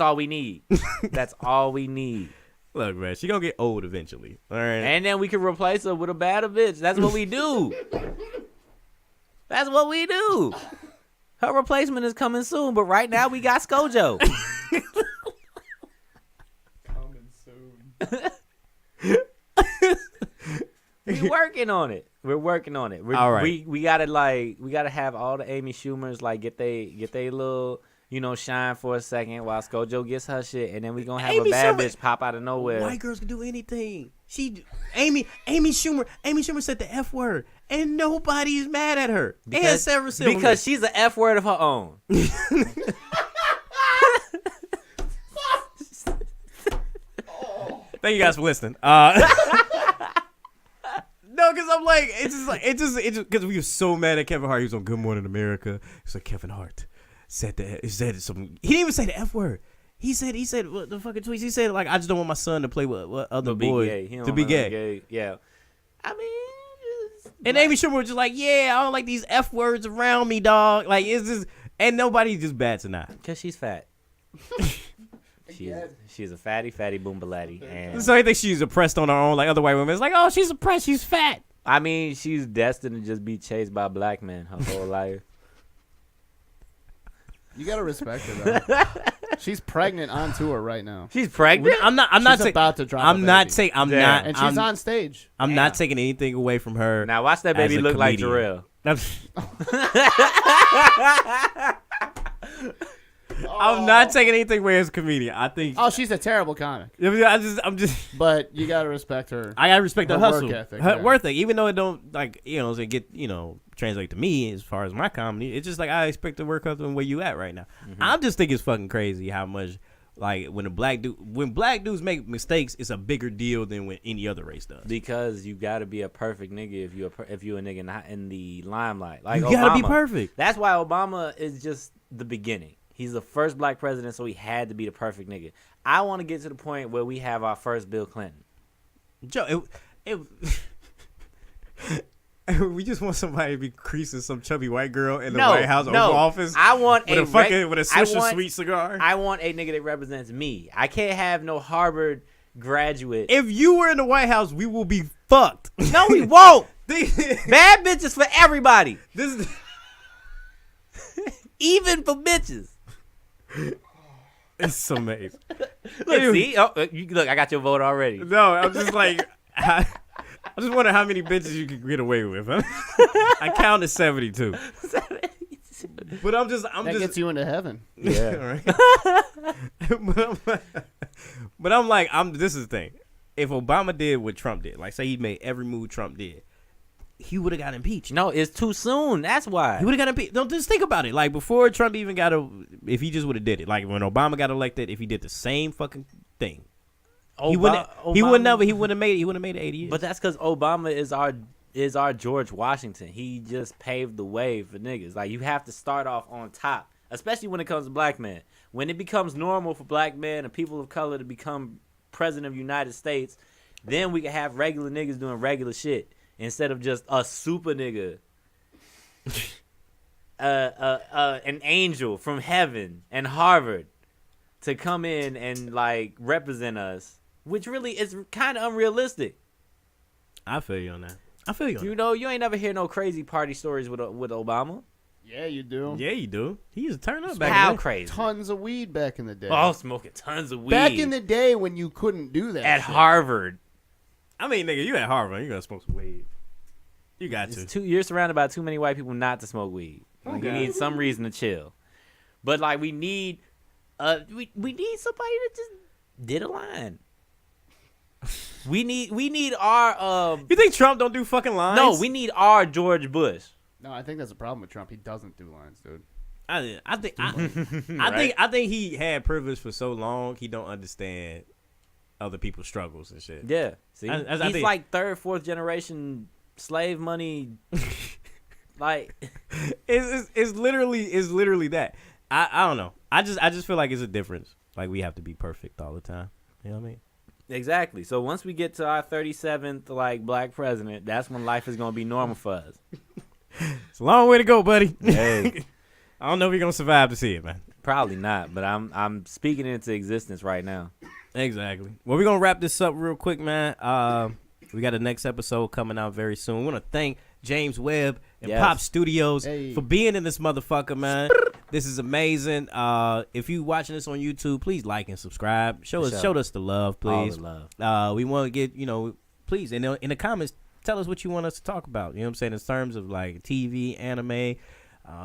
all we need. That's all we need. Look, man, she gonna get old eventually. All right, And then we can replace her with a badder bitch. That's what we do. That's what we do. Her replacement is coming soon, but right now we got ScarJo. Coming soon. We working on it. We're working on it. All right. We gotta have all the Amy Schumers get they little shine for a second while ScarJo gets her shit, and then we gonna have Amy a bad Schumer- bitch pop out of nowhere. white girls can do anything. Amy Schumer said the F word, and nobody's mad at her. And Sarah Silverman. Because she's an F word of her own. Thank you guys for listening. No, because I'm like, it's just because we were so mad at Kevin Hart. He was on Good Morning America. It's like Kevin Hart said that. He said something. He didn't even say the F word. He said what the fucking tweets. He said like, I just don't want my son to play with other boys to be gay. Yeah. I mean, And Amy Schumer was just like, yeah, I don't like these F words around me, dog. Like it's just, and nobody just bats an eye. because she's fat. She's a fatty boombalatti, and So I think she's oppressed on her own, like other white women. It's like, oh, she's oppressed, she's fat. I mean, she's destined to just be chased by black men her whole life. You gotta respect her though. She's pregnant on tour right now. She's pregnant. I'm not She's saying. about to drop. I'm a not baby. saying. I'm Damn. not. And she's on stage. I'm not taking anything away from her. Now watch that baby as a look like comedian. Jarrell. I'm not taking anything away as a comedian. I think. Oh, she's a terrible comic. I'm just. But you gotta respect her. I gotta respect Her the hustle, work ethic, her yeah. work ethic. Even though it don't translate to me as far as my comedy. It's just like I expect to work up where you at right now. I just think it's fucking crazy how much like when black dudes make mistakes, it's a bigger deal than when any other race does. Because you gotta be a perfect nigga if you a nigga not in the limelight. Like You gotta be Obama. perfect. That's why Obama is just the beginning. He's the first black president, so he had to be the perfect nigga. I want to get to the point where we have our first Bill Clinton. Joe, we just want somebody to be creasing some chubby white girl in the White House Oval Office. I want with a Swisher Sweet cigar. I want a nigga that represents me. I can't have no Harvard graduate. If you were in the White House, we will be fucked. No, we won't. this Bad bitches for everybody, is even for bitches. it's amazing. Look, see, look, I got your vote already. No, I'm just like, I just wonder how many bitches you can get away with. Huh? I counted 72. But I'm just Gets you into heaven. Yeah. but I'm like, this is the thing. If Obama did what Trump did, like say he made every move Trump did, he would have got impeached. No, it's too soon. That's why. He would have got impeached. Don't just think about it. Like before Trump even if he just would have did it. Like when Obama got elected, if he did the same fucking thing, he wouldn't have made it 80 years. But that's because Obama is our George Washington. He just paved the way for niggas. Like you have to start off on top, especially when it comes to black men. When it becomes normal for black men and people of color to become president of the United States, then we can have regular niggas doing regular shit instead of just a super nigga, an angel from heaven and Harvard to come in and like represent us, which really is kind of unrealistic. I feel you on that. I feel you on You know, you ain't never hear no crazy party stories with Obama. Yeah, you do. that. Yeah, you do. He used to turn up back How then. crazy? Tons of weed back in the day. Oh, smoking tons of weed. Back in the day when you couldn't do that. at shit. Harvard. I mean, nigga, you at Harvard. You gotta smoke some weed. You got to. You're surrounded by too many white people not to smoke weed. Like, you need some reason to chill. But like we need somebody that just did a line. We need our You think Trump don't do fucking lines? no, we need our George Bush. No, I think that's a problem with Trump. He doesn't do lines, dude. I think he had privilege for so long he don't understand other people's struggles and shit. Yeah. See? I He's think- like third, fourth generation slave money. Like It's literally that. I don't know. I just feel like it's a difference. Like we have to be perfect all the time. You know what I mean? Exactly. So once we get to our 37th like black president, that's when life is gonna be normal for us. It's a long way to go, buddy. Hey. I don't know if you're gonna survive to see it, man. Probably not, but I'm speaking it into existence right now. Exactly. Well, we're gonna wrap this up real quick, man. We got the next episode coming out very soon. We want to thank James Webb and Pop Studios for being in this motherfucker, man. This is amazing. If you watching this on YouTube, please like and subscribe. Show us the love, please. All the love. We want to get, please in the comments, tell us what you want us to talk about. You know what I'm saying? In terms of like TV, anime,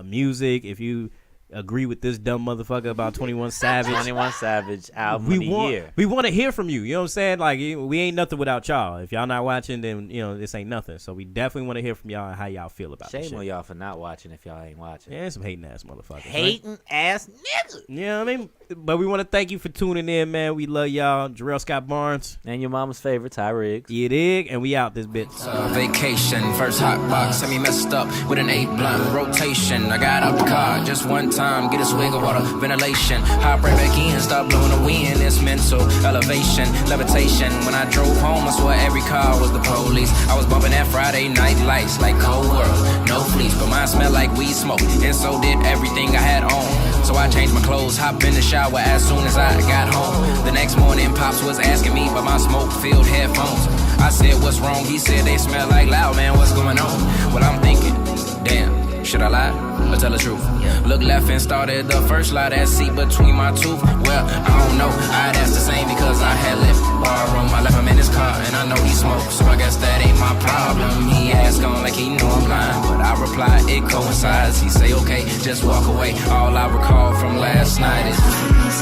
music. If you agree with this dumb motherfucker about 21 Savage. 21 Savage album of the year. We want to hear from you. You know what I'm saying? Like, we ain't nothing without y'all. If y'all not watching, then, this ain't nothing. So we definitely want to hear from y'all and how y'all feel about this shit. Shame on y'all for not watching if y'all ain't watching. Yeah, some hating ass motherfuckers. Hating ass niggas. You know what I mean? But we want to thank you for tuning in, man. We love y'all. Jarrell Scott Barnes. And your mama's favorite, Ty Riggs. You dig? And we out this bitch. Vacation, first hot box, had me messed up with an 8 blunt rotation. I got out the car just one time, get a swig of water, ventilation. Hop right back in, start blowing the wind. It's mental elevation, levitation. When I drove home, I swore every car was the police. I was bumping that Friday night lights like cold world, no fleece, but mine smelled like weed smoke, and so did everything I had on. So I changed my clothes, hopped in the shower as soon as I got home. The next morning, Pops was asking me about my smoke-filled headphones. I said, what's wrong? He said, they smell like loud, man, what's going on? Well, I'm thinking, damn, should I lie or tell the truth? Look left and started the first lie, that seat between my tooth. Well, I don't know, I'd ask the same because I had left bar room. I left him in his car and I know he smoked, so I guess that ain't my problem. He asked on like he knew I'm lying, but I reply, it coincides. He say, okay, just walk away. All I recall from last night is